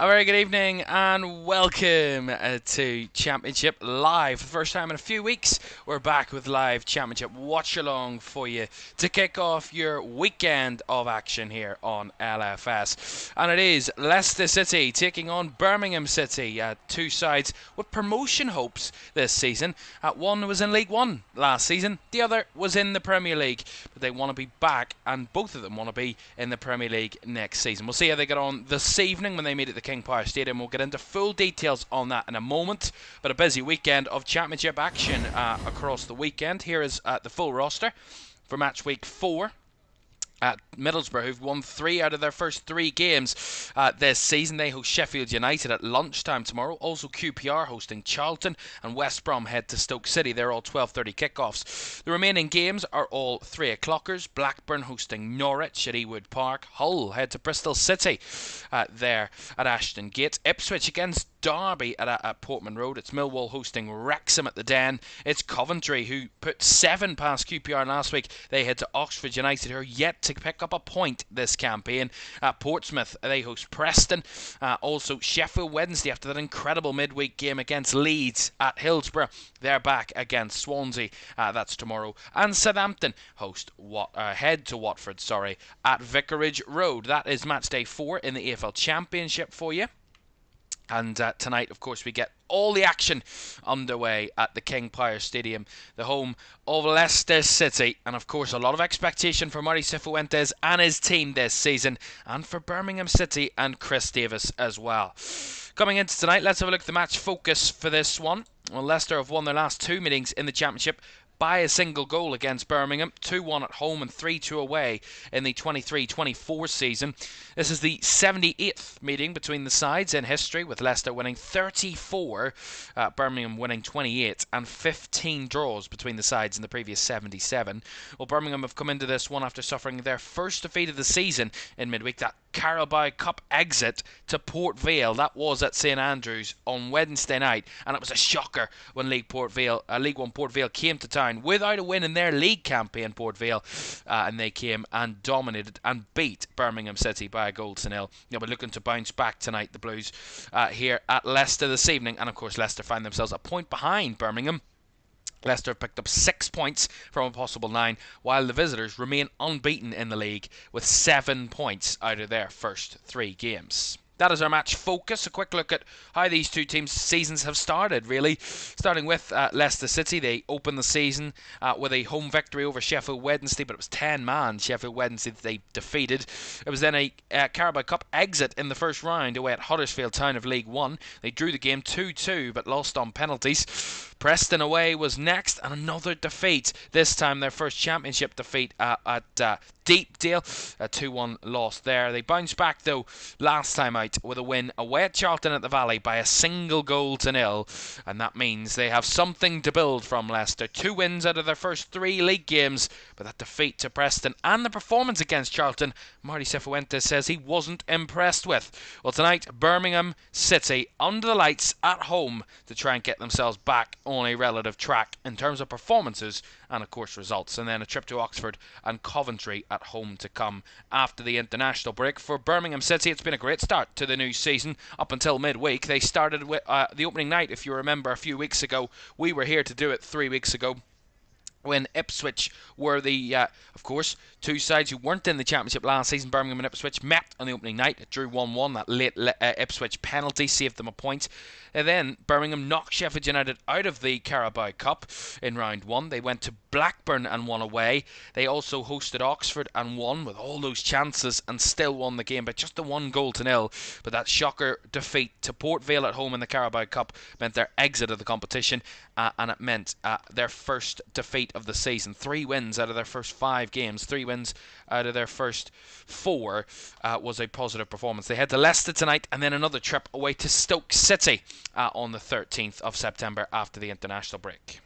A very good evening and welcome to Championship Live. For the first time in a few weeks, we're back with live Championship Watchalong for you to kick off your weekend of action here on LFS. And it is Leicester City taking on Birmingham City, two sides with promotion hopes this season. One was in League One last season, the other was in the Premier League, but they want to be back and both of them want to be in the Premier League next season. We'll see how they get on this evening when they meet at the Caoimhan Stadium. We'll get into full details on that in a moment, but a busy weekend of Championship action across the weekend. Here is the full roster for match week 4. At Middlesbrough, who've won 3 out of their first 3 games this season. They host Sheffield United at lunchtime tomorrow. Also QPR hosting Charlton, and West Brom head to Stoke City. They're all 12:30 kickoffs. The remaining games are all 3 o'clockers. Blackburn hosting Norwich at Ewood Park. Hull head to Bristol City there at Ashton Gate. Ipswich against Derby at Portman Road. It's Millwall hosting Wrexham at the Den. It's Coventry, who put 7 past QPR last week. They head to Oxford United, who are yet to pick up a point this campaign. Portsmouth, they host Preston. Also Sheffield Wednesday, after that incredible midweek game against Leeds at Hillsborough, they're back against Swansea. That's tomorrow. And Southampton head to Watford, at Vicarage Road. That is match day 4 in the AFL Championship for you. And tonight, of course, we get all the action underway at the Caoimhan Stadium, the home of Leicester City. And, of course, a lot of expectation for Marty Cifuentes and his team this season, and for Birmingham City and Chris Davis as well. Coming into tonight, let's have a look at the match focus for this one. Well, Leicester have won their last 2 meetings in the Championship by a single goal against Birmingham, 2-1 at home and 3-2 away in the 23-24 season. This is the 78th meeting between the sides in history, with Leicester winning 34, Birmingham winning 28, and 15 draws between the sides in the previous 77. Well, Birmingham have come into this one after suffering their first defeat of the season in midweek, that Carabao Cup exit to Port Vale. That was at St Andrews on Wednesday night, and it was a shocker when League One Port Vale came to town without a win in their league campaign, Port Vale, and they came and dominated and beat Birmingham City by a goal to nil. They'll be looking to bounce back tonight, the Blues, here at Leicester this evening, and of course Leicester find themselves a point behind Birmingham. Leicester have picked up 6 points from a possible 9, while the visitors remain unbeaten in the league with 7 points out of their first 3 games. That is our match focus. A quick look at how these two teams' seasons have started, really. Starting with Leicester City, they opened the season with a home victory over Sheffield Wednesday, but it was 10-man Sheffield Wednesday that they defeated. It was then a Carabao Cup exit in the first round away at Huddersfield Town of League One. They drew the game 2-2, but lost on penalties. Preston away was next, and another defeat. This time their first Championship defeat at Deepdale, a 2-1 loss there. They bounced back though last time out with a win away at Charlton at the Valley by a single goal to nil, and that means they have something to build from. Leicester 2 wins out of their first 3 league games, but that defeat to Preston and the performance against Charlton, Marty Cifuentes says he wasn't impressed with. Well, tonight Birmingham City under the lights at home to try and get themselves back on a relative track in terms of performances and of course results, and then a trip to Oxford and Coventry at home to come after the international break. For Birmingham City, it's been a great start to the new season up until midweek. They started with the opening night, if you remember, a few weeks ago. We were here to do it 3 weeks ago, when Ipswich were the, of course, two sides who weren't in the Championship last season. Birmingham and Ipswich met on the opening night. It drew 1-1. That late Ipswich penalty saved them a point. And then Birmingham knocked Sheffield United out of the Carabao Cup in round 1. They went to Blackburn and won away. They also hosted Oxford and won with all those chances and still won the game by just the 1 goal to nil. But that shocker defeat to Port Vale at home in the Carabao Cup meant their exit of the competition, and it meant their first defeat of the season. 3 wins out of their first 5 games. 3 wins out of their first 4 was a positive performance. They head to Leicester tonight, and then another trip away to Stoke City on the 13th of September after the international break.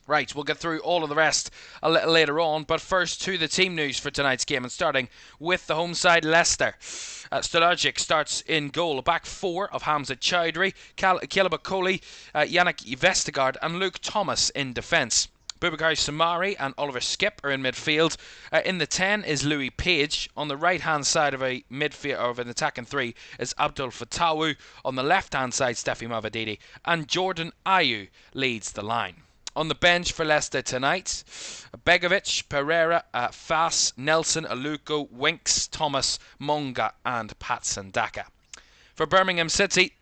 Right, we'll get through all of the rest a little later on, but first to the team news for tonight's game, and starting with the home side, Leicester. Stolajic starts in goal, a back 4 of Hamza Chowdhury, Caleb Coley, Yannick Vestergaard and Luke Thomas in defence. Boubacar Samari and Oliver Skip are in midfield. In the 10 is Louis Page. On the right-hand side of a midfield of an attacking three is Abdul Fatawu. On the left-hand side, Steffi Mavadidi. And Jordan Ayew leads the line. On the bench for Leicester tonight, Begovic, Pereira, Fass, Nelson, Aluko, Winks, Thomas, Monga and Patson Daka. For Birmingham City,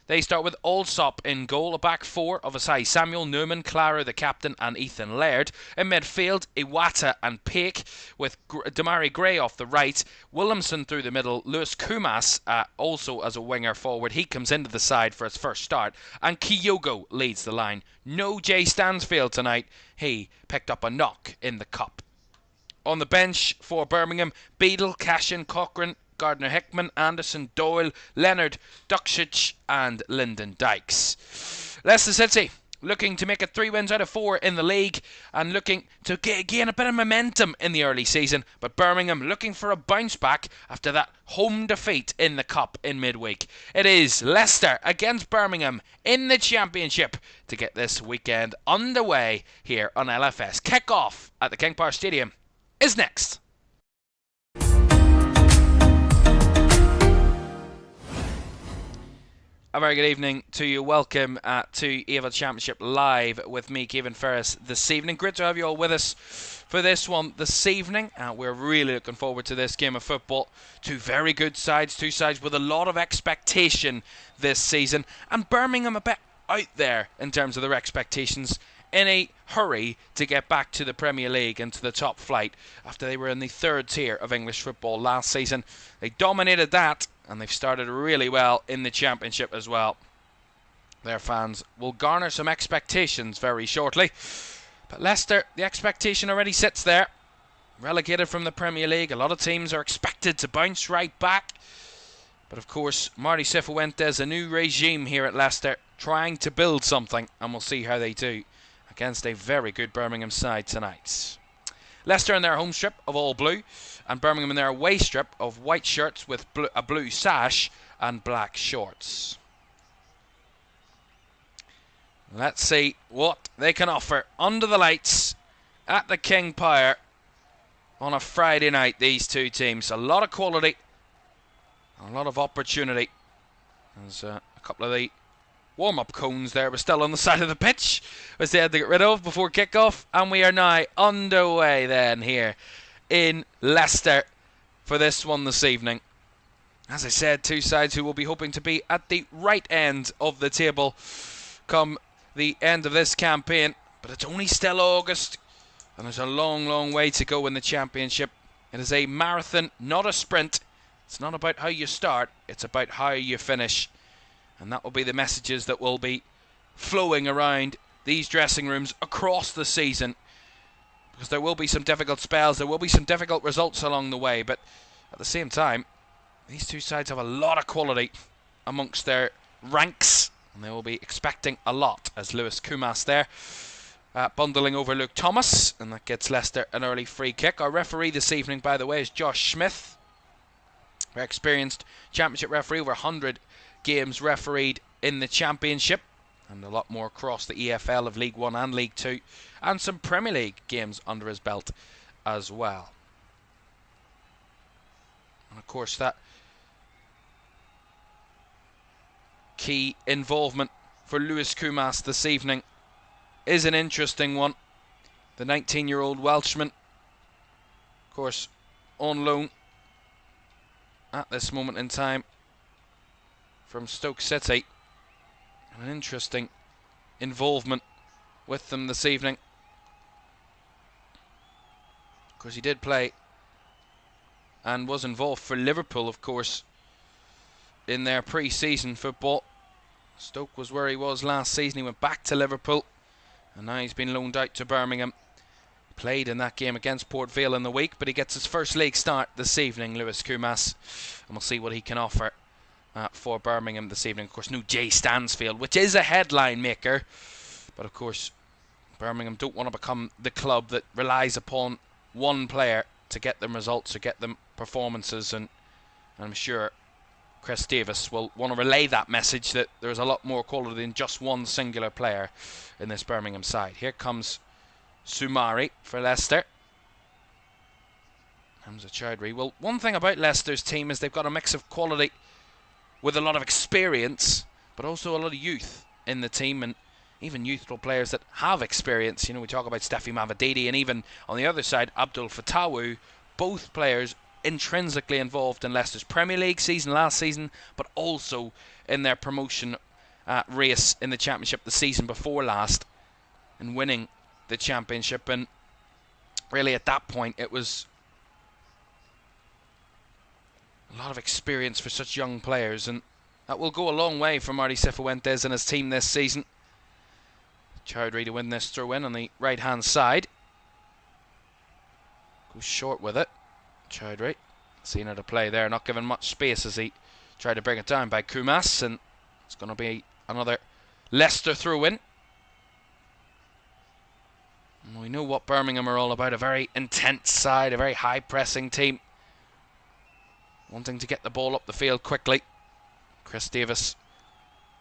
they start with Allsop in goal, a back four of Asai Samuel, Newman, Clara the captain and Ethan Laird. In midfield, Iwata and Peake with Damari Gray off the right, Williamson through the middle, Lewis Kumas also as a winger forward. He comes into the side for his first start, and Kyogo leads the line. No Jay Stansfield tonight. He picked up a knock in the cup. On the bench for Birmingham, Beadle, Cashin, Cochrane, Gardner Hickman, Anderson, Doyle, Leonard, Duxic and Lyndon Dykes. Leicester City looking to make it 3 wins out of 4 in the league and looking to gain a bit of momentum in the early season, but Birmingham looking for a bounce back after that home defeat in the cup in midweek. It is Leicester against Birmingham in the Championship to get this weekend underway here on LFS. Kick-off at the King Power Stadium is next. A very good evening to you. Welcome to EFL Championship Live with me, Caoimhan Ferris, this evening. Great to have you all with us for this one this evening. We're really looking forward to this game of football. Two very good sides, two sides with a lot of expectation this season. And Birmingham a bit out there in terms of their expectations, in a hurry to get back to the Premier League and to the top flight after they were in the third tier of English football last season. They dominated that, and they've started really well in the Championship as well. Their fans will garner some expectations very shortly. But Leicester, the expectation already sits there. Relegated from the Premier League, a lot of teams are expected to bounce right back. But of course, Marty Cifuentes, a new regime here at Leicester, trying to build something, and we'll see how they do against a very good Birmingham side tonight. Leicester in their home strip of all blue, and Birmingham in their away strip of white shirts with a blue sash and black shorts. Let's see what they can offer under the lights at the King Power on a Friday night, these two teams. A lot of quality, a lot of opportunity. There's a couple of the warm-up cones there were still on the side of the pitch, which they had to get rid of before kick-off, and we are now underway then here in Leicester for this one this evening. As I said, two sides who will be hoping to be at the right end of the table come the end of this campaign, but it's only still August and there's a long way to go in the Championship. It is a marathon, not a sprint. It's not about how you start, it's about how you finish. And that will be the messages that will be flowing around these dressing rooms across the season. Because there will be some difficult spells, there will be some difficult results along the way. But at the same time, these two sides have a lot of quality amongst their ranks. And they will be expecting a lot, as Lewis Kumas there bundling over Luke Thomas. And that gets Leicester an early free kick. Our referee this evening, by the way, is Josh Smith. Our experienced Championship referee, over 100 games refereed in the Championship, and a lot more across the EFL of League 1 and League 2, and some Premier League games under his belt as well. And of course that key involvement for Lewis Kumas this evening is an interesting one. The 19-year-old Welshman, of course, on loan at this moment in time from Stoke City. An interesting involvement with them this evening, because he did play and was involved for Liverpool, of course, in their pre-season football. Stoke was where he was last season. He went back to Liverpool, and now he's been loaned out to Birmingham. Played in that game against Port Vale in the week, but he gets his first league start this evening, Lewis Kumas, and we'll see what he can offer for Birmingham this evening. Of course, no Jay Stansfield, which is a headline maker, but of course Birmingham don't want to become the club that relies upon one player to get them results or get them performances, and I'm sure Chris Davis will want to relay that message, that there's a lot more quality than just one singular player in this Birmingham side. Here comes Sumari for Leicester. Hamza Chowdhury. Well, one thing about Leicester's team is they've got a mix of quality with a lot of experience, but also a lot of youth in the team, and even youthful players that have experience. You know, we talk about Steffi Mavididi, and even on the other side, Abdul Fatawu, both players intrinsically involved in Leicester's Premier League season last season, but also in their promotion race in the Championship the season before last, and winning the Championship. And really at that point it was a lot of experience for such young players, and that will go a long way for Marty Cifuentes and his team this season. Chowdhury to win this throw in on the right hand side. Goes short with it. Chowdhury, seen her to play there, not given much space as he tried to bring it down by Kumas, and it's going to be another Leicester throw in. And we know what Birmingham are all about, a very intense side, a very high pressing team, wanting to get the ball up the field quickly. Chris Davis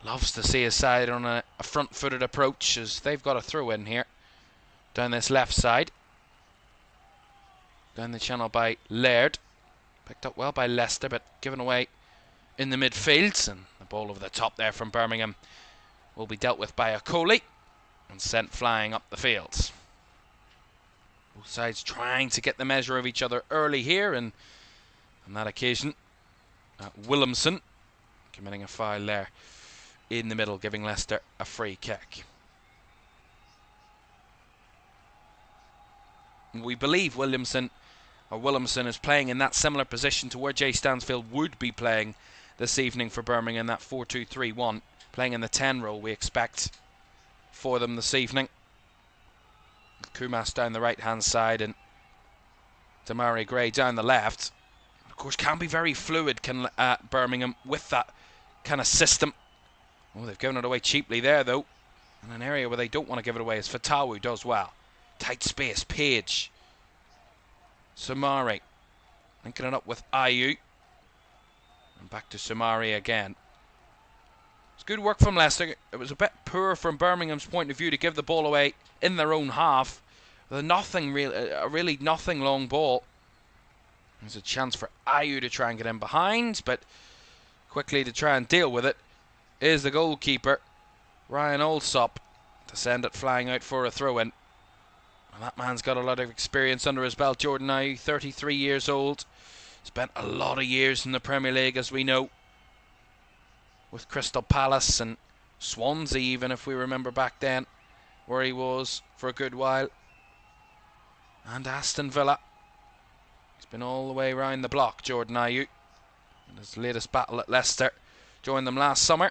loves to see his side on a front-footed approach, as they've got a throw in here down this left side. Down the channel by Laird. Picked up well by Leicester, but given away in the midfield, and the ball over the top there from Birmingham will be dealt with by Okoli and sent flying up the field. Both sides trying to get the measure of each other early here, and on that occasion Williamson committing a foul there in the middle, giving Leicester a free kick. We believe Williamson is playing in that similar position to where Jay Stansfield would be playing this evening for Birmingham, that 4-2-3-1, playing in the 10 role we expect for them this evening. Kumas down the right hand side and Damari Gray down the left. Of course, can be very fluid, can Birmingham, with that kind of system. Oh, they've given it away cheaply there though, in an area where they don't want to give it away, as Fatawu does well. Tight space, Page, Sumari linking it up with Ayew, and back to Sumari again. It's good work from Leicester. It was a bit poor from Birmingham's point of view to give the ball away in their own half. A really nothing long ball. There's a chance for Ayew to try and get in behind, but quickly to try and deal with it is the goalkeeper, Ryan Alsop, to send it flying out for a throw-in. And that man's got a lot of experience under his belt. Jordan Ayew, 33 years old. Spent a lot of years in the Premier League, as we know, with Crystal Palace and Swansea, even if we remember back then, where he was for a good while. And Aston Villa. He's been all the way around the block, Jordan Ayew. In his latest battle at Leicester, joined them last summer,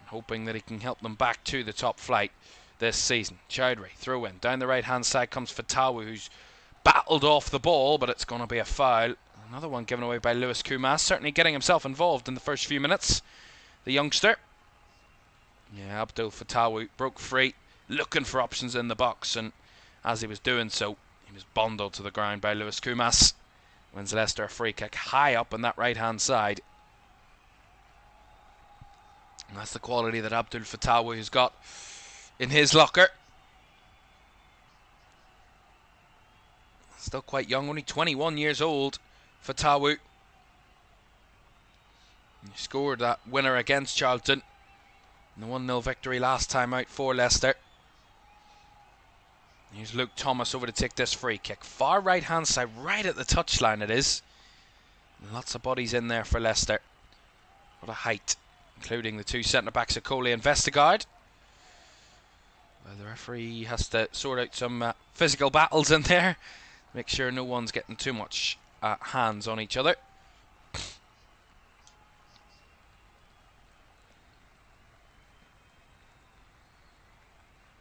hoping that he can help them back to the top flight this season. Chowdhury, throw in. Down the right hand side comes Fatawu, who's battled off the ball, but it's going to be a foul. Another one given away by Lewis Kumas, certainly getting himself involved in the first few minutes, the youngster. Yeah, Abdul Fatawu broke free, looking for options in the box, and as he was doing so, he was bundled to the ground by Lewis Kumas. Wins Leicester a free kick high up on that right hand side. And that's the quality that Abdul Fatawu has got in his locker. Still quite young, only 21 years old, Fatawu. He scored that winner against Charlton in the 1-0 victory last time out for Leicester. Here's Luke Thomas over to take this free kick. Far right hand side, right at the touchline it is. Lots of bodies in there for Leicester. What a height, including the two centre-backs, Okoli and Vestergaard. The referee has to sort out some physical battles in there. Make sure no one's getting too much hands on each other.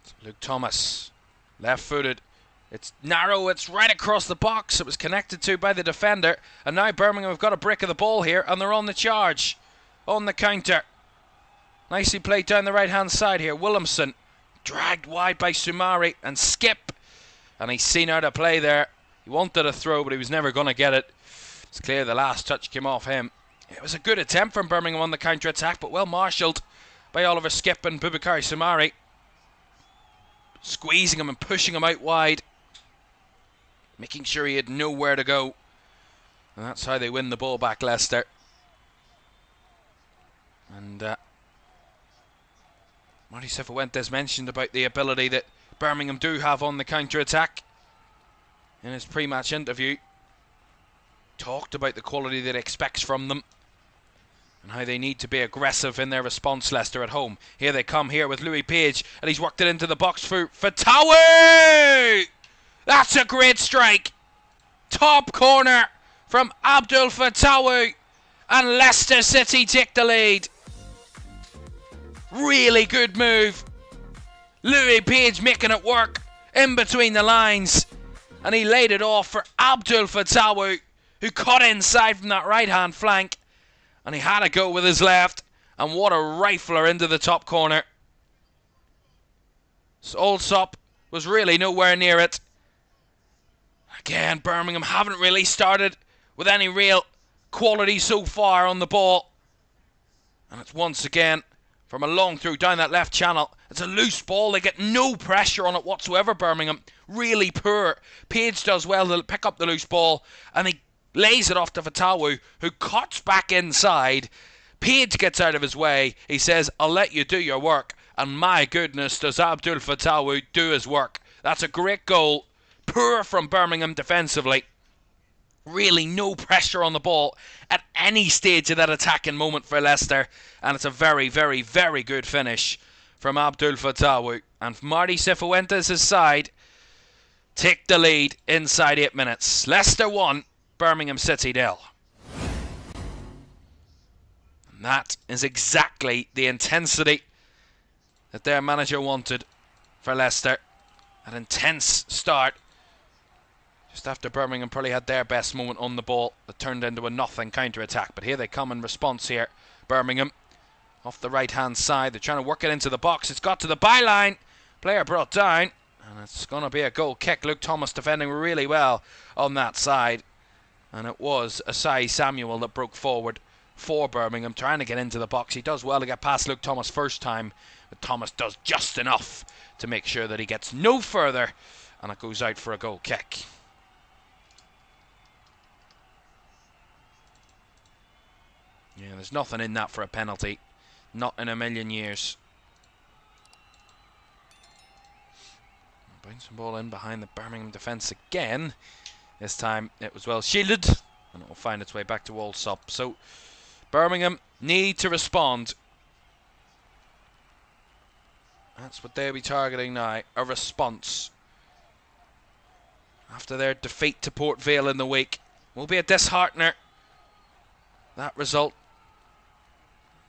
So Luke Thomas, left-footed. It's narrow, it's right across the box. It was connected to by the defender. And now Birmingham have got a break of the ball here, and they're on the charge. On the counter. Nicely played down the right-hand side here. Williamson dragged wide by Sumari, and Skip. And he's seen how to play there. He wanted a throw, but he was never going to get it. It's clear the last touch came off him. It was a good attempt from Birmingham on the counter-attack, but well marshalled by Oliver Skip and Boubakary Sumari. squeezing him and pushing him out wide, making sure he had nowhere to go. And that's how they win the ball back, Leicester. And Marty Cifuentes mentioned about the ability that Birmingham do have on the counter-attack in his pre-match interview. Talked about the quality that he expects from them and how they need to be aggressive in their response, Leicester at home. Here they come here with Louis Page, and he's worked it into the box for Fatawi! That's a great strike! Top corner from Abdul Fatawi, and Leicester City take the lead. Really good move. Louis Page making it work in between the lines, and he laid it off for Abdul Fatawi, who cut inside from that right hand flank, and he had to go with his left, and what a rifler into the top corner. So Allsop was really nowhere near it. Again, Birmingham haven't really started with any real quality so far on the ball, and it's once again from a long through down that left channel. It's a loose ball. They get no pressure on it whatsoever, Birmingham. Really poor. Page does well to pick up the loose ball, and he lays it off to Fatawi, who cuts back inside. Page gets out of his way. He says, I'll let you do your work. And my goodness, does Abdul Fatawi do his work. That's a great goal. Poor from Birmingham defensively. Really no pressure on the ball at any stage of that attacking moment for Leicester. And it's a very, very, very good finish from Abdul Fatawi. And Marty Cifuentes' side take the lead inside 8 minutes. Leicester 1, Birmingham City 0. And that is exactly the intensity that their manager wanted for Leicester. An intense start. Just after Birmingham probably had their best moment on the ball, that turned into a nothing counter-attack. But here they come in response here. Birmingham off the right-hand side. They're trying to work it into the box. It's got to the byline. Player brought down. And it's going to be a goal kick. Luke Thomas defending really well on that side. And it was Asai Samuel that broke forward for Birmingham, trying to get into the box. He does well to get past Luke Thomas first time. But Thomas does just enough to make sure that he gets no further. And it goes out for a goal kick. Yeah, there's nothing in that for a penalty. Not in a million years. Bouncing ball in behind the Birmingham defence again. This time it was well shielded, and it will find its way back to Allsop. So Birmingham need to respond. That's what they'll be targeting now. A response. After their defeat to Port Vale in the week. Will be a disheartener. That result.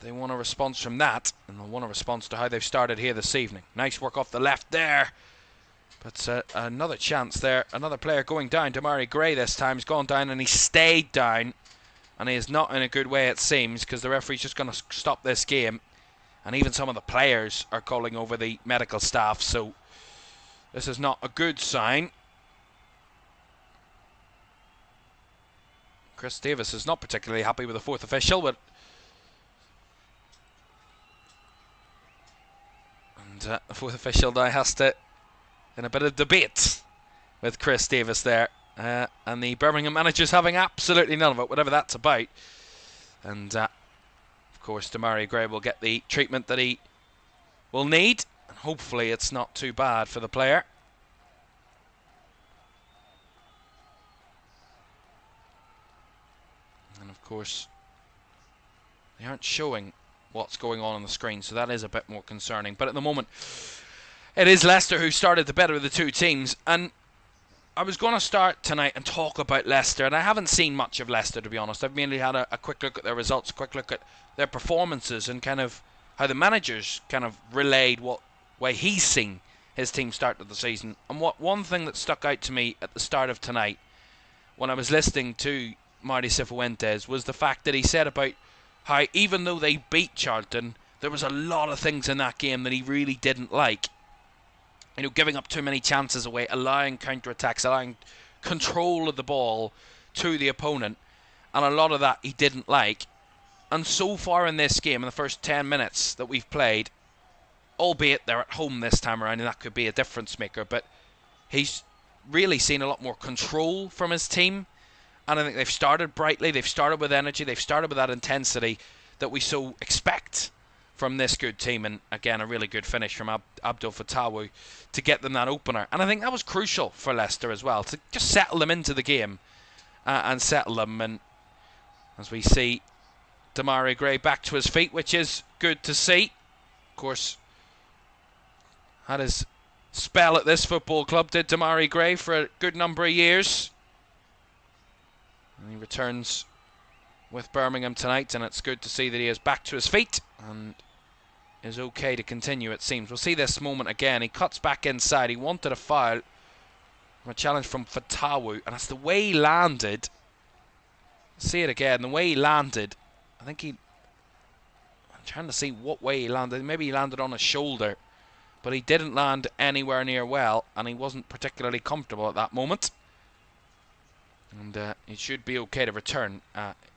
They want a response from that, and they'll want a response to how they've started here this evening. Nice work off the left there. But another chance there. Another player going down. Damari Gray this time. He's gone down and he stayed down. And he is not in a good way, it seems, because the referee's just going to stop this game. And even some of the players are calling over the medical staff. So this is not a good sign. Chris Davis is not particularly happy with the fourth official, but the fourth official now has to, in a bit of debate with Chris Davis there, and the Birmingham manager's having absolutely none of it, whatever that's about. And of course Damari Gray will get the treatment that he will need, and hopefully it's not too bad for the player. And of course they aren't showing what's going on the screen, so that is a bit more concerning. But at the moment, it is Leicester who started the better of the two teams. And I was going to start tonight and talk about Leicester, and I haven't seen much of Leicester, to be honest. I've mainly had a quick look at their results, a quick look at their performances, and kind of how the manager's kind of relayed what way he's seen his team start of the season. And one thing that stuck out to me at the start of tonight, when I was listening to Marty Cifuentes, was the fact that he said about how even though they beat Charlton, there was a lot of things in that game that he really didn't like. You know, giving up too many chances away, allowing counter-attacks, allowing control of the ball to the opponent. And a lot of that he didn't like. And so far in this game, in the first 10 minutes that we've played, albeit they're at home this time around, and that could be a difference maker. But he's really seen a lot more control from his team, and I think they've started brightly, they've started with energy, they've started with that intensity that we so expect from this good team. And again, a really good finish from Abdul Fatawu to get them that opener. And I think that was crucial for Leicester as well, to just settle them into the game and settle them. And as we see Demarai Gray back to his feet, which is good to see. Of course, had his spell at this football club, did Demarai Gray, for a good number of years. And he returns with Birmingham tonight, and it's good to see that he is back to his feet and is okay to continue, it seems. We'll see this moment again. He cuts back inside. He wanted a foul. A challenge from Fatawu, and that's the way he landed. See it again. The way he landed. I think I'm trying to see what way he landed. Maybe he landed on his shoulder, but he didn't land anywhere near well, and he wasn't particularly comfortable at that moment. And he should be okay to return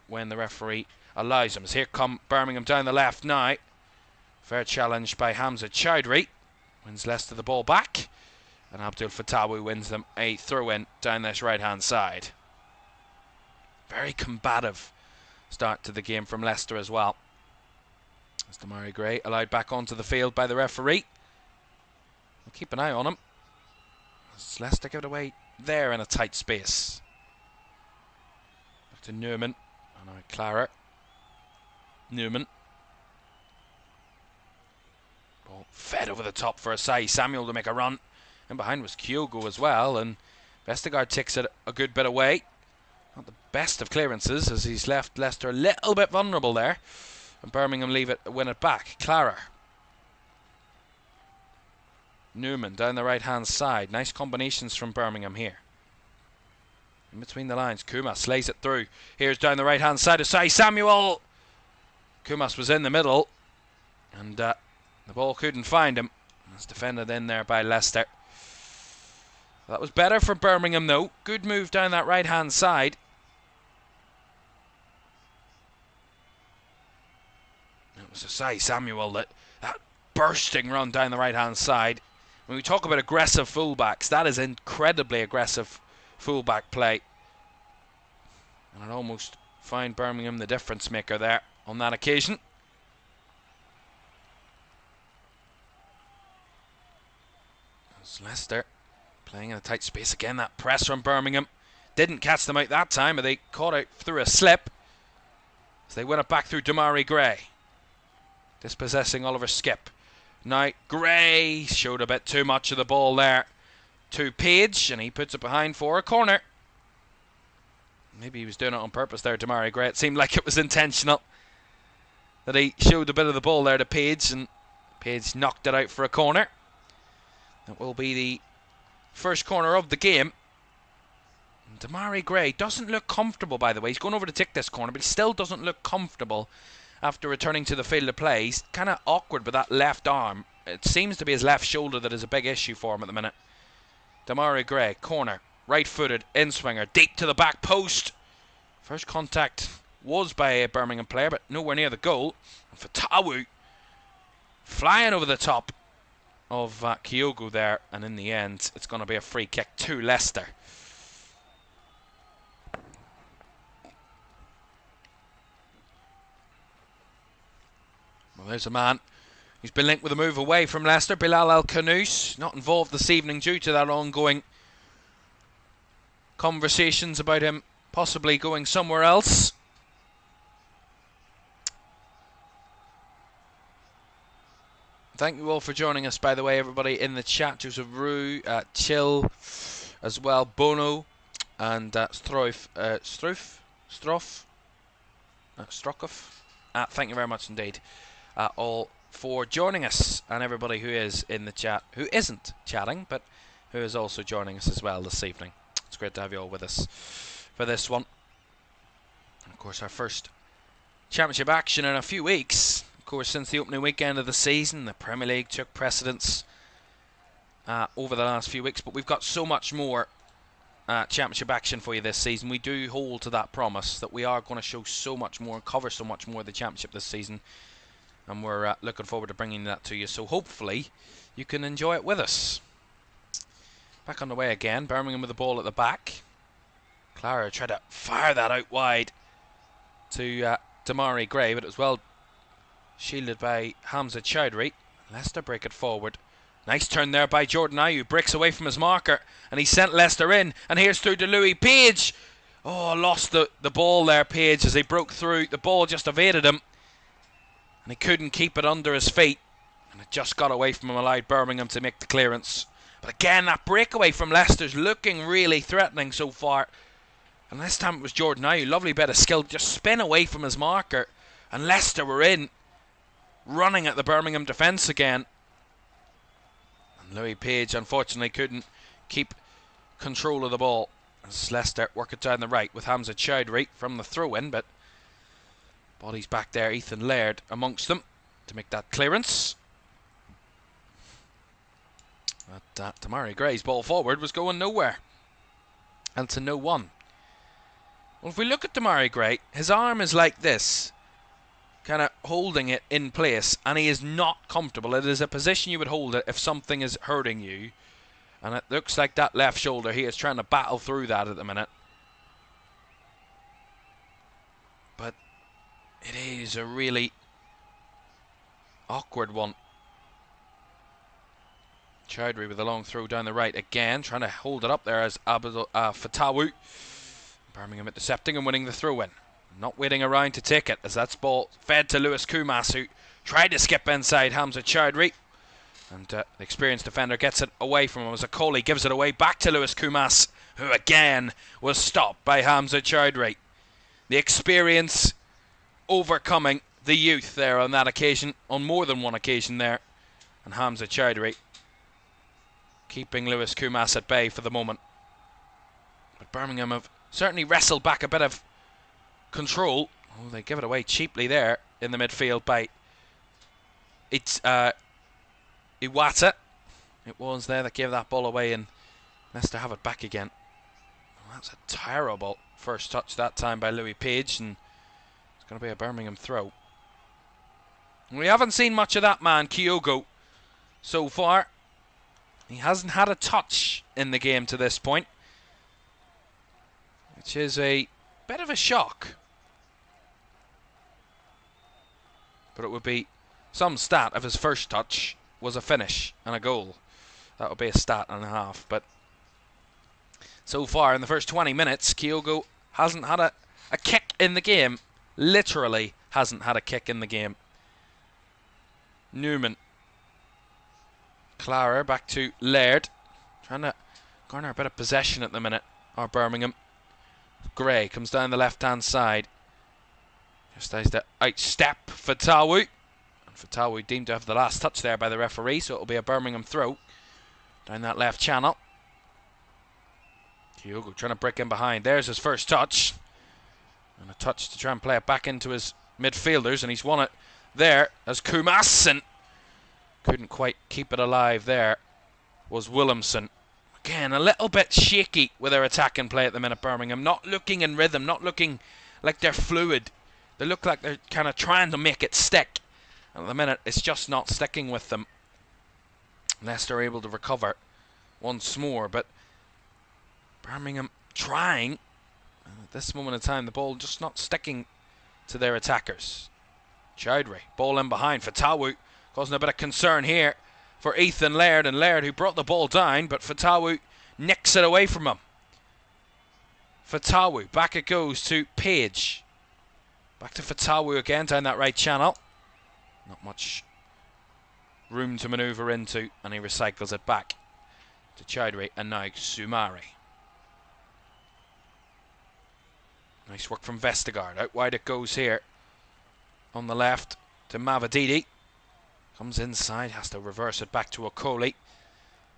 when the referee allows him. As here come Birmingham down the left now. Fair challenge by Hamza Chowdhury. Wins Leicester the ball back. And Abdul Fatawu wins them a throw-in down this right-hand side. Very combative start to the game from Leicester as well. As Demarai Gray allowed back onto the field by the referee. We'll keep an eye on him. As Leicester give it away there in a tight space. Back to Newman. And now Clara. Newman. Ball fed over the top for Asai Samuel to make a run. And behind was Kyogo as well, and Vestergaard takes it a good bit away. Not the best of clearances, as he's left Leicester a little bit vulnerable there. And Birmingham win it back. Clara. Newman down the right-hand side. Nice combinations from Birmingham here. In between the lines, Kumas lays it through. Here's down the right-hand side, Asai Samuel. Kumas was in the middle, and the ball couldn't find him. It's defended in there by Leicester. That was better for Birmingham though. Good move down that right-hand side. It was Asai Samuel that bursting run down the right-hand side. When we talk about aggressive fullbacks, that is incredibly aggressive fullback play. And it almost found Birmingham the difference maker there on that occasion. As Leicester playing in a tight space again. That press from Birmingham didn't catch them out that time, but they caught out through a slip. So they win it back through Demarai Gray, dispossessing Oliver Skipp. Now Gray showed a bit too much of the ball there to Page, and he puts it behind for a corner. Maybe he was doing it on purpose there, Demarai Gray. It seemed like it was intentional that he showed a bit of the ball there to Page, and Page knocked it out for a corner. That will be the first corner of the game. And Demarai Gray doesn't look comfortable, by the way. He's going over to take this corner, but he still doesn't look comfortable after returning to the field of play. He's kind of awkward with that left arm. It seems to be his left shoulder that is a big issue for him at the minute. Demarai Gray, corner, right-footed, in-swinger, deep to the back post. First contact was by a Birmingham player, but nowhere near the goal. And Fatawu flying over the top of Kyogo there, and in the end it's going to be a free kick to Leicester. Well, there's a man who's been linked with a move away from Leicester, Bilal El Khanous, not involved this evening due to that ongoing conversations about him possibly going somewhere else. Thank you all for joining us, by the way, everybody in the chat. Joseph Rue, Chill, as well, Bono, and Stroff. Thank you very much indeed, all for joining us, and everybody who is in the chat, who isn't chatting, but who is also joining us as well this evening. It's great to have you all with us for this one. And of course, our first championship action in a few weeks. Of course, since the opening weekend of the season, the Premier League took precedence over the last few weeks, but we've got so much more championship action for you this season. We do hold to that promise that we are going to show so much more and cover so much more of the championship this season. and we're looking forward to bringing that to you. So hopefully you can enjoy it with us. Back on the way again. Birmingham with the ball at the back. Clara tried to fire that out wide to Damari Gray, but it was well shielded by Hamza Chowdhury. Leicester break it forward. Nice turn there by Jordan Ayew. Breaks away from his marker, and he sent Leicester in. And here's through to Louis Page. Oh, lost the ball there, Page, as he broke through. The ball just evaded him, and he couldn't keep it under his feet. And it just got away from him, allowed Birmingham to make the clearance. But again, that breakaway from Leicester's looking really threatening so far. And this time it was Jordan Ayew. Lovely bit of skill. Just spin away from his marker. And Leicester were in, running at the Birmingham defence again. And Louis Page, unfortunately, couldn't keep control of the ball. As Leicester work it down the right with Hamza Chowdhury from the throw-in. But bodies back there. Ethan Laird amongst them to make that clearance. But Damari Gray's ball forward was going nowhere. And to no one. Well, if we look at Damari Gray, his arm is like this, kind of holding it in place, and he is not comfortable. It is a position you would hold it if something is hurting you. And it looks like that left shoulder, he is trying to battle through that at the minute. But it is a really awkward one. Chowdhury with a long throw down the right again, trying to hold it up there as Fatawu. Birmingham intercepting and winning the throw-in. Not waiting around to take it, as that's ball fed to Lewis Kumas, who tried to skip inside Hamza Chowdhury. And the experienced defender gets it away from him as Akoli gives it away back to Lewis Kumas, who again was stopped by Hamza Chowdhury. The experience overcoming the youth there on that occasion, on more than one occasion there. And Hamza Chowdhury keeping Lewis Kumas at bay for the moment. But Birmingham have certainly wrestled back a bit of control. Oh, they give it away cheaply there in the midfield by Iwata. It was there that gave that ball away, and Leicester have it back again. Oh, that's a terrible first touch that time by Louis Page, and it's going to be a Birmingham throw. And we haven't seen much of that man, Kyogo, so far. He hasn't had a touch in the game to this point, which is a bit of a shock. But it would be some stat if his first touch was a finish and a goal. That would be a stat and a half. But so far in the first 20 minutes, Kyogo hasn't had a kick in the game. Literally hasn't had a kick in the game. Newman. Clara back to Laird. Trying to garner a bit of possession at the minute. Or Birmingham. Gray comes down the left-hand side. Just as the outstep Fatawu. And Fatawu deemed to have the last touch there by the referee, so it'll be a Birmingham throw down that left channel. Kyogo trying to break in behind. There's his first touch. And a touch to try and play it back into his midfielders, and he's won it there as Kumas, and couldn't quite keep it alive there was Williamson. Again, a little bit shaky with their attacking play at the minute, Birmingham. Not looking in rhythm, not looking like they're fluid. They look like they're kind of trying to make it stick. And at the minute, it's just not sticking with them. Leicester able to recover once more, but Birmingham trying. And at this moment in time, the ball just not sticking to their attackers. Chowdhury, ball in behind. Fatawu causing a bit of concern here for Ethan Laird, and Laird who brought the ball down, but Fatawu nicks it away from him. Fatawu, back it goes to Page. Back to Fatawu again down that right channel. Not much room to manoeuvre into, and he recycles it back to Chowdhury and now Sumari. Nice work from Vestergaard. Out wide it goes here. On the left to Mavididi. Comes inside, has to reverse it back to Akoli.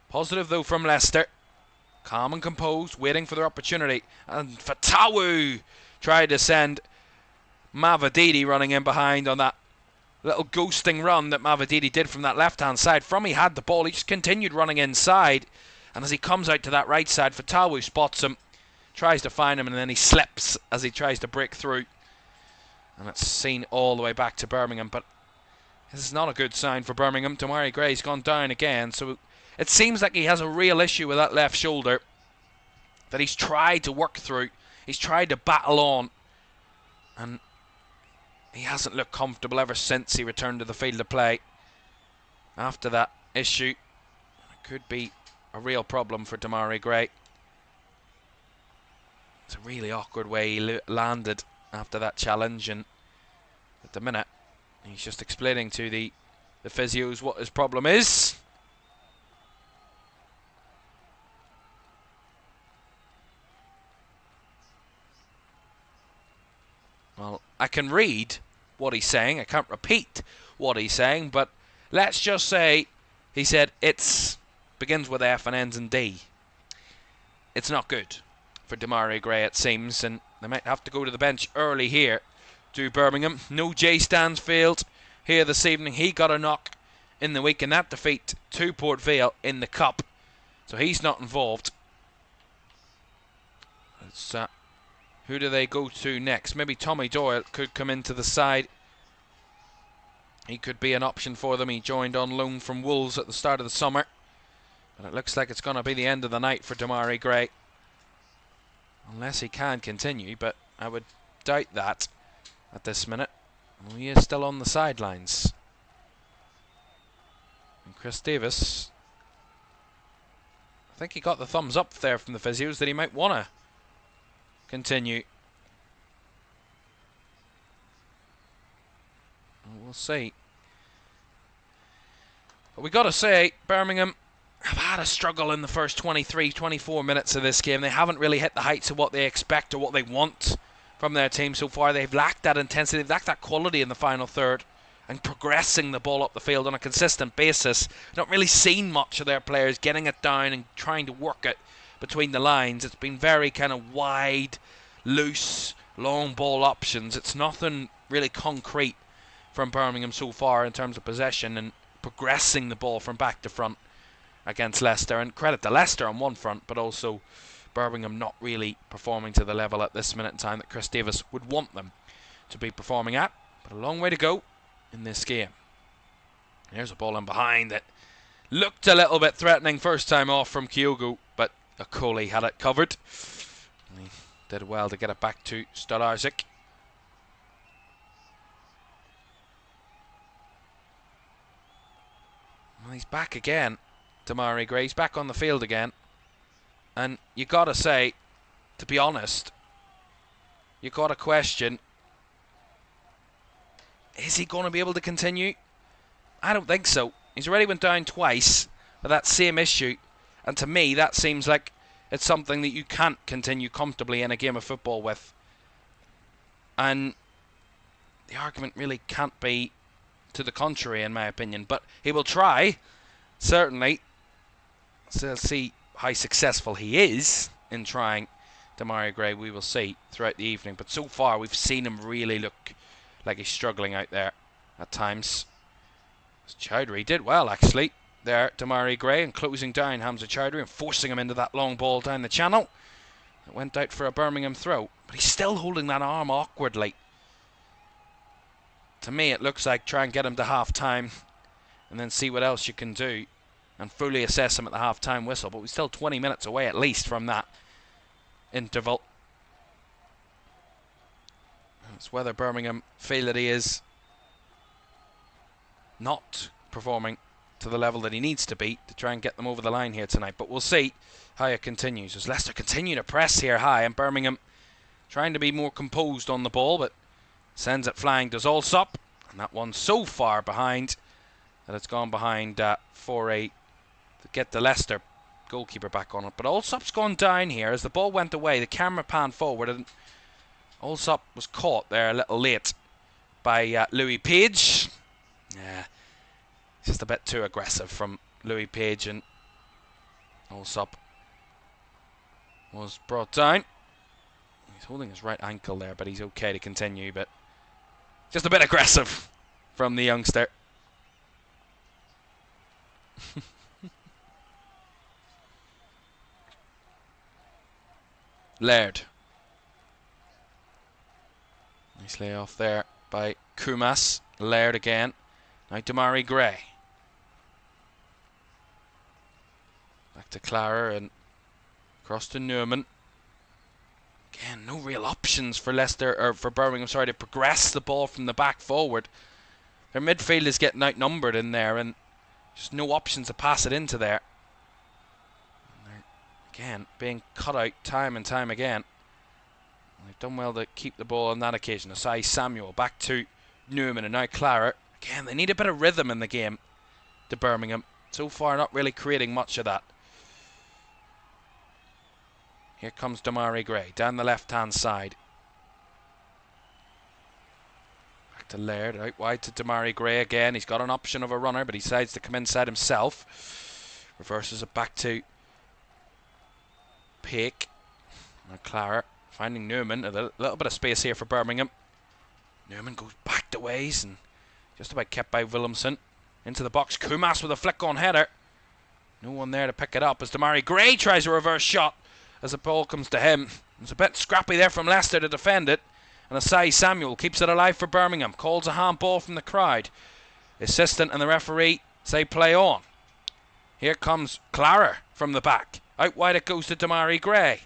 Positive though from Leicester. Calm and composed, waiting for their opportunity. And Fatawu tried to send Mavididi running in behind on that little ghosting run that Mavididi did from that left-hand side. From he had the ball, he just continued running inside. And as he comes out to that right side, Fatawu spots him, tries to find him, and then he slips as he tries to break through. And it's seen all the way back to Birmingham, but This is not a good sign for Birmingham. Demarai Gray's gone down again, so it seems like he has a real issue with that left shoulder that he's tried to work through. He's tried to battle on, and he hasn't looked comfortable ever since he returned to the field of play. After that issue, it could be a real problem for Demarai Gray. It's a really awkward way he landed after that challenge, and at the minute he's just explaining to the physios what his problem is. Well, I can read what he's saying. I can't repeat what he's saying, but let's just say he said it's begins with F and ends in D. It's not good for Demarai Gray, it seems, and they might have to go to the bench early here to Birmingham. No Jay Stansfield here this evening. He got a knock in the week in that defeat to Port Vale in the Cup, so he's not involved. It's, who do they go to next? Maybe Tommy Doyle could come into the side. He could be an option for them. He joined on loan from Wolves at the start of the summer, but it looks like it's going to be the end of the night for Demarai Gray, unless he can continue, but I would doubt that at this minute. Well, he is still on the sidelines. And Chris Davis, I think he got the thumbs up there from the physios that he might want to continue. We'll see. But we got to say, Birmingham have had a struggle in the first 23, 24 minutes of this game. They haven't really hit the heights of what they expect or what they want from their team so far. They've lacked that intensity, they've lacked that quality in the final third and progressing the ball up the field on a consistent basis. Not really seen much of their players getting it down and trying to work it between the lines. It's been very kind of wide, loose, long ball options. It's nothing really concrete from Birmingham so far in terms of possession and progressing the ball from back to front against Leicester. And credit to Leicester on one front, but also Birmingham not really performing to the level at this minute in time that Chris Davis would want them to be performing at. But a long way to go in this game. Here's a ball in behind that looked a little bit threatening first time off from Kyogo, but Okoli had it covered. And he did well to get it back to Stolarczyk. Well, he's back again, Demarai Gray. He's back on the field again. And you got to say, to be honest, you got to question, is he going to be able to continue? I don't think so. He's already went down twice with that same issue. And to me, that seems like it's something that you can't continue comfortably in a game of football with. And the argument really can't be to the contrary, in my opinion. But he will try, certainly. So let's see how successful he is in trying. Demarai Gray, we will see throughout the evening. But so far, we've seen him really look like he's struggling out there at times. Chowdhury did well, actually, there, Demarai Gray, and closing down Hamza Chowdhury and forcing him into that long ball down the channel. It went out for a Birmingham throw, but he's still holding that arm awkwardly. To me, it looks like try and get him to half-time and then see what else you can do and fully assess him at the half-time whistle. But we're still 20 minutes away at least from that interval. It's whether Birmingham feel that he is not performing to the level that he needs to be to try and get them over the line here tonight. But we'll see how it continues as Leicester continue to press here high, and Birmingham trying to be more composed on the ball, but sends it flying, does Allsop, and that one so far behind that it's gone behind for a to get the Leicester goalkeeper back on it. But Allsop's gone down here as the ball went away. The camera panned forward and Allsop was caught there a little late by Louis Page. Yeah, just a bit too aggressive from Louis Page, and Allsop was brought down. He's holding his right ankle there, but he's okay to continue, but just a bit aggressive from the youngster. Laird. Nice layoff there by Kumas. Laird again. Now Damari Gray. Back to Clara and across to Newman. Again, no real options for Leicester, or for Birmingham, sorry, to progress the ball from the back forward. Their midfield is getting outnumbered in there, and just no options to pass it into there. And they're, again, being cut out time and time again. And they've done well to keep the ball on that occasion. Asai Samuel back to Newman, and now Clara. Again, they need a bit of rhythm in the game, to Birmingham. So far, not really creating much of that. Here comes Damari Gray down the left-hand side. Back to Laird, out wide to Damari Gray again. He's got an option of a runner, but he decides to come inside himself. Reverses it back to Peake. Now Clara finding Newman. A little bit of space here for Birmingham. Newman goes back the ways and just about kept by Williamson. Into the box. Kumas with a flick-on header. No one there to pick it up as Damari Gray tries a reverse shot. As the ball comes to him. It's a bit scrappy there from Leicester to defend it. And Asai Samuel keeps it alive for Birmingham. Calls a handball from the crowd. Assistant and the referee say play on. Here comes Clara from the back. Out wide it goes to Damari Gray.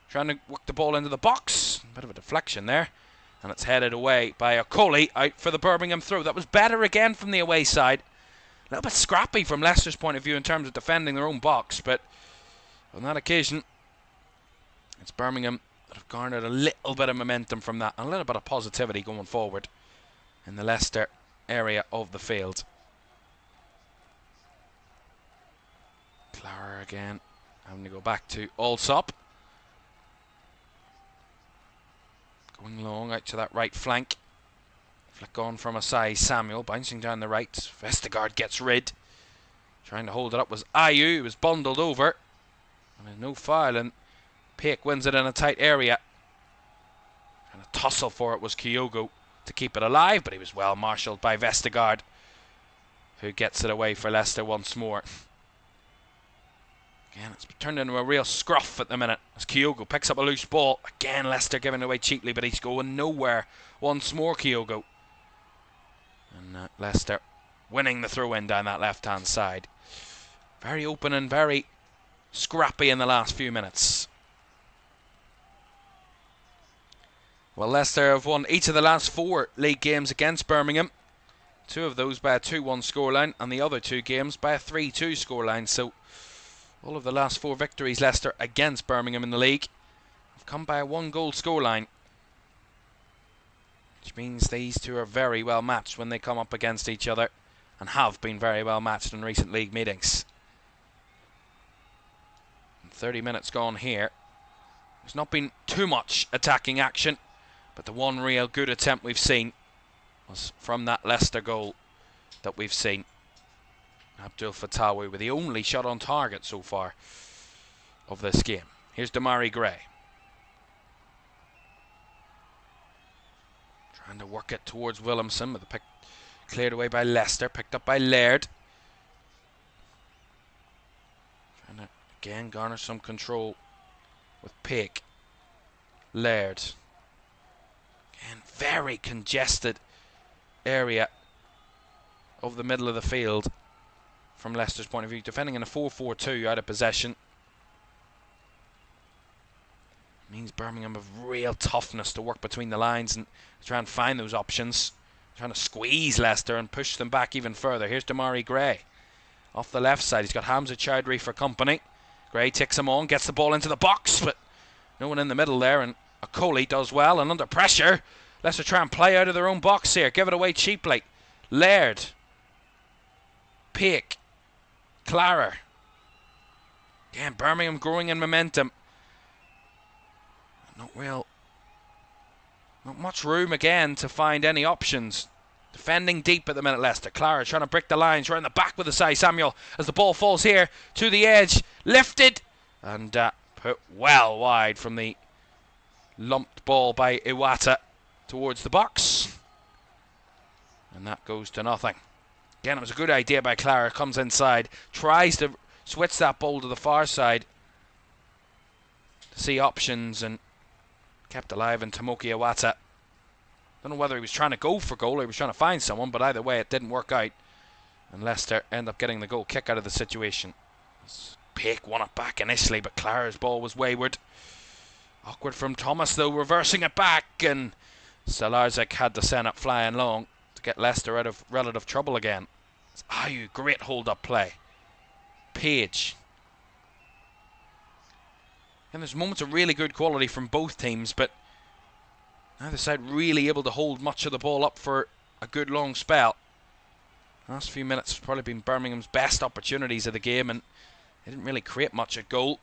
Trying to work the ball into the box. A bit of a deflection there. And it's headed away by Okoli out for the Birmingham throw. That was better again from the away side. A little bit scrappy from Leicester's point of view in terms of defending their own box. But on that occasion, it's Birmingham that have garnered a little bit of momentum from that, and a little bit of positivity going forward in the Leicester area of the field. Clara again, having to go back to Allsop. Going long out to that right flank. Flick on from Asai Samuel, bouncing down the right. Vestergaard gets rid. Trying to hold it up was Ayew, who was bundled over. And there's no foul, and Peake wins it in a tight area. And a tussle for it was Kyogo to keep it alive, but he was well marshalled by Vestergaard, who gets it away for Leicester once more. Again, it's turned into a real scruff at the minute as Kyogo picks up a loose ball. Again, Leicester giving it away cheaply, but he's going nowhere. Once more, Kyogo. And Leicester winning the throw-in down that left-hand side. Very open and very scrappy in the last few minutes. Well, Leicester have won each of the last 4 league games against Birmingham. 2 of those by a 2-1 scoreline, and the other 2 games by a 3-2 scoreline. So all of the last 4 victories Leicester against Birmingham in the league have come by a 1-goal scoreline, which means these 2 are very well matched when they come up against each other, and have been very well matched in recent league meetings. 30 minutes gone here. There's not been too much attacking action, but the one real good attempt we've seen was from that Leicester goal that we've seen. Abdul Fatawi with the only shot on target so far of this game. Here's Damari Gray. Trying to work it towards Williamson, with the pick cleared away by Leicester, picked up by Laird. Trying to again garner some control with Peake. Laird. Again, very congested area of the middle of the field from Leicester's point of view, defending in a 4-4-2 out of possession. Means Birmingham have real toughness to work between the lines and try and find those options. Trying to squeeze Leicester and push them back even further. Here's Damari Gray. Off the left side, he's got Hamza Chowdhury for company. Gray takes him on, gets the ball into the box, but no one in the middle there, and Okoli does well, and under pressure, Leicester try and play out of their own box here, give it away cheaply. Laird. Peake. Clara. Again, Birmingham growing in momentum. Not much room again to find any options. Defending deep at the minute, Leicester. Clara trying to break the lines, around the back with Asai Samuel as the ball falls here to the edge. Lifted and put well wide from the lumped ball by Iwata towards the box. And that goes to nothing. Again, it was a good idea by Clara. Comes inside, tries to switch that ball to the far side to see options, and kept alive in Tomoki Iwata. Don't know whether he was trying to go for goal or he was trying to find someone, but either way it didn't work out. And Leicester end up getting the goal kick out of the situation. Peake won it back initially, but Clare's ball was wayward. Awkward from Thomas though, reversing it back, and Salarczyk had to send it flying long to get Leicester out of relative trouble again. It's Ayew, great hold-up play. Page. And there's moments of really good quality from both teams, but neither side really able to hold much of the ball up for a good long spell. Last few minutes have probably been Birmingham's best opportunities of the game, and they didn't really create much at goal.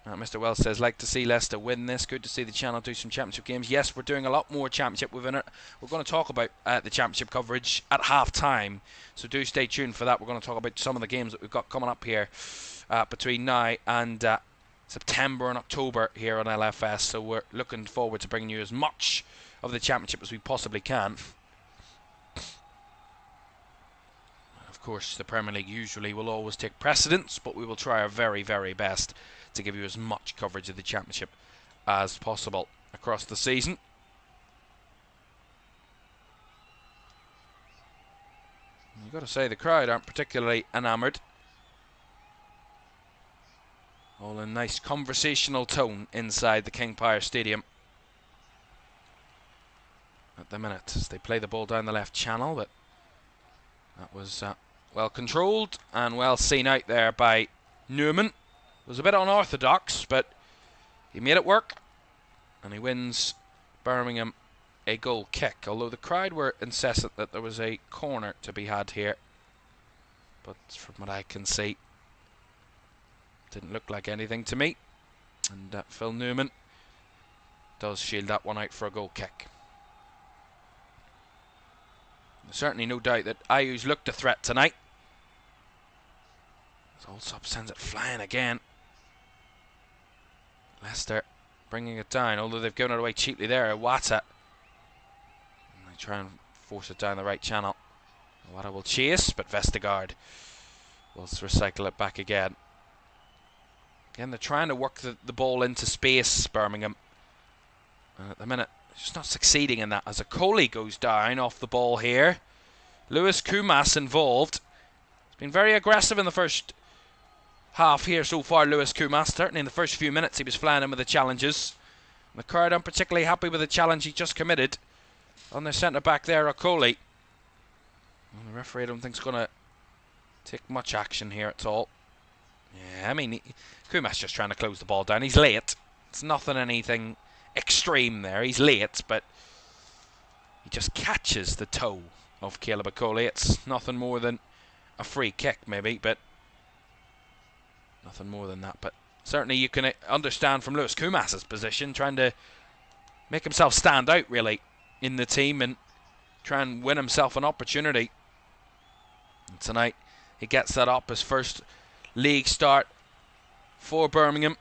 Mr. Wells says, like to see Leicester win this. Good to see the channel do some championship games. Yes, we're doing a lot more championship within it. We're going to talk about the championship coverage at half-time, so do stay tuned for that. We're going to talk about some of the games that we've got coming up here between now and September and October here on LFS, so we're looking forward to bringing you as much of the championship as we possibly can. Of course, the Premier League usually will always take precedence, but we will try our very, very best to give you as much coverage of the championship as possible across the season. You've got to say the crowd aren't particularly enamoured. All in nice conversational tone inside the King Power Stadium at the minute as they play the ball down the left channel, but that was well controlled and well seen out there by Newman. It was a bit unorthodox, but he made it work, and he wins Birmingham a goal kick, although the crowd were incessant that there was a corner to be had here, but from what I can see, didn't look like anything to me, and Phil Newman does shield that one out for a goal kick. There's certainly no doubt that Ayew's looked a threat tonight. Allsop sends it flying again. Leicester bringing it down, although they've given it away cheaply there. Iwata. And they try and force it down the right channel. Iwata will chase, but Vestergaard will recycle it back again. Again, they're trying to work the ball into space, Birmingham. And at the minute, just not succeeding in that as a Coley goes down off the ball here. Lewis Kumas involved. He's been very aggressive in the first half here so far, Lewis Kumas. Certainly in the first few minutes he was flying in with the challenges. The crowd aren't particularly happy with the challenge he just committed on their centre back there, Okoli. Well, the referee I don't think is going to take much action here at all. Yeah, I mean, Kumas just trying to close the ball down. He's late. It's nothing anything extreme there. He's late, but he just catches the toe of Caleb Okoli. It's nothing more than a free kick maybe, but nothing more than that. But certainly you can understand from Lewis Kumas's position, trying to make himself stand out really in the team and try and win himself an opportunity. And tonight he gets that up, his first league start for Birmingham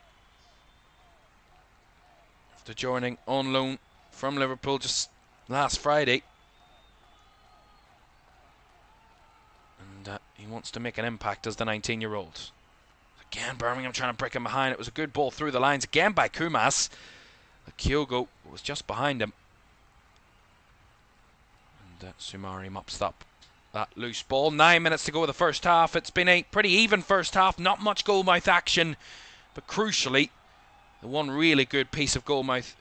after joining on loan from Liverpool just last Friday. And he wants to make an impact as the 19-year-old. Again, Birmingham trying to break him behind. It was a good ball through the lines again by Kumas. Kyogo was just behind him. And Sumari mops up that loose ball. 9 minutes to go of the first half. It's been a pretty even first half. Not much goalmouth action. But crucially, the one really good piece of goalmouth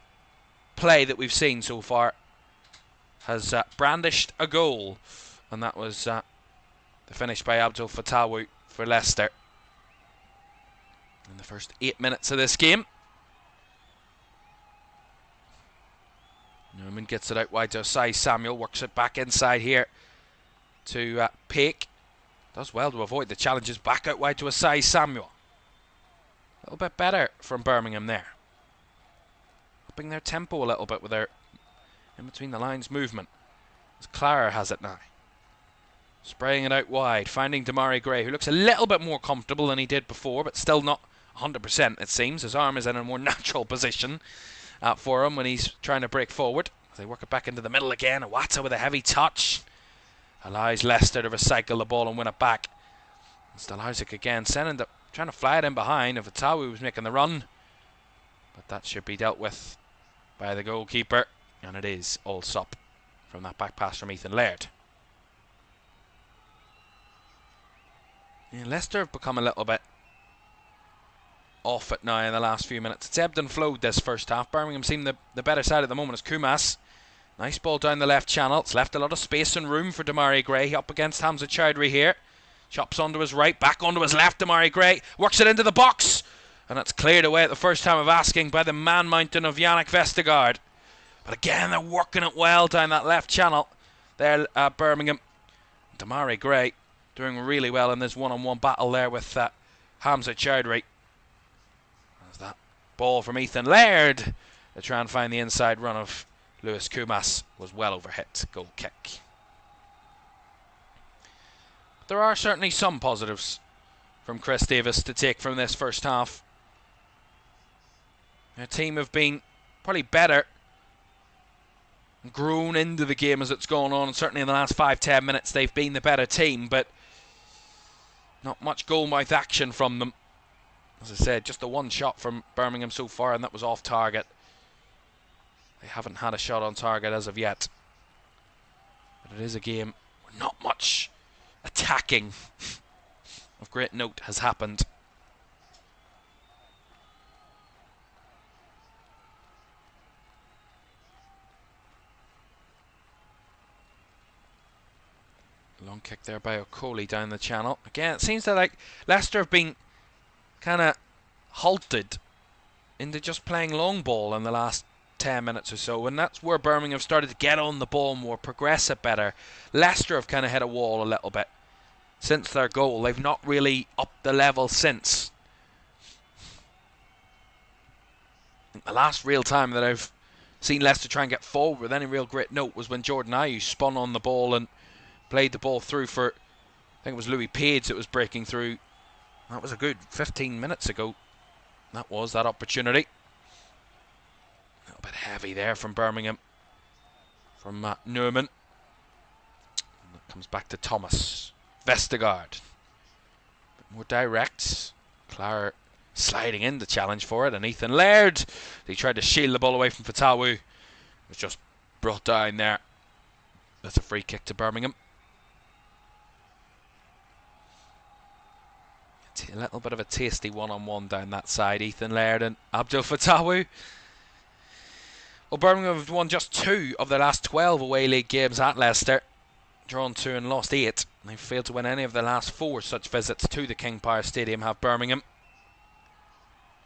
play that we've seen so far has brandished a goal. And that was the finish by Abdul Fatawu for Leicester in the first 8 minutes of this game. Newman gets it out wide to Osai Samuel, works it back inside here to Peake. Does well to avoid the challenges, back out wide to Osai Samuel. A little bit better from Birmingham there. Upping their tempo a little bit with their in between the lines movement. As Clara has it now. Spraying it out wide, finding Damari Gray, who looks a little bit more comfortable than he did before, but still not 100% it seems. His arm is in a more natural position for him when he's trying to break forward. They work it back into the middle again. Iwata with a heavy touch allows Leicester to recycle the ball and win it back. Salarczyk again trying to fly it in behind. Fatawu was making the run, but that should be dealt with by the goalkeeper. And it is all sup from that back pass from Ethan Laird. Yeah, Leicester have become a little bit off it now in the last few minutes. It's ebbed and flowed this first half. Birmingham seem the better side at the moment. It's Kumas. Nice ball down the left channel. It's left a lot of space and room for Demarai Gray up against Hamza Chowdhury here. Chops onto his right, back onto his left. Demarai Gray works it into the box. And it's cleared away at the first time of asking by the man mountain of Yannick Vestergaard. But again, they're working it well down that left channel there at Birmingham. Demarai Gray doing really well in this one-on-one battle there with Hamza Chowdhury. There's that ball from Ethan Laird to try and find the inside run of Lewis Kumas. Was well overhit. Goal kick. But there are certainly some positives from Chris Davis to take from this first half. Their team have been probably better, grown into the game as it's gone on, and certainly in the last 5-10 minutes they've been the better team, but not much goal-mouth action from them. As I said, just the one shot from Birmingham so far, and that was off target. They haven't had a shot on target as of yet. But it is a game where not much attacking of great note has happened. Long kick there by Okoli down the channel. Again, it seems that like Leicester have been kind of halted into just playing long ball in the last 10 minutes or so, and that's where Birmingham have started to get on the ball more, progress it better. Leicester have kind of hit a wall a little bit since their goal. They've not really upped the level since. The last real time that I've seen Leicester try and get forward with any real great note was when Jordan Ayew spun on the ball and played the ball through for, I think it was Louis Page that was breaking through. That was a good 15 minutes ago. That was that opportunity. A little bit heavy there from Birmingham. From Neumann. And that comes back to Thomas. Vestergaard. A bit more direct. Clara sliding in to challenge for it. And Ethan Laird. He tried to shield the ball away from Fatawu. It was just brought down there. That's a free kick to Birmingham. A little bit of a tasty one-on-one down that side. Ethan Laird and Abdul Fatawu. Well, Birmingham have won just 2 of their last 12 away league games at Leicester. Drawn 2 and lost 8. They've failed to win any of the last 4 such visits to the King Power Stadium, have Birmingham.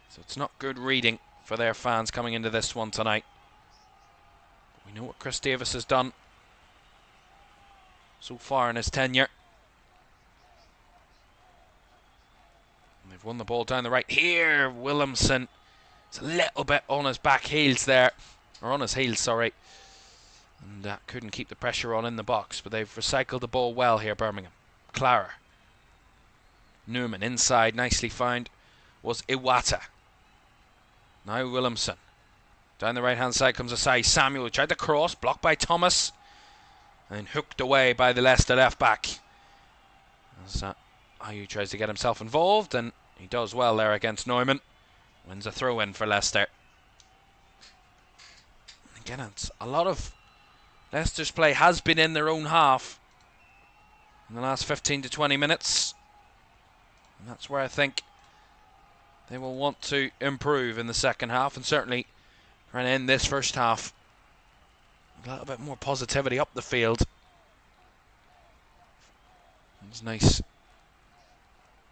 So it's not good reading for their fans coming into this one tonight. But we know what Chris Davis has done so far in his tenure. They've won the ball down the right here. Williamson is a little bit on his back heels there. Or on his heels, sorry. And couldn't keep the pressure on in the box. But they've recycled the ball well here, Birmingham. Clara. Neumann inside, nicely found, was Iwata. Now Williamson. Down the right-hand side comes Asai Samuel, who tried to cross, blocked by Thomas. And hooked away by the Leicester left-back. As Ayew tries to get himself involved, and he does well there against Neumann. Wins a throw-in for Leicester. Again, it's a lot of Leicester's play has been in their own half in the last 15 to 20 minutes. And that's where I think they will want to improve in the second half, and certainly try and end this first half with a little bit more positivity up the field. It's nice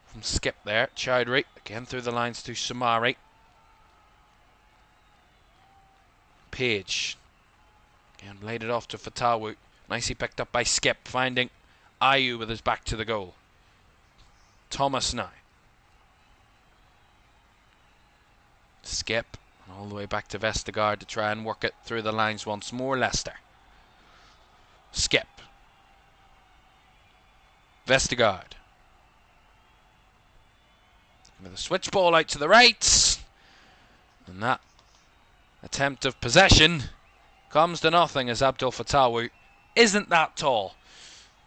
from Skip there. Chowdhury again through the lines to Samari. Page again laid it off to Fatawu. Nicely picked up by Skip, finding Ayew with his back to the goal. Thomas now. Skip and all the way back to Vestergaard to try and work it through the lines once more. Leicester. Skip. Vestergaard. With a switch ball out to the right. And that attempt of possession comes to nothing as Abdul Fatawu isn't that tall.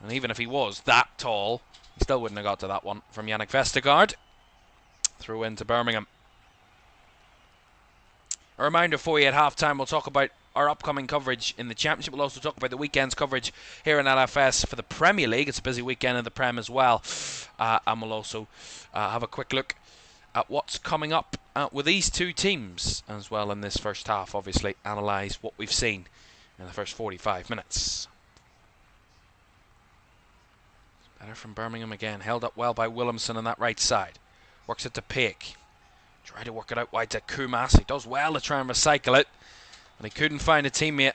And even if he was that tall, he still wouldn't have got to that one from Yannick Vestergaard. Through into Birmingham. A reminder for you at half-time, we'll talk about our upcoming coverage in the Championship. We'll also talk about the weekend's coverage here in LFS for the Premier League. It's a busy weekend in the Prem as well. And we'll also have a quick look at what's coming up with these two teams as well in this first half. Obviously, analyse what we've seen in the first 45 minutes. Better from Birmingham again. Held up well by Williamson on that right side. Works it to Peake. Try to work it out wide to Kumas. He does well to try and recycle it. But he couldn't find a teammate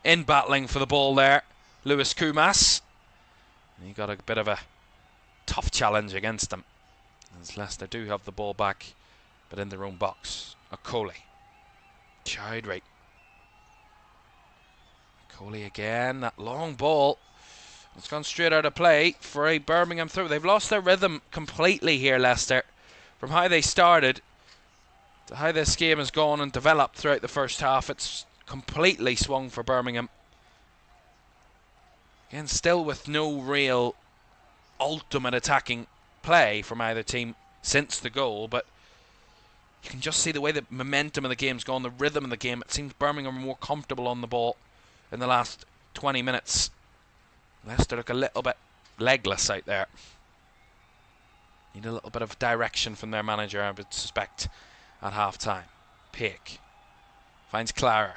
in battling for the ball there. Lewis Kumas. And he got a bit of a tough challenge against him. As Leicester do have the ball back, but in their own box. Okoli. Chowdhury. Okoli again. That long ball. It's gone straight out of play for a Birmingham throw. They've lost their rhythm completely here, Leicester. From how they started to how this game has gone and developed throughout the first half, it's completely swung for Birmingham. Again, still with no real ultimate attacking play from either team since the goal, but you can just see the way the momentum of the game's gone, the rhythm of the game. It seems Birmingham are more comfortable on the ball in the last 20 minutes. Leicester look a little bit legless out there. Need a little bit of direction from their manager, I would suspect, at half-time. Peake finds Clara.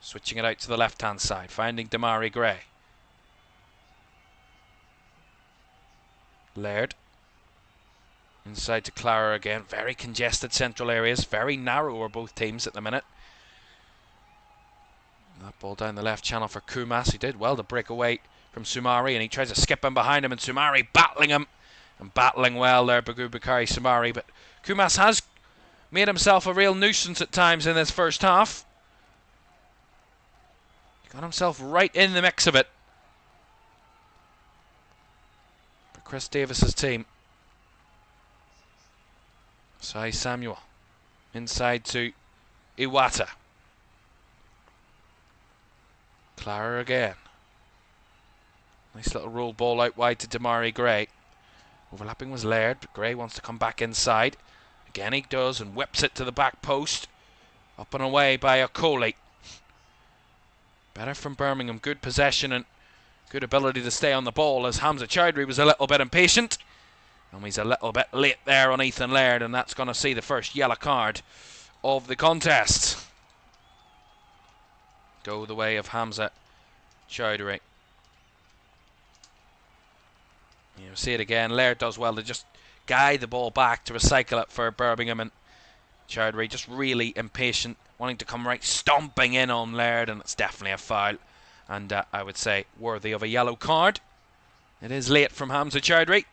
Switching it out to the left-hand side, finding Damari Gray. Laird. Inside to Clara again. Very congested central areas. Very narrow are both teams at the minute. That ball down the left channel for Kumas. He did well to break away from Soumare, and he tries to skip him behind him, and Soumare battling him. And battling well there, Bakary Soumare. But Kumas has made himself a real nuisance at times in this first half. He got himself right in the mix of it for Chris Davis's team. Sai Samuel inside to Iwata. Clara again. Nice little roll ball out wide to Damari Gray. Overlapping was Laird, but Gray wants to come back inside. Again he does, and whips it to the back post. Up and away by Okoli. Better from Birmingham. Good possession and good ability to stay on the ball, as Hamza Chowdhury was a little bit impatient. And he's a little bit late there on Ethan Laird, and that's going to see the first yellow card of the contest go the way of Hamza Chowdhury. You'll see it again. Laird does well to just guide the ball back to recycle it for Birmingham, and Chowdhury just really impatient, wanting to come right stomping in on Laird, and it's definitely a foul, and I would say worthy of a yellow card. It is late from Hamza Chowdhury.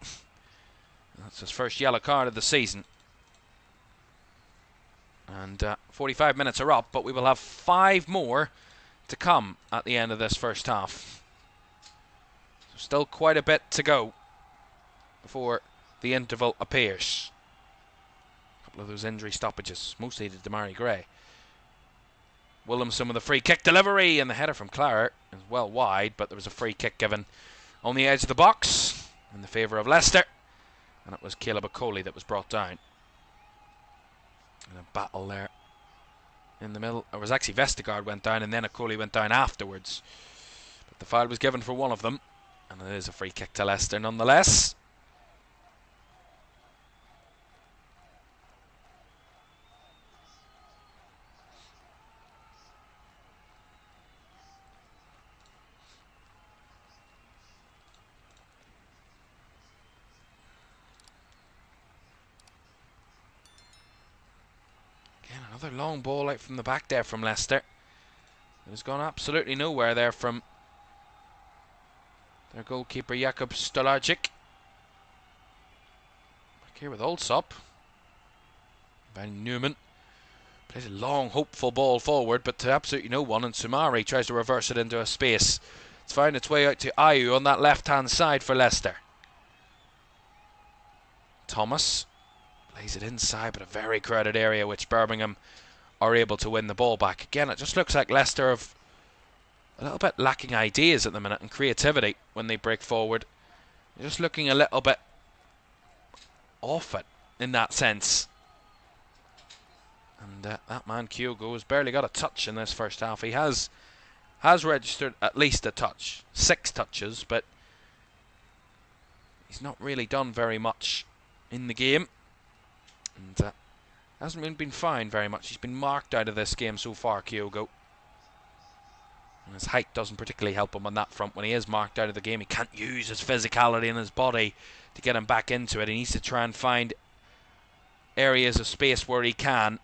That's his first yellow card of the season. And 45 minutes are up, but we will have 5 more to come at the end of this first half. So still quite a bit to go before the interval appears. A couple of those injury stoppages, mostly to Damari Gray. Williamson with a free kick delivery, and the header from Clara is well wide, but there was a free kick given on the edge of the box in the favour of Leicester, and it was Caleb Okoli that was brought down. And a battle there in the middle. It was actually Vestergaard went down, and then Okoli went down afterwards, but the foul was given for one of them, and it is a free kick to Leicester nonetheless. Another long ball out from the back there from Leicester. It has gone absolutely nowhere there from their goalkeeper Jakub Stolarczyk. Back here with Allsop. Van Newman plays a long, hopeful ball forward, but to absolutely no one, and Soumare tries to reverse it into a space. It's found its way out to Ayew on that left-hand side for Leicester. Thomas plays it inside, but a very crowded area, which Birmingham are able to win the ball back. Again, it just looks like Leicester have a little bit lacking ideas at the minute and creativity when they break forward. They're just looking a little bit off it in that sense. And that man Kyogo has barely got a touch in this first half. He has registered at least a touch, 6 touches, but he's not really done very much in the game, and hasn't really been fined very much. He's been marked out of this game so far, Kyogo. And his height doesn't particularly help him on that front. When he is marked out of the game, he can't use his physicality in his body to get him back into it. He needs to try and find areas of space where he can.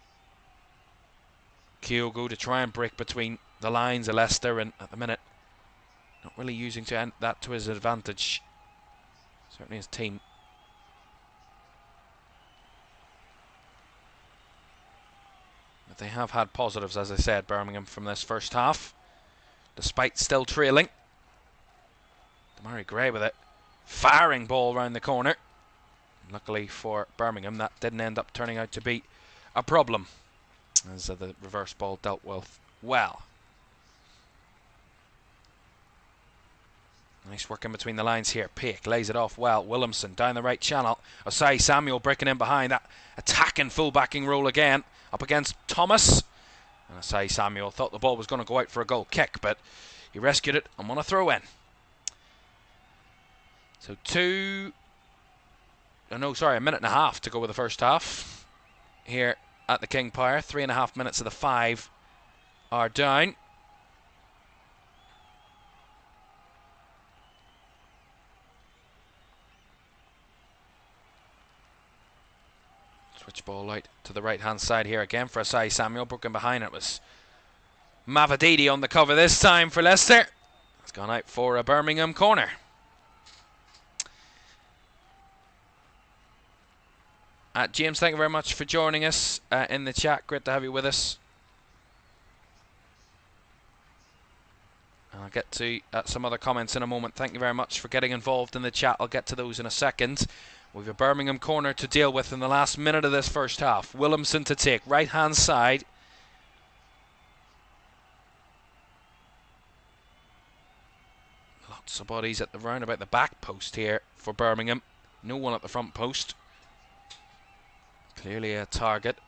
Kyogo to try and break between the lines of Leicester, and at the minute not really using that to his advantage. Certainly his team. But they have had positives, as I said, Birmingham, from this first half, despite still trailing. Demarai Gray with it. Firing ball round the corner. Luckily for Birmingham, that didn't end up turning out to be a problem, as the reverse ball dealt with well. Nice work in between the lines here. Peake lays it off well. Williamson down the right channel. Osai Samuel breaking in behind. That attacking full-backing role again. Up against Thomas. And Osai Samuel thought the ball was going to go out for a goal kick, but he rescued it and won a throw in. So a minute and a half to go with the first half here at the King Power. 3.5 minutes of the 5 are down. Switch ball out to the right hand side here again for Osai Samuel. Broken behind. It was Mavadidi on the cover this time for Leicester. It's gone out for a Birmingham corner. James, thank you very much for joining us in the chat. Great to have you with us. I'll get to some other comments in a moment. Thank you very much for getting involved in the chat. I'll get to those in a second. We've a Birmingham corner to deal with in the last minute of this first half. Williamson to take, right hand side. Lots of bodies at the round about the back post here for Birmingham. No one at the front post. Clearly a target.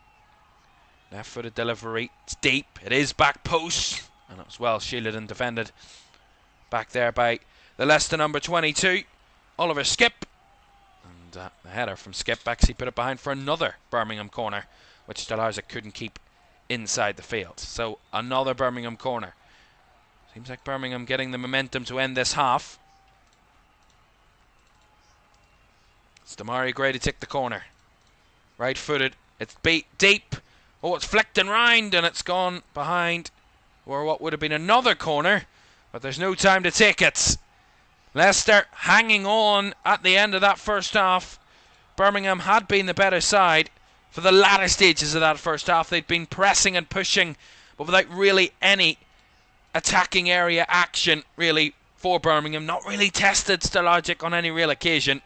Left footed delivery. It's deep. It is back post. And it was well shielded and defended back there by the Leicester number 22, Oliver Skipp. And the header from Skipp actually put it behind for another Birmingham corner, which Delarza couldn't keep inside the field. So another Birmingham corner. Seems like Birmingham getting the momentum to end this half. It's Demarai Gray to take the corner. Right footed. It's beat deep. Oh, it's flicked and round, and it's gone behind, or what would have been another corner, but there's no time to take it. Leicester hanging on at the end of that first half. Birmingham had been the better side for the latter stages of that first half. They'd been pressing and pushing, but without really any attacking area action really for Birmingham. Not really tested Stalogic on any real occasion.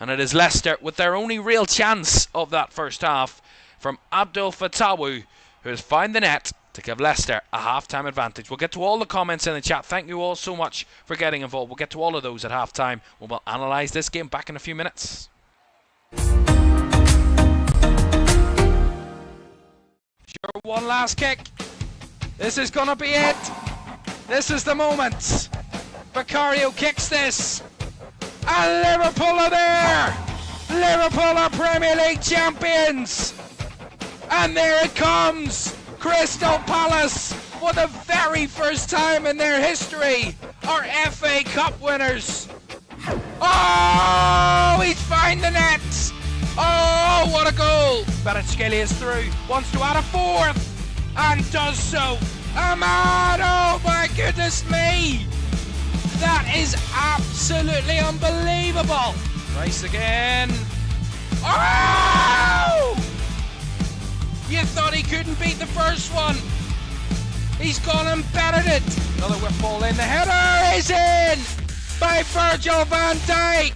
And it is Leicester with their only real chance of that first half from Abdul Fatawu, who has found the net to give Leicester a half-time advantage. We'll get to all the comments in the chat. Thank you all so much for getting involved. We'll get to all of those at half-time. We'll analyse this game back in a few minutes. Sure, one last kick. This is going to be it. This is the moment. Vicario kicks this. And Liverpool are there! Liverpool are Premier League champions! And there it comes! Crystal Palace, for the very first time in their history, are FA Cup winners! Oh, he's found the net! Oh, what a goal! Kvaratskhelia is through, wants to add a fourth, and does so! Ahmad, oh my goodness me! That is absolutely unbelievable. Rice again. Oh! You thought he couldn't beat the first one. He's gone and bettered it. Another whip ball in. The header is in by Virgil van Dijk.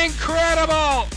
Incredible.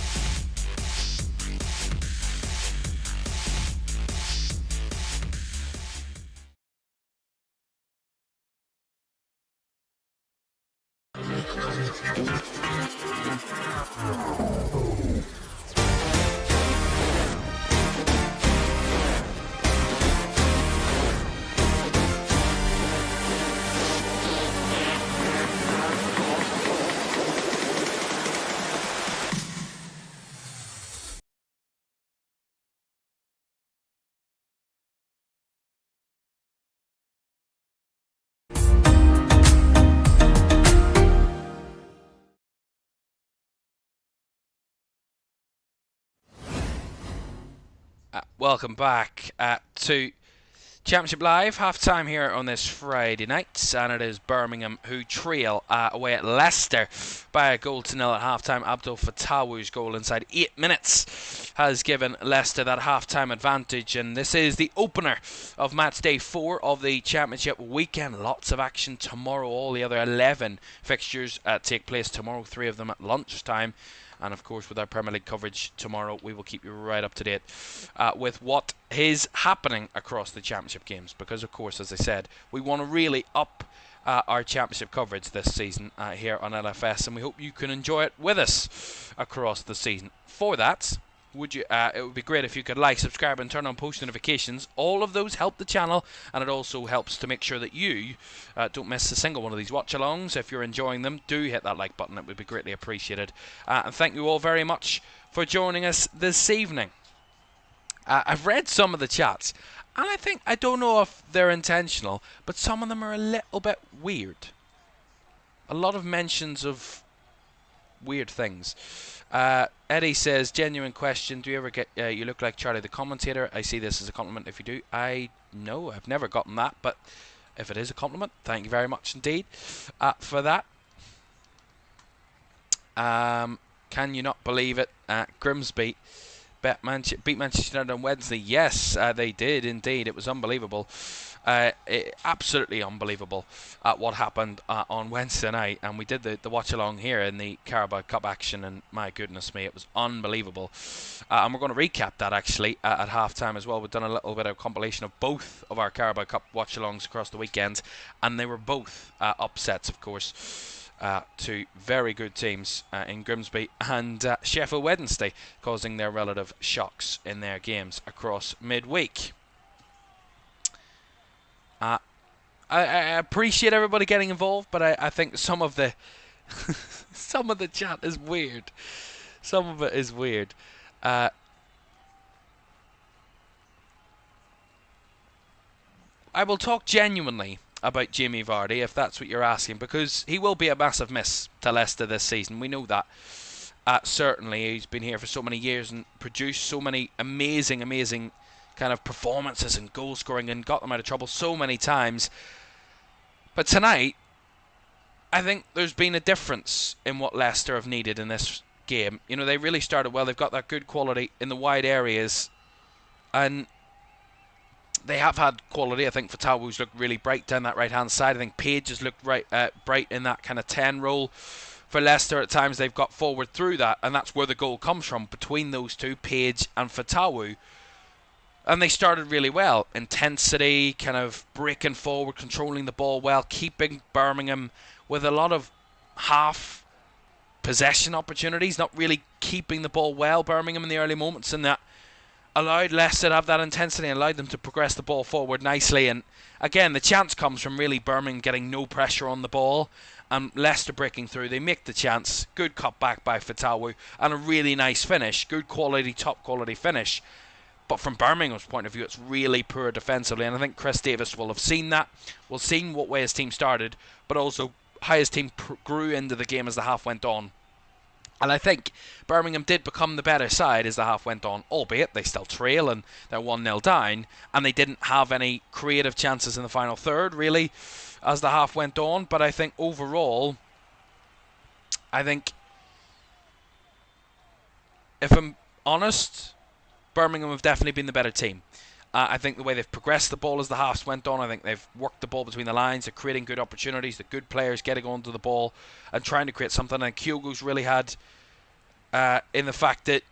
Welcome back to Championship Live, half-time here on this Friday night, and it is Birmingham who trail away at Leicester by a goal to nil at half-time. Abdul Fattahou's goal inside 8 minutes has given Leicester that half-time advantage, and this is the opener of match day 4 of the Championship weekend. Lots of action tomorrow. All the other 11 fixtures take place tomorrow, 3 of them at lunchtime. And of course, with our Premier League coverage tomorrow, we will keep you right up to date with what is happening across the Championship games. Because, of course, as I said, we want to really up our Championship coverage this season here on LFS, and we hope you can enjoy it with us across the season. For that, it would be great if you could like, subscribe, and turn on post notifications. All of those help the channel, and it also helps to make sure that you don't miss a single one of these watch-alongs. If you're enjoying them, do hit that like button. It would be greatly appreciated. And thank you all very much for joining us this evening. I've read some of the chats, and I don't know if they're intentional, but some of them are a little bit weird. A lot of mentions of weird things. Eddie says, genuine question, do you ever get you look like Charlie the commentator? I see this as a compliment if you do. No, I've never gotten that, but if it is a compliment, thank you very much indeed for that. Can you not believe it? Grimsby beat Manchester United on Wednesday. Yes, they did indeed. It was unbelievable. Absolutely unbelievable what happened on Wednesday night, and we did the watch along here in the Carabao Cup action, and my goodness me, it was unbelievable. And we're going to recap that actually at half-time as well. We've done a little bit of compilation of both of our Carabao Cup watch alongs across the weekend, and they were both upsets, of course, to very good teams in Grimsby and Sheffield Wednesday, causing their relative shocks in their games across midweek. I appreciate everybody getting involved, but I think some of the some of the chat is weird. Some of it is weird. I will talk genuinely about Jamie Vardy, if that's what you're asking, because he will be a massive miss to Leicester this season. We know that. Certainly, he's been here for so many years and produced so many amazing kind of performances and goal scoring and got them out of trouble so many times. But tonight, I think there's been a difference in what Leicester have needed in this game. You know, they really started well. They've got that good quality in the wide areas, and they have had quality. I think Fattahou's looked really bright down that right hand side. I think Page has looked bright in that kind of 10 role for Leicester. At times they've got forward through that, and that's where the goal comes from, between those two, Page and Fattahou. And they started really well. Intensity, kind of breaking forward, controlling the ball well, keeping Birmingham with a lot of half possession opportunities, not really keeping the ball well, Birmingham, in the early moments, and that allowed Leicester to have that intensity and allowed them to progress the ball forward nicely. And again, the chance comes from really Birmingham getting no pressure on the ball and Leicester breaking through. They make the chance. Good cut back by Fattahou and a really nice finish. Good quality, top quality finish. But from Birmingham's point of view, it's really poor defensively, and I think Chris Davis will have seen that. We'll see what way his team started, but also how his team grew into the game as the half went on. And I think Birmingham did become the better side as the half went on, albeit they still trail and they're 1-0 down, and they didn't have any creative chances in the final third, really, as the half went on. But I think overall, if I'm honest, Birmingham have definitely been the better team. I think the way they've progressed the ball as the halves went on, I think they've worked the ball between the lines, they're creating good opportunities, the good players getting onto the ball and trying to create something. And Kyogo's really had in the fact that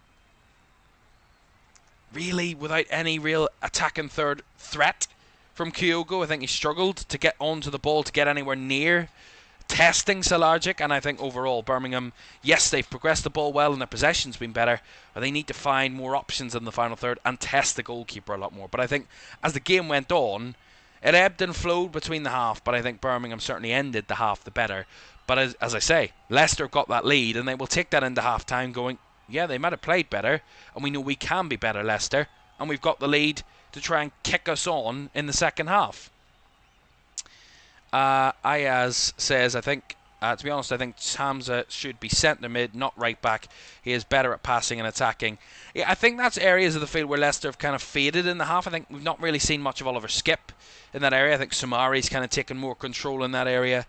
really without any real attacking third threat from Kyogo, I think he struggled to get onto the ball, to get anywhere near testing Salargic. And I think overall Birmingham, yes, they've progressed the ball well and their possession's been better, but they need to find more options in the final third and test the goalkeeper a lot more. But I think as the game went on, it ebbed and flowed between the half, but I think Birmingham certainly ended the half the better. But as I say, Leicester got that lead and they will take that into half time going, yeah, they might have played better and we know we can be better, Leicester, and we've got the lead to try and kick us on in the second half. Ayaz says, I think To be honest, I think Hamza should be centre mid, not right back. He is better at passing and attacking. Yeah, I think that's areas of the field where Leicester have kind of faded in the half. I think we've not really seen much of Oliver Skipp in that area. I think Soumari's kind of taken more control in that area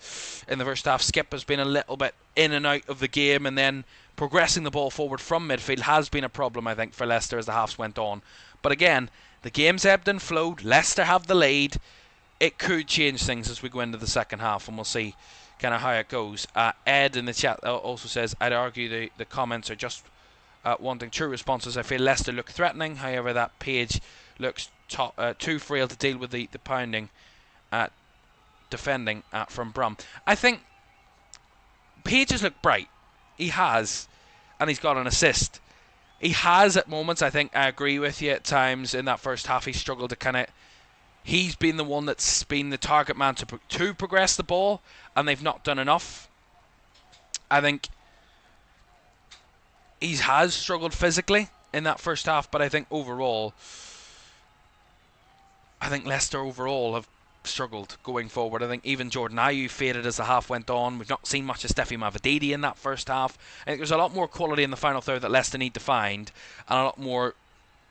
in the first half. Skipp has been a little bit in and out of the game, and then progressing the ball forward from midfield has been a problem, I think, for Leicester as the halves went on. But again, the game's ebbed and flowed. Leicester have the lead. It could change things as we go into the second half, and we'll see kind of how it goes. Ed in the chat also says, I'd argue the comments are just wanting true responses. I feel Leicester look threatening, however that Page looks too frail to deal with the pounding defending from Brum. I think Page has looked bright. He has, and he's got an assist. He has at moments, I think, I agree with you, at times in that first half he struggled to kind of... He's been the one that's been the target man to progress the ball, and they've not done enough. I think he has struggled physically in that first half, but I think overall, Leicester overall have struggled going forward. I think even Jordan Ayew faded as the half went on. We've not seen much of Steffi Mavididi in that first half. I think there's a lot more quality in the final third that Leicester need to find, and a lot more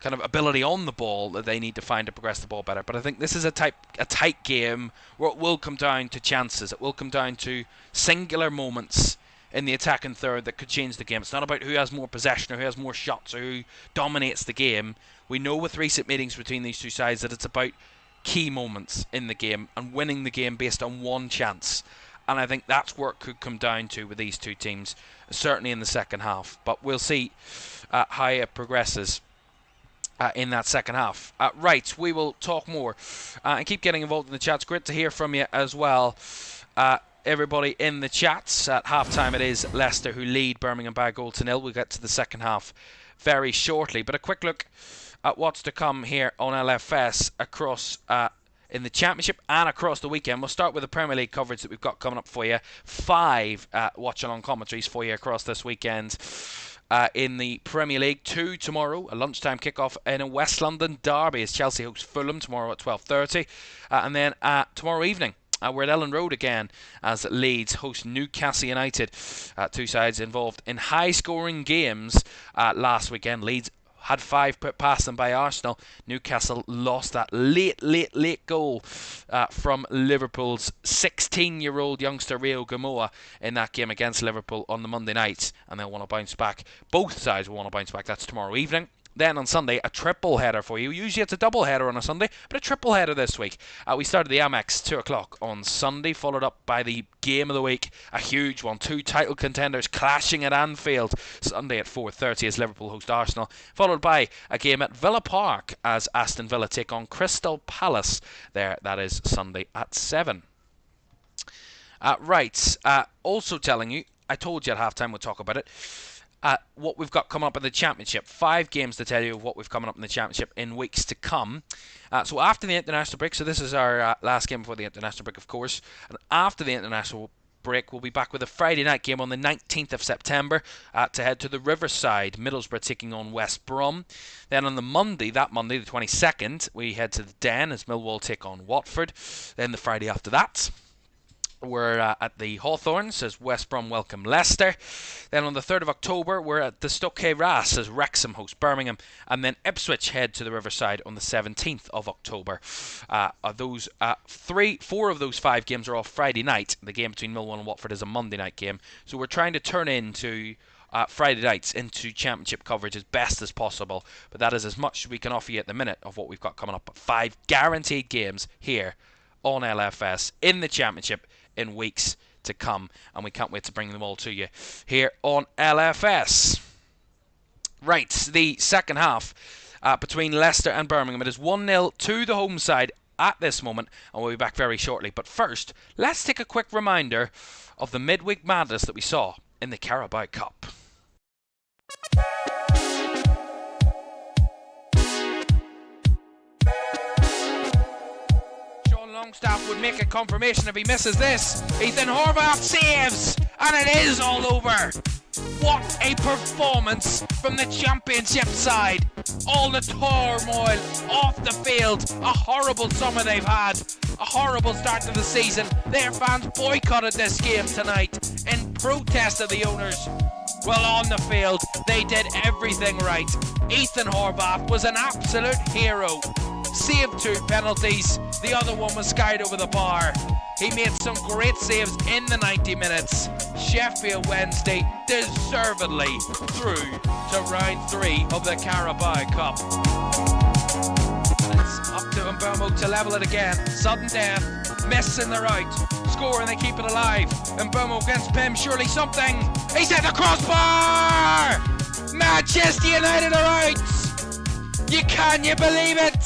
kind of ability on the ball that they need to find to progress the ball better. But I think this is a tight game where it will come down to chances. It will come down to singular moments in the attacking third that could change the game. It's not about who has more possession or who has more shots or who dominates the game. We know with recent meetings between these two sides that it's about key moments in the game and winning the game based on one chance. And I think that's where it could come down to with these two teams, certainly in the second half. But we'll see how it progresses in that second half. Right, we will talk more and keep getting involved in the chat. It's great to hear from you as well. Everybody in the chats. At half-time it is Leicester who lead Birmingham by a goal to nil. We'll get to the second half very shortly. But a quick look at what's to come here on LFS across in the Championship and across the weekend. We'll start with the Premier League coverage that we've got coming up for you. 5 watch-along commentaries for you across this weekend. In the Premier League, 2 tomorrow, a lunchtime kickoff in a West London derby as Chelsea host Fulham tomorrow at 12:30, and then tomorrow evening we're at Ellen Road again as Leeds host Newcastle United. Two sides involved in high-scoring games last weekend. Leeds had 5 put past them by Arsenal. Newcastle lost that late goal from Liverpool's 16-year-old youngster Rio Gamoa in that game against Liverpool on the Monday night, and they'll want to bounce back. Both sides will want to bounce back. That's tomorrow evening. Then on Sunday, a triple header for you. Usually it's a double header on a Sunday, but a triple header this week. We started the Amex 2 o'clock on Sunday, followed up by the game of the week, a huge one. 2 title contenders clashing at Anfield Sunday at 4:30 as Liverpool host Arsenal, followed by a game at Villa Park as Aston Villa take on Crystal Palace. That is Sunday at 7. Right, also telling you, I told you at halftime we'll talk about it. What we've got coming up in the Championship. 5 games to tell you of what we've coming up in the Championship in weeks to come. So after the international break, so this is our last game before the international break, of course. And after the international break, we'll be back with a Friday night game on the 19th of September to head to the Riverside. Middlesbrough taking on West Brom. Then on the Monday, the 22nd, we head to the Den as Millwall take on Watford. Then the Friday after that, we're at the Hawthorns as West Brom welcome Leicester. Then on the 3rd of October, we're at the Stoke Ras as Wrexham host Birmingham. And then Ipswich head to the Riverside on the 17th of October. Those 4 of those 5 games are all Friday night. The game between Millwall and Watford is a Monday night game. So we're trying to turn into Friday nights into Championship coverage as best as possible. But that is as much as we can offer you at the minute of what we've got coming up. 5 guaranteed games here on LFS in the Championship in weeks to come, and we can't wait to bring them all to you here on LFS. Right, the second half between Leicester and Birmingham. It is 1-0 to the home side at this moment, and we'll be back very shortly. But first, let's take a quick reminder of the midweek madness that we saw in the Carabao Cup. Longstaff would make a confirmation if he misses this. Ethan Horvath saves, and it is all over. What a performance from the Championship side. All the turmoil off the field. A horrible summer they've had. A horrible start to the season. Their fans boycotted this game tonight in protest of the owners. Well, on the field, they did everything right. Ethan Horvath was an absolute hero. Saved 2 penalties. The other one was skied over the bar. He made some great saves in the 90 minutes. Sheffield Wednesday deservedly through to round 3 of the Carabao Cup. And it's up to Mbeumo to level it again. Sudden death, missing the out, score and they keep it alive. Mbeumo against Pym, surely something. He's at the crossbar! Manchester United are out! Can you believe it?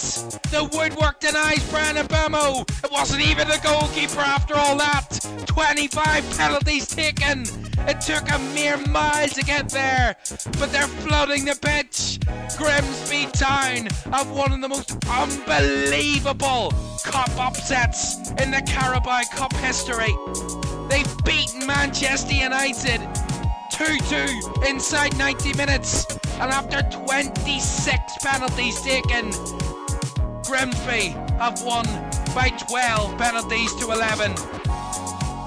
The woodwork denies Brandon Mbeumo. It wasn't even the goalkeeper after all that. 25 penalties taken. It took a mere mile to get there, but they're flooding the pitch. Grimsby Town have one of the most unbelievable cup upsets in the Carabao Cup history. They've beaten Manchester United 2-2 inside 90 minutes, and after 26 penalties taken, Grimsby have won by 12 penalties to 11.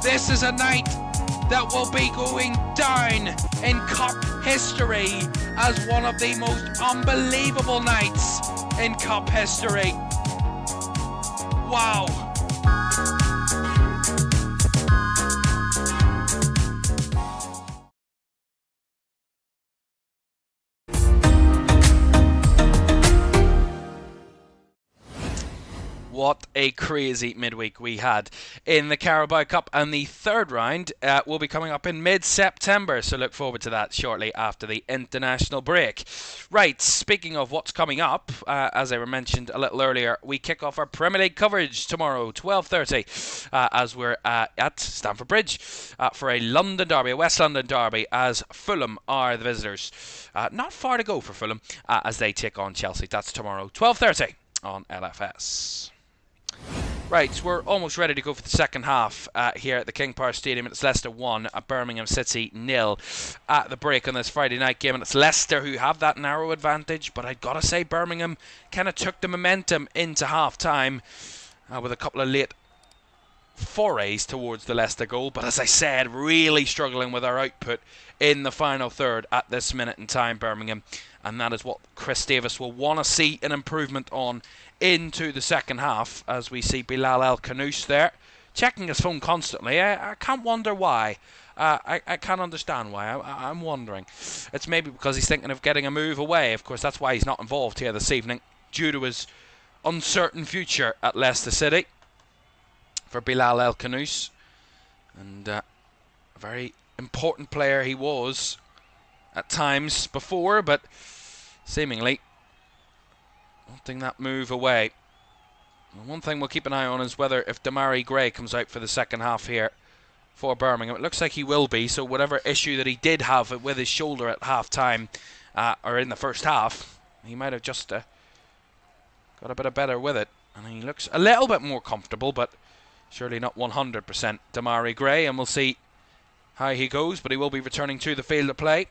This is a night that will be going down in cup history as one of the most unbelievable nights in cup history. Wow. What a crazy midweek we had in the Carabao Cup, and the third round will be coming up in mid-September, so look forward to that shortly after the international break. Right, speaking of what's coming up, as I mentioned a little earlier, we kick off our Premier League coverage tomorrow, 12:30, as we're at Stamford Bridge for a London derby, a West London derby, as Fulham are the visitors. Not far to go for Fulham as they take on Chelsea. That's tomorrow, 12:30 on LFS. Right, we're almost ready to go for the second half here at the King Power Stadium. It's Leicester 1, Birmingham City 0 at the break on this Friday night game. And it's Leicester who have that narrow advantage, but I've got to say Birmingham kind of took the momentum into half-time with a couple of late forays towards the Leicester goal. But as I said, really struggling with our output in the final third at this minute in time, Birmingham. And that is what Chris Davis will want to see an improvement on into the second half, as we see Bilal El Khanous there checking his phone constantly. I can't wonder why. I can't understand why. I'm wondering. It's maybe because he's thinking of getting a move away. Of course, that's why he's not involved here this evening, due to his uncertain future at Leicester City for Bilal El Khanous. And a very important player he was at times before, but seemingly wanting that move away. And one thing we'll keep an eye on is whether if Demarai Gray comes out for the second half here for Birmingham. It looks like he will be, so whatever issue that he did have with his shoulder at half-time or in the first half, he might have just got a bit better with it. And he looks a little bit more comfortable, but surely not 100% Demarai Gray, and we'll see how he goes, but he will be returning to the field of play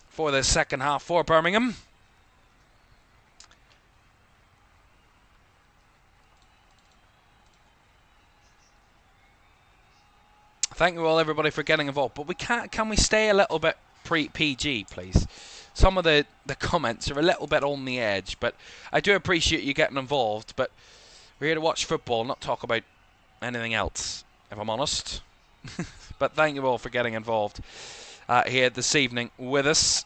for the second half for Birmingham. Thank you all, everybody, for getting involved. But can we stay a little bit PG, please? Some of the comments are a little bit on the edge, but I do appreciate you getting involved. But we're here to watch football, not talk about anything else, if I'm honest. But thank you all for getting involved here this evening with us.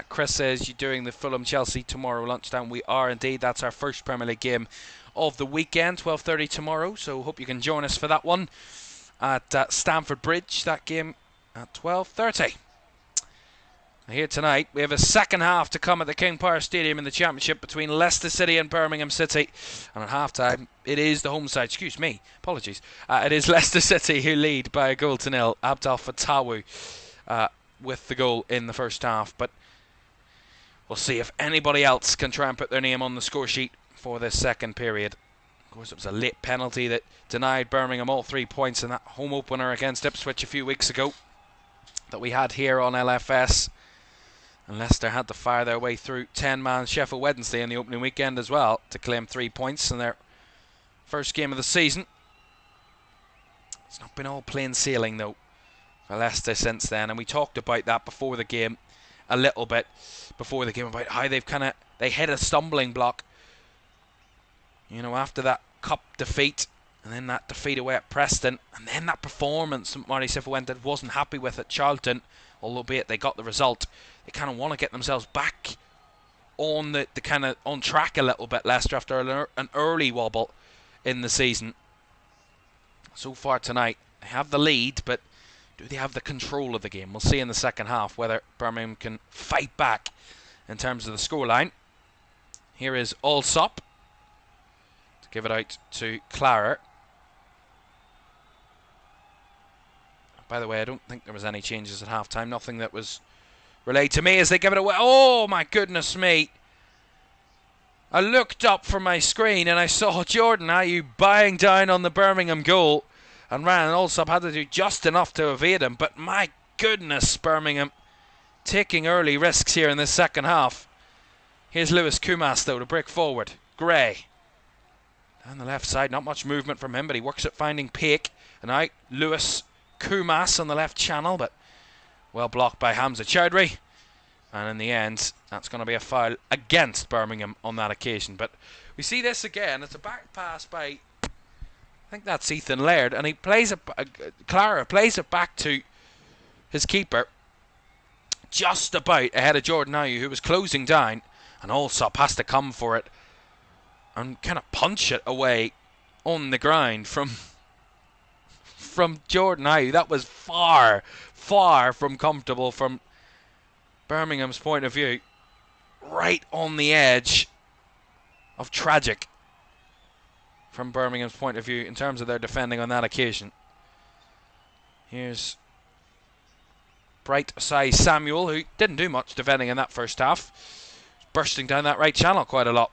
Chris says you're doing the Fulham-Chelsea tomorrow lunchtime. We are indeed. That's our first Premier League game of the weekend, 12:30 tomorrow. So hope you can join us for that one at Stamford Bridge. That game at 12:30. Here tonight, we have a second half to come at the King Power Stadium in the Championship between Leicester City and Birmingham City. And at half-time, it is the home side. Excuse me, apologies. It is Leicester City who lead by a goal to nil. Abdel Fattawu with the goal in the first half. But we'll see if anybody else can try and put their name on the score sheet for this second period. Of course, it was a late penalty that denied Birmingham all 3 points in that home opener against Ipswich a few weeks ago. that we had here on LFS. And Leicester had to fire their way through 10-man Sheffield Wednesday in the opening weekend as well to claim 3 points in their first game of the season. It's not been all plain sailing though for Leicester since then, and we talked about that before the game a little bit before the game about how they hit a stumbling block, you know, after that cup defeat and then that defeat away at Preston and then that performance that Marty Cifuentes wasn't happy with at Charlton, albeit they got the result. They kind of want to get themselves back on the kind of on track a little bit, Leicester, after an early wobble in the season. So far tonight, they have the lead, but do they have the control of the game? We'll see in the second half whether Birmingham can fight back in terms of the scoreline. Here is Allsop to give it out to Clara. By the way, I don't think there was any changes at half-time. Nothing that was relayed to me as they give it away. Oh, my goodness me. I looked up from my screen and I saw Jordan Ayew buying down on the Birmingham goal. And Ryan Allsop had to do just enough to evade him. But my goodness, Birmingham taking early risks here in this second half. Here's Lewis Kumas, though, to break forward. Gray. Down the left side, not much movement from him, but he works at finding Peake. And now Lewis Kumas on the left channel, but well blocked by Hamza Chowdhury. And in the end, that's going to be a foul against Birmingham on that occasion. But we see this again. It's a back pass by, I think that's Ethan Laird, and he plays it. Clara plays it back to his keeper, just about ahead of Jordan Ayew, who was closing down, and Allsop has to come for it and kind of punch it away on the ground from Jordan Ayew. That was far from comfortable from Birmingham's point of view. Right on the edge of tragic from Birmingham's point of view in terms of their defending on that occasion. Here's Bright Osai Samuel, who didn't do much defending in that first half. Bursting down that right channel quite a lot.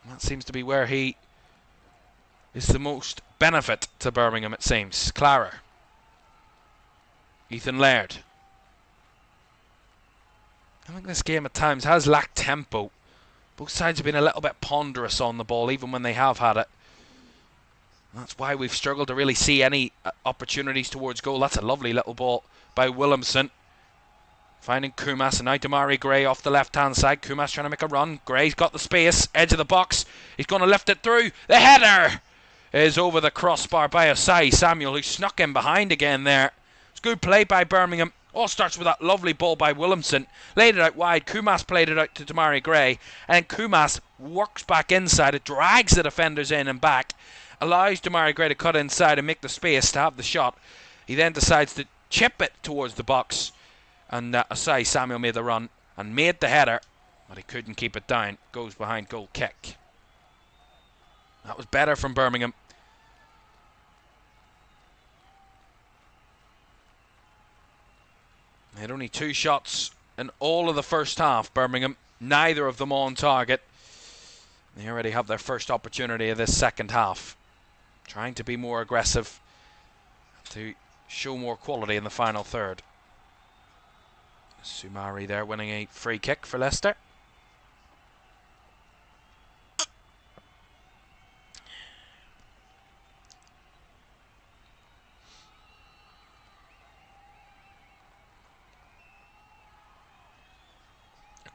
That seems to be where he is the most benefit to Birmingham, it seems. Clara. Ethan Laird. I think this game at times has lacked tempo. Both sides have been a little bit ponderous on the ball, even when they have had it. That's why we've struggled to really see any opportunities towards goal. That's a lovely little ball by Williamson. Finding Kumas, and now Damari Gray off the left-hand side. Kumas trying to make a run. Gray's got the space, edge of the box. He's going to lift it through. The header is over the crossbar by Osai Samuel, who snuck in behind again there. It's good play by Birmingham. All starts with that lovely ball by Williamson. Laid it out wide. Kumas played it out to Damari Gray. And Kumas works back inside. It drags the defenders in and back. Allows Damari Gray to cut inside and make the space to have the shot. He then decides to chip it towards the box. And Osai Samuel made the run and made the header. But he couldn't keep it down. Goes behind goal kick. That was better from Birmingham. They had only 2 shots in all of the first half, Birmingham. Neither of them on target. They already have their first opportunity of this second half. Trying to be more aggressive, to show more quality in the final third. Sumari there winning a free kick for Leicester.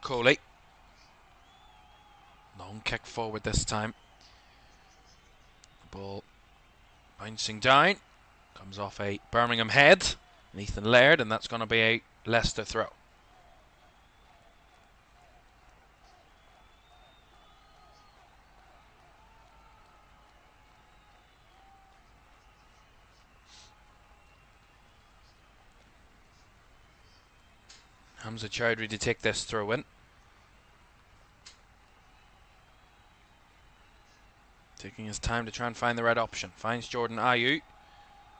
Coley. Long kick forward this time. The ball bouncing down. Comes off a Birmingham head. Ethan Laird, and that's going to be a Leicester throw. Hamza Chowdhury to take this throw in. Taking his time to try and find the right option. Finds Jordan Ayew.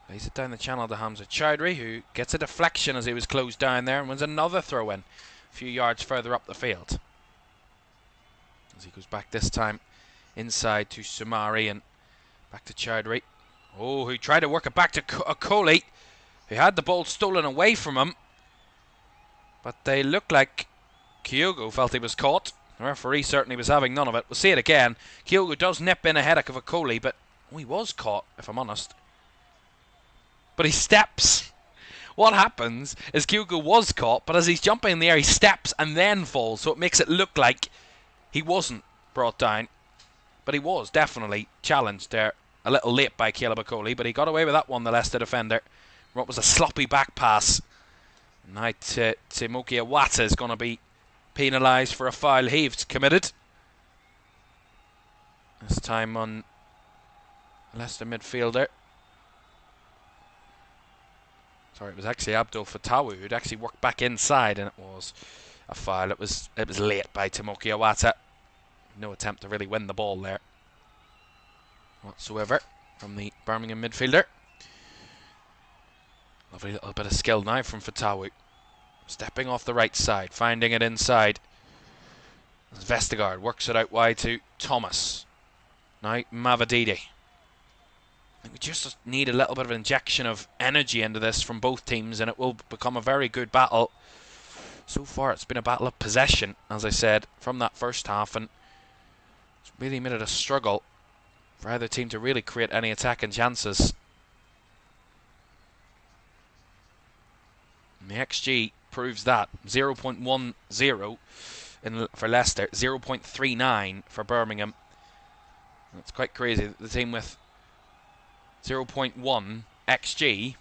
Lays it down the channel to Hamza Chowdhury, who gets a deflection as he was closed down there and wins another throw in a few yards further up the field. As he goes back this time inside to Sumari and back to Chowdhury. Oh, who tried to work it back to Coley, who had the ball stolen away from him. But they looked like Kyogo felt he was caught. The referee certainly was having none of it. We'll see it again. Kyogo does nip in ahead of Kavakoli, but he was caught, if I'm honest. But he steps. What happens is Kyogo was caught, but as he's jumping in the air, he steps and then falls, so it makes it look like he wasn't brought down. But he was definitely challenged there. A little late by Kavakoli, but he got away with that one, the Leicester defender. What was a sloppy back pass. Now Timoki Iwata is going to be penalised for a foul he's committed. This time on Leicester midfielder. Sorry, it was actually Abdul Fatawu who'd actually worked back inside, and it was a foul. It was late by Timoki Iwata. No attempt to really win the ball there whatsoever from the Birmingham midfielder. Lovely little bit of skill now from Fatawu. Stepping off the right side, finding it inside. As Vestergaard works it out wide to Thomas. Now Mavadidi. I think we just need a little bit of injection of energy into this from both teams, and it will become a very good battle. So far it's been a battle of possession, as I said, from that first half, and it's really made it a struggle for either team to really create any attacking chances. And the XG proves that. 0.10 for Leicester, 0.39 for Birmingham. That's quite crazy. The team with 0.1 XG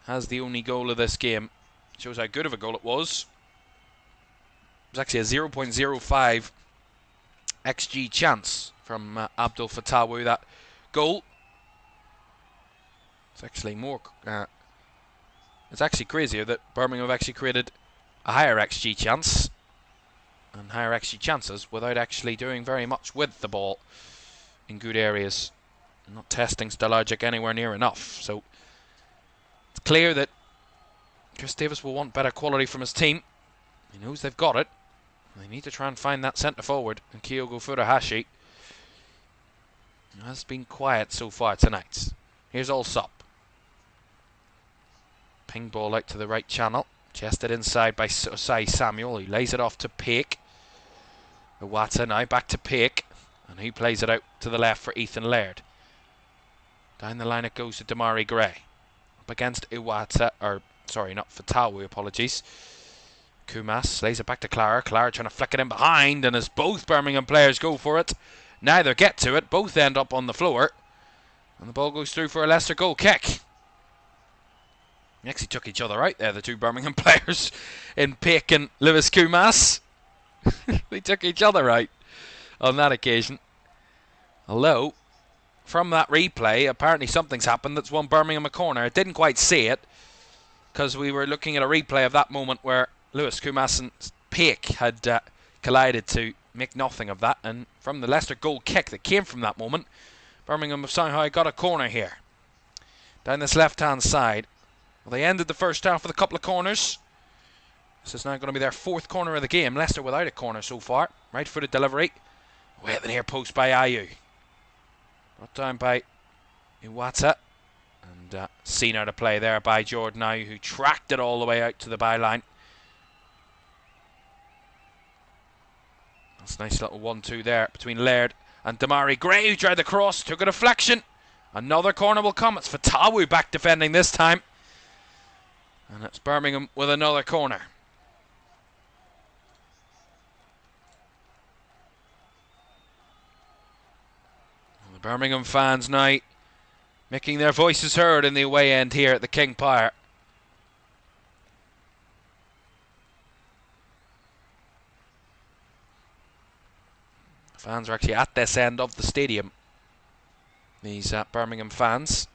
has the only goal of this game. Shows how good of a goal it was. It was actually a 0.05 XG chance from Abdul Fatawu, that goal. It's actually more... it's actually crazier that Birmingham have actually created a higher XG chance and higher XG chances without actually doing very much with the ball in good areas. Not testing Stalogic anywhere near enough. So it's clear that Chris Davis will want better quality from his team. He knows they've got it. They need to try and find that centre forward. And Kyogo Furuhashi has been quiet so far tonight. Here's Allsop. Ping ball out to the right channel. Chested inside by Osai Samuel. He lays it off to Peake. Iwata now back to Peake. And he plays it out to the left for Ethan Laird. Down the line it goes to Damari Gray. Up against Iwata, or sorry, not Fatawu, apologies. Kumas lays it back to Clara. Clara trying to flick it in behind, and as both Birmingham players go for it, neither get to it, both end up on the floor. And the ball goes through for a Leicester goal kick. They actually took each other out there, the two Birmingham players, in Peake and Lewis Kumas. They took each other out on that occasion. Although, from that replay, apparently something's happened that's won Birmingham a corner. I didn't quite see it, because we were looking at a replay of that moment where Lewis Kumas and Peake had collided to make nothing of that. And from the Leicester goal kick that came from that moment, Birmingham have somehow got a corner here. Down this left-hand side. Well, they ended the first half with a couple of corners. This is now going to be their fourth corner of the game. Leicester without a corner so far. Right-footed delivery. Way at the near post by Ayew. Brought down by Iwata. And seen out of play there by Jordan Ayew, who tracked it all the way out to the byline. That's a nice little 1-2 there between Laird and Damari Gray, who tried the cross, took a deflection. Another corner will come. It's Fatawu back defending this time. And it's Birmingham with another corner. And the Birmingham fans now making their voices heard in the away end here at the King Power. Fans are actually at this end of the stadium. These Birmingham fans.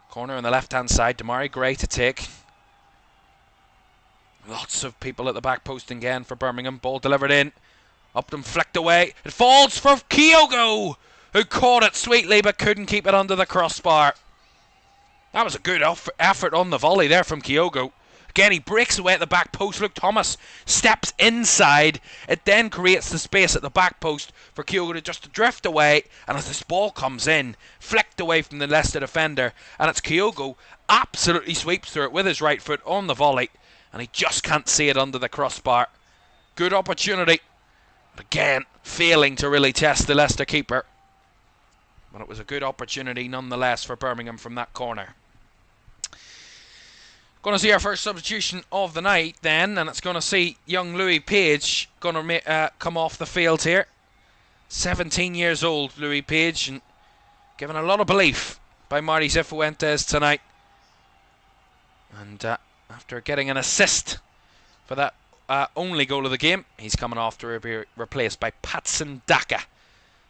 Corner on the left-hand side. Damari Gray to take. Lots of people at the back post again for Birmingham. Ball delivered in. Upton flicked away. It falls for Kyogo, who caught it sweetly but couldn't keep it under the crossbar. That was a good effort on the volley there from Kyogo. Again, he breaks away at the back post. Luke Thomas steps inside. It then creates the space at the back post for Kyogo to just drift away. And as this ball comes in, flicked flicked away from the Leicester defender, and it's Kyogo absolutely sweeps through it with his right foot on the volley, and he just can't see it under the crossbar. Good opportunity, but again failing to really test the Leicester keeper. But it was a good opportunity nonetheless for Birmingham from that corner. Going to see our first substitution of the night then, and it's going to see young Louis Page going to come off the field here. 17 years old, Louis Page, and given a lot of belief by Marty Cifuentes tonight. And after getting an assist for that only goal of the game, he's coming off to be replaced by Patson Daka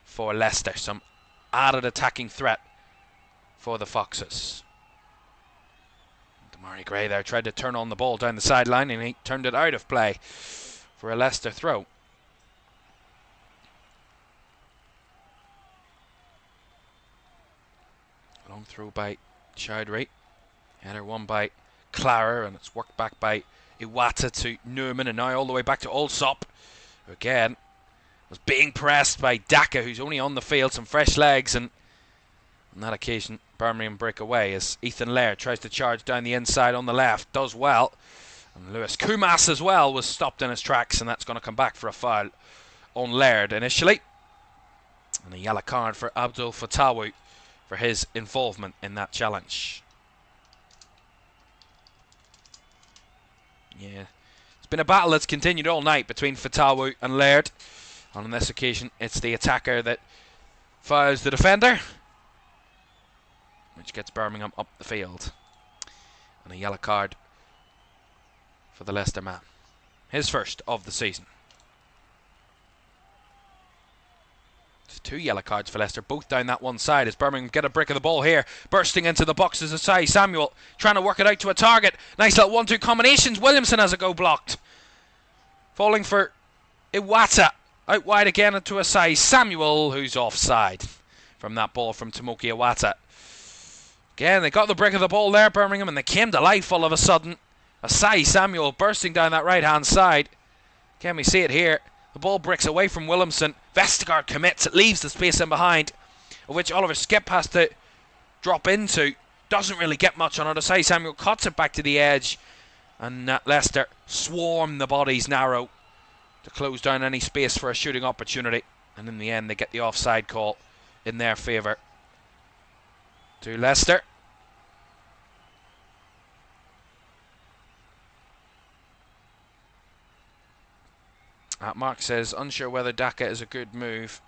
for Leicester. Some added attacking threat for the Foxes. Damari Gray there tried to turn on the ball down the sideline, and he turned it out of play for a Leicester throw. Long throw by Chowdhury. Header won by Clara, and it's worked back by Iwata to Newman, and now all the way back to Allsop, who again was being pressed by Daka, who's only on the field. Some fresh legs, and on that occasion Birmingham break away as Ethan Laird tries to charge down the inside on the left, does well, and Lewis Kumas as well was stopped in his tracks, and that's going to come back for a foul on Laird initially, and a yellow card for Abdul Fatawu for his involvement in that challenge. Yeah, it's been a battle that's continued all night between Fatawu and Laird, and on this occasion it's the attacker that fouls the defender, which gets Birmingham up the field. And a yellow card for the Leicester man. His first of the season. It's 2 yellow cards for Leicester, both down that one side, as Birmingham get a break of the ball here. Bursting into the boxes of Sai Samuel, trying to work it out to a target. Nice little 1-2 combinations. Williamson has a go blocked. Falling for Iwata. Out wide again into a Sai Samuel, who's offside from that ball from Tomoki Iwata. Again, they got the break of the ball there, Birmingham, and they came to life all of a sudden. Asai Samuel bursting down that right-hand side. Can we see it here? The ball breaks away from Williamson. Vestergaard commits. It leaves the space in behind, of which Oliver Skipp has to drop into. Doesn't really get much on it. Asai Samuel cuts it back to the edge, and Leicester swarm the bodies narrow to close down any space for a shooting opportunity. And in the end, they get the offside call in their favour. To Leicester. Mark says, unsure whether Daka is a good move.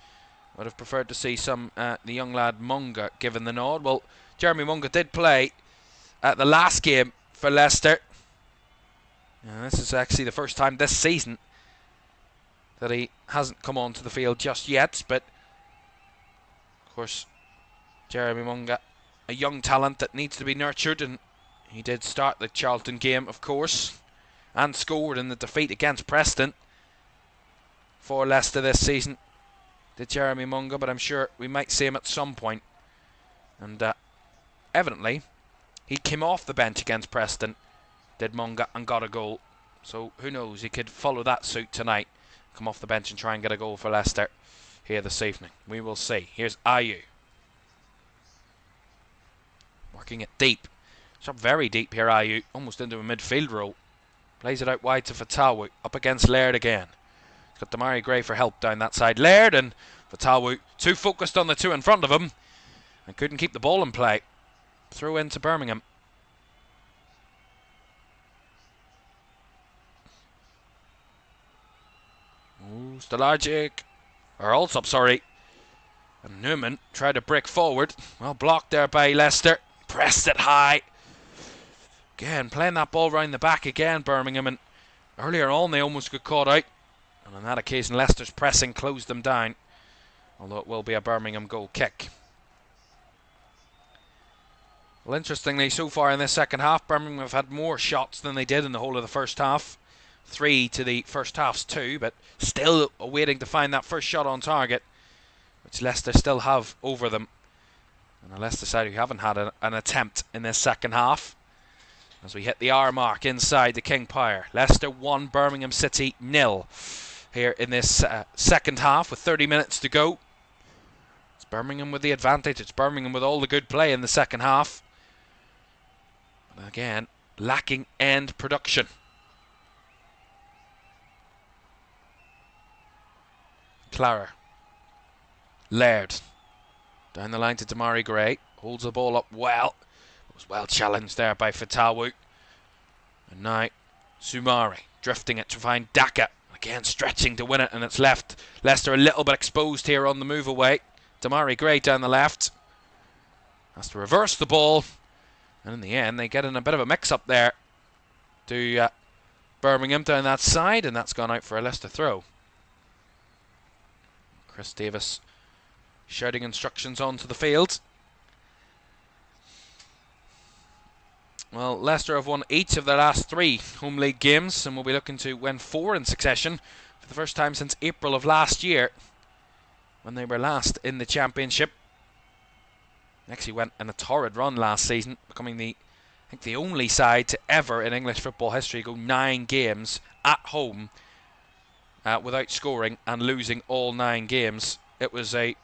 Would have preferred to see the young lad Munga given the nod. Well, Jeremy Munga did play at the last game for Leicester. This is actually the first time this season that he hasn't come onto the field just yet. But, of course, Jeremy Munga, a young talent that needs to be nurtured, and he did start the Charlton game, of course, and scored in the defeat against Preston for Leicester this season. Did Jeremy Munga, but I'm sure we might see him at some point. And evidently, he came off the bench against Preston, did Munga, and got a goal. So who knows, he could follow that suit tonight, come off the bench and try and get a goal for Leicester here this evening. We will see. Here's Ayew. Working it deep. It's up very deep here, Ayew. Almost into a midfield role. Plays it out wide to Fatawu. Up against Laird again. He's got Damari Gray for help down that side. Laird and Fatawu too focused on the two in front of him and couldn't keep the ball in play. Throw into Birmingham. Ooh, Stalajic. Or Allsop, sorry. And Newman tried to break forward. Well blocked there by Leicester. Pressed it high. Again, playing that ball round the back again, Birmingham. And earlier on, they almost got caught out. And on that occasion, Leicester's pressing closed them down. Although it will be a Birmingham goal kick. Well, interestingly, so far in this second half, Birmingham have had more shots than they did in the whole of the first half. 3 to the first half's 2, but still waiting to find that first shot on target, which Leicester still have over them. And a Leicester side who haven't had an attempt in this second half. As we hit the hour mark inside the King Power. Leicester 1, Birmingham City 0 here in this second half with 30 minutes to go. Birmingham with the advantage. It's Birmingham with all the good play in the second half. But again, lacking end production. Clara. Laird. Down the line to Damari Gray. Holds the ball up well. It was well challenged there by Fatawu. And now Sumari drifting it to find Daka. Again stretching to win it, and it's left Leicester a little bit exposed here on the move away. Damari Gray down the left. Has to reverse the ball. And in the end, they get in a bit of a mix-up there to Birmingham down that side, and that's gone out for a Leicester throw. Chris Davis shouting instructions onto the field. Well, Leicester have won each of their last 3 home league games and will be looking to win 4 in succession for the first time since April of last year, when they were last in the Championship. They actually went in a torrid run last season, becoming I think the only side to ever in English football history go 9 games at home without scoring and losing all 9 games. It was a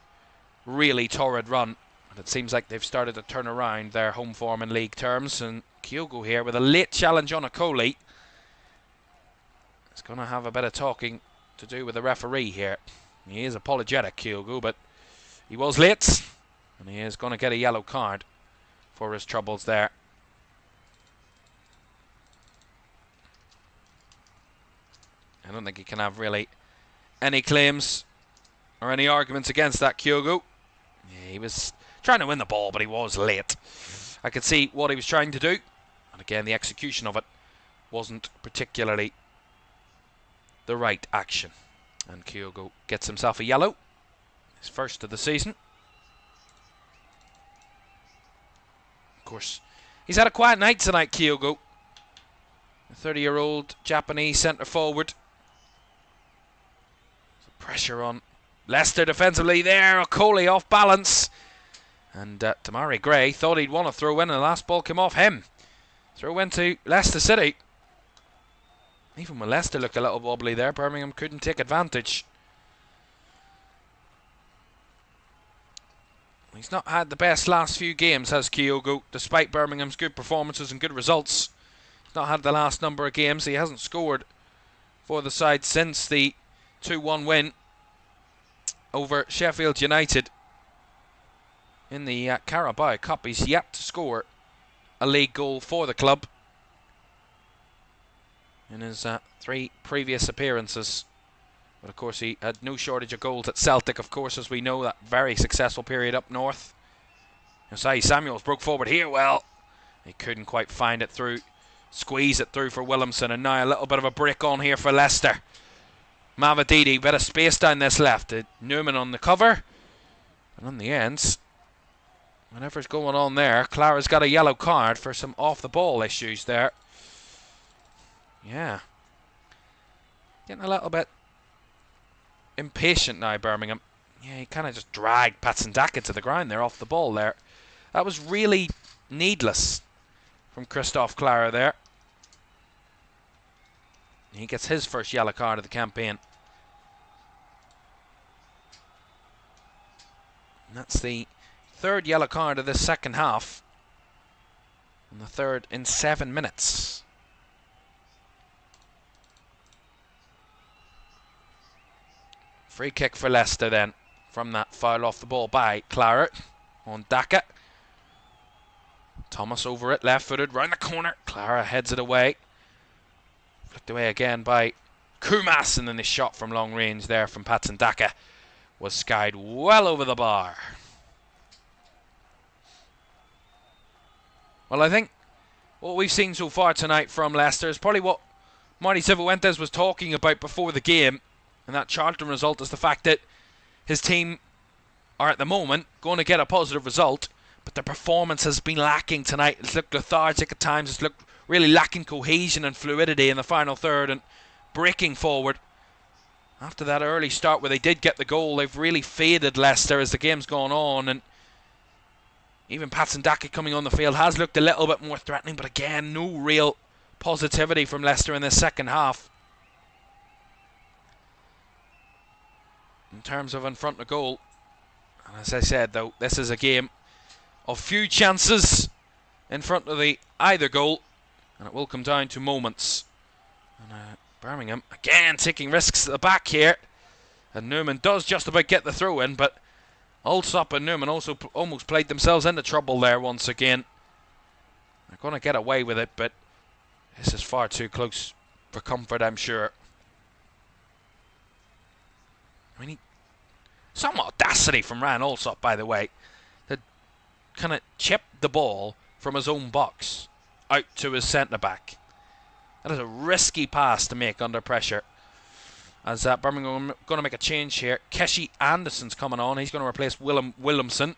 really torrid run, and it seems like they've started to turn around their home form in league terms. And Kyogo here with a late challenge on Okoli. It's going to have a bit of talking to do with the referee here. He is apologetic, Kyogo, but he was late, and he is going to get a yellow card for his troubles there. I don't think he can have really any claims or any arguments against that, Kyogo. Yeah, he was trying to win the ball, but he was late. I could see what he was trying to do, and again, the execution of it wasn't particularly the right action. And Kyogo gets himself a yellow, his first of the season. Of course, he's had a quiet night tonight, Kyogo. The 30-year-old Japanese centre forward. Pressure on Leicester defensively there. Okoli off balance. And Damari Gray thought he'd want to throw in, and the last ball came off him. Throw in to Leicester City. Even when Leicester looked a little wobbly there, Birmingham couldn't take advantage. He's not had the best last few games, has Kyogo, despite Birmingham's good performances and good results. He's not had the last number of games. He hasn't scored for the side since the 2-1 win over Sheffield United in the Carabao Cup. He's yet to score a league goal for the club in his 3 previous appearances. But of course, he had no shortage of goals at Celtic, of course, as we know, that very successful period up north. Josiah Samuels broke forward here well. He couldn't quite find it through, squeeze it through for Williamson, and now a little bit of a break on here for Leicester. Mavididi, bit of space down this left. Newman on the cover. And in the end, whatever's going on there, Clara's got a yellow card for some off-the-ball issues there. Yeah. Getting a little bit impatient now, Birmingham. Yeah, he kind of just dragged Patson-Daka to the ground there off the ball there. That was really needless from Christophe Clara there. He gets his first yellow card of the campaign. And that's the 3rd yellow card of this second half. And the 3rd in 7 minutes. Free kick for Leicester then, from that foul off the ball by Clara on Daka. Thomas over it, left-footed, round the corner. Clara heads it away. Flicked away again by Kumas, and then the shot from long range there from Patson-Daka was skied well over the bar. Well, I think what we've seen so far tonight from Leicester is probably what Marty Cifuentes was talking about before the game, and that Charlton result is the fact that his team are at the moment going to get a positive result, but their performance has been lacking tonight. It's looked lethargic at times. It's looked really lacking cohesion and fluidity in the final third, and breaking forward. After that early start where they did get the goal, they've really faded Leicester as the game's gone on, and even Patson-Daka coming on the field has looked a little bit more threatening, but again, no real positivity from Leicester in the second half. In terms of in front of goal, And as I said, though, this is a game of few chances in front of the either goal, and it will come down to moments. And Birmingham again taking risks at the back here, and Newman does just about get the throw in, but Alsop and Newman also almost played themselves into trouble there once again. They're going to get away with it, but this is far too close for comfort, I'm sure. I mean, some audacity from Ryan Alsop, by the way, to kind of chip the ball from his own box out to his centre-back. That is a risky pass to make under pressure. As Birmingham going to make a change here. Keshi Anderson's coming on. He's going to replace Willem Williamson.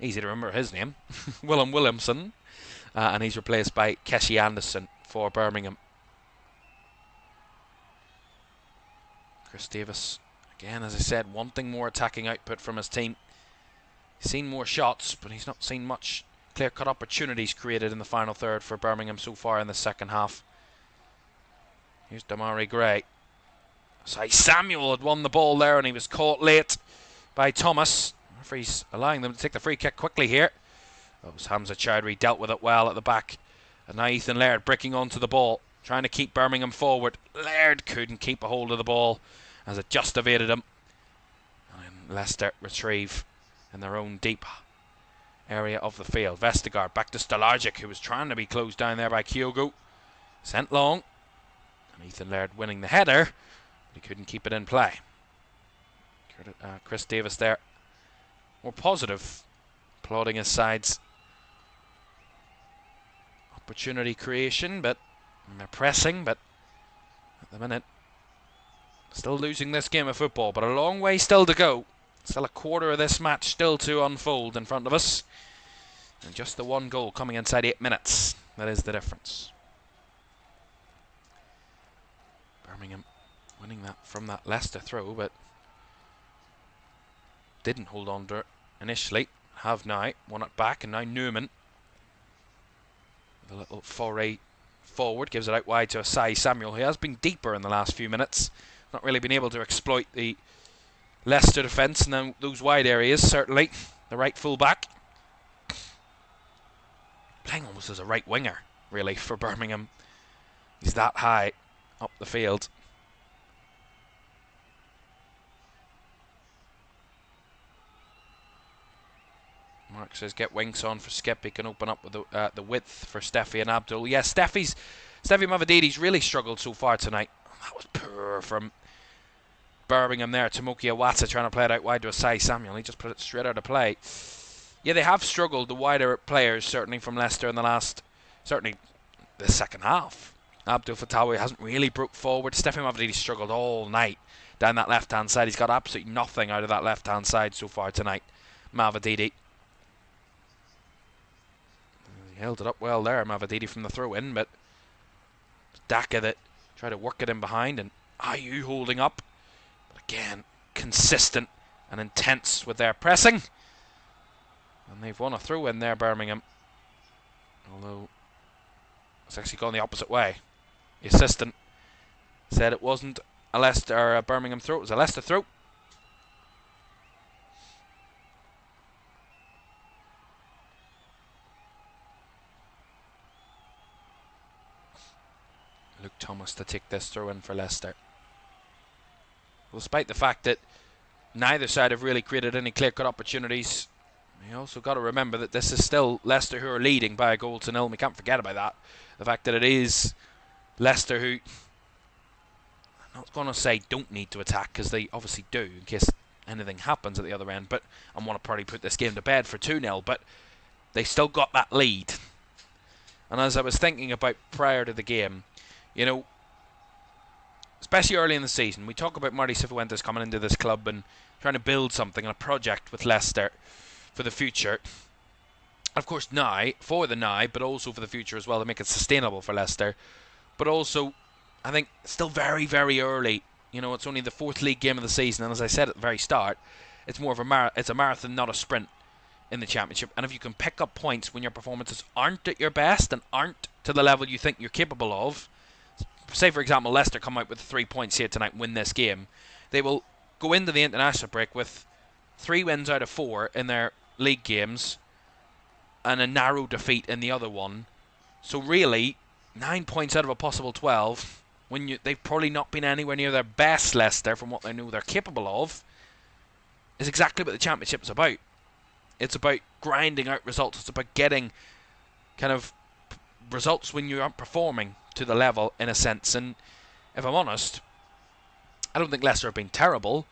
Easy to remember his name. Willem Williamson. And he's replaced by Keshi Anderson for Birmingham. Chris Davis, again, as I said, wanting more attacking output from his team. He's seen more shots, but he's not seen much clear-cut opportunities created in the final third for Birmingham so far in the second half. Here's Damari Gray. Samuel had won the ball there, and he was caught late by Thomas. The referee's allowing them to take the free kick quickly here. That was Hamza Chowdhury, dealt with it well at the back. And now Ethan Laird breaking onto the ball, trying to keep Birmingham forward. Laird couldn't keep a hold of the ball as it just evaded him. And Leicester retrieve in their own deep area of the field. Vestergaard back to Stolarczyk, who was trying to be closed down there by Kyogo. Sent long. And Ethan Laird winning the header, but he couldn't keep it in play. Chris Davis there, more positive, applauding his side's opportunity creation, but they're pressing, but at the minute still losing this game of football, but a long way still to go. Still a quarter of this match still to unfold in front of us, and just the one goal coming inside 8 minutes, that is the difference. Birmingham winning that from that Leicester throw, but didn't hold on to it initially. Have now won it back, and now Newman with a little foray forward gives it out wide to Asai Samuel, who has been deeper in the last few minutes. Not really been able to exploit the Leicester defence in those wide areas, certainly. The right full-back playing almost as a right winger, really, for Birmingham. He's that high up the field. Mark says get Winks on for Skip. He can open up with the width for Steffi and Abdul. Yes, Steffi Mavadidi's really struggled so far tonight. That was poor from Birmingham there. Tomoki Iwata trying to play it out wide to Asai Samuel. He just put it straight out of play. Yeah, they have struggled, the wider players, certainly from Leicester in certainly the second half. Abdul Fatawi hasn't really broke forward. Steffi Mavadidi struggled all night down that left-hand side. He's got absolutely nothing out of that left-hand side so far tonight, Mavadidi. He held it up well there, Mavadidi, from the throw-in, but Daka that tried to work it in behind, and Ayew holding up. But again, consistent and intense with their pressing. And they've won a throw-in there, Birmingham. Although it's actually gone the opposite way. The assistant said it wasn't a Leicester or a Birmingham throw, it was a Leicester throw. Luke Thomas to take this throw in for Leicester. Well, despite the fact that neither side have really created any clear-cut opportunities, you also got to remember that this is still Leicester who are leading by a goal to nil. We can't forget about that. The fact that it is Leicester who, I'm not going to say don't need to attack, because they obviously do in case anything happens at the other end, but I want to probably put this game to bed for 2-0, but they still got that lead. And as I was thinking about prior to the game, you know, especially early in the season, we talk about Marty Cifuentes coming into this club and trying to build something, a project with Leicester for the future. Of course, for the now, but also for the future as well, to make it sustainable for Leicester. But also, I think, still very, very early. You know, it's only the 4th league game of the season, and as I said at the very start, it's more of a marathon, not a sprint in the Championship. And if you can pick up points when your performances aren't at your best and aren't to the level you think you're capable of, say for example Leicester come out with 3 points here tonight, win this game, they will go into the international break with 3 wins out of 4 in their league games and a narrow defeat in the other one. So really, 9 points out of a possible 12, when they've probably not been anywhere near their best, Leicester, from what they know they're capable of, is exactly what the Championship is about. It's about grinding out results. It's about getting kind of results when you aren't performing to the level, in a sense. And if I'm honest, I don't think Leicester have been terrible,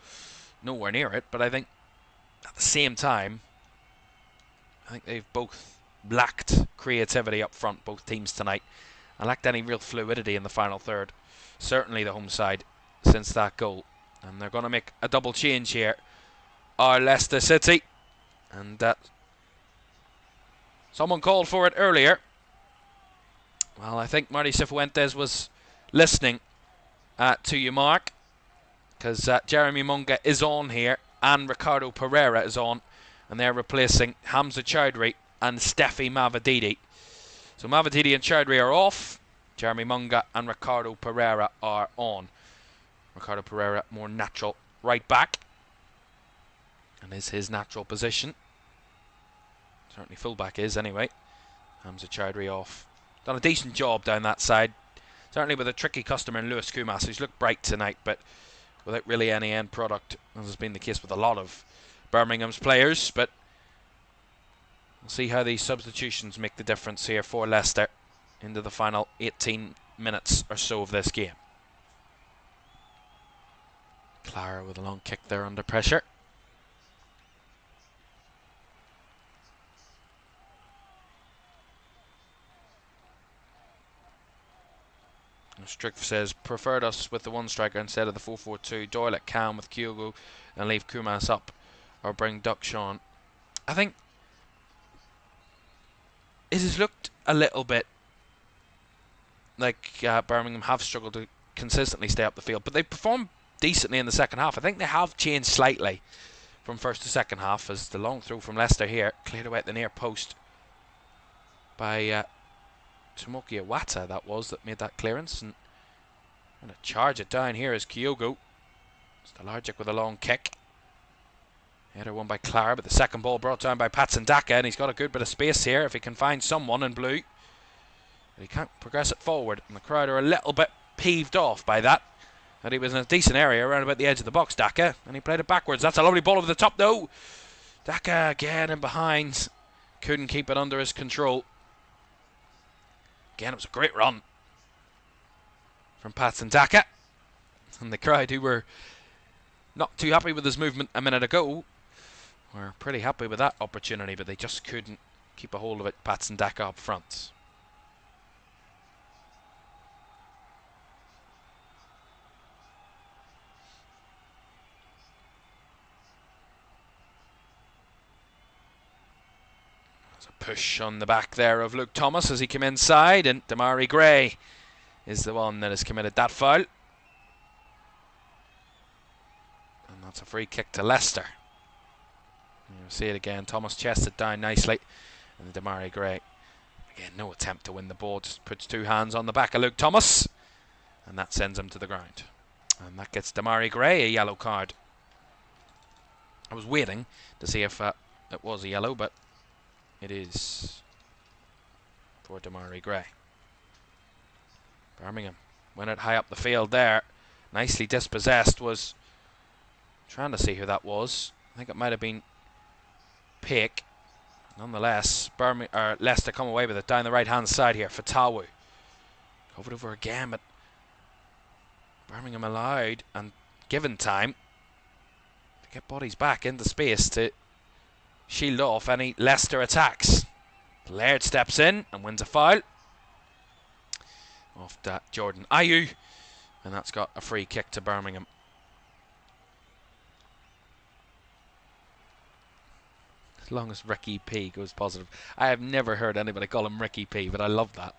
nowhere near it, but I think at the same time, I think they've both lacked creativity up front, both teams tonight, and lacked any real fluidity in the final third. Certainly the home side since that goal. And they're going to make a double change here, are Leicester City. And someone called for it earlier. Well, I think Marty Cifuentes was listening to you, Mark, because Jeremy Munga is on here and Ricardo Pereira is on, and they're replacing Hamza Chowdhury and Steffi Mavididi. So Mavididi and Chowdhury are off. Jeremy Munga and Ricardo Pereira are on. Ricardo Pereira, more natural right back, and is his natural position. Certainly fullback is, anyway. Hamza Chowdhury off. Done a decent job down that side. Certainly with a tricky customer in Lewis Kumas, who's looked bright tonight, but without really any end product, as has been the case with a lot of Birmingham's players. But we'll see how these substitutions make the difference here for Leicester into the final 18 minutes or so of this game. Clara with a long kick there under pressure. Strick says, preferred us with the one striker instead of the 4-4-2. Doyle at Cam with Kyogo and leave Kumas up, or bring Duck Sean. I think it has looked a little bit like Birmingham have struggled to consistently stay up the field, but they performed decently in the second half. I think they have changed slightly from first to second half, as the long throw from Leicester here cleared away at the near post by Tomoki Iwata, that made that clearance, and going to charge it down here is Kyogo. Stalajic with a long kick. Header won by Clara, but the second ball brought down by Patson Daka, and he's got a good bit of space here if he can find someone in blue. But he can't progress it forward, and the crowd are a little bit peeved off by that. That he was in a decent area around about the edge of the box, Daka, and he played it backwards. That's a lovely ball over the top though. Daka again in behind. Couldn't keep it under his control. Again, it was a great run from Patson Daka, and the crowd, who were not too happy with his movement a minute ago, were pretty happy with that opportunity, but they just couldn't keep a hold of it. Patson Daka up front. Push on the back there of Luke Thomas as he came inside, and Damari Gray is the one that has committed that foul. And that's a free kick to Leicester. You'll see it again. Thomas chested down nicely, and Damari Gray, again, no attempt to win the ball, just puts two hands on the back of Luke Thomas, and that sends him to the ground. And that gets Damari Gray a yellow card. I was waiting to see if it was a yellow, but it is for Damari Gray. Birmingham went it high up the field there. Nicely dispossessed. Was trying to see who that was. I think it might have been Pick. Nonetheless, Leicester come away with it down the right hand side here. Fatawu. Covered over again, but Birmingham allowed and given time to get bodies back into space to shield off any Leicester attacks. Laird steps in and wins a foul off that Jordan Ayew, and that's got a free kick to Birmingham. As long as Ricky P goes positive. I have never heard anybody call him Ricky P, but I love that.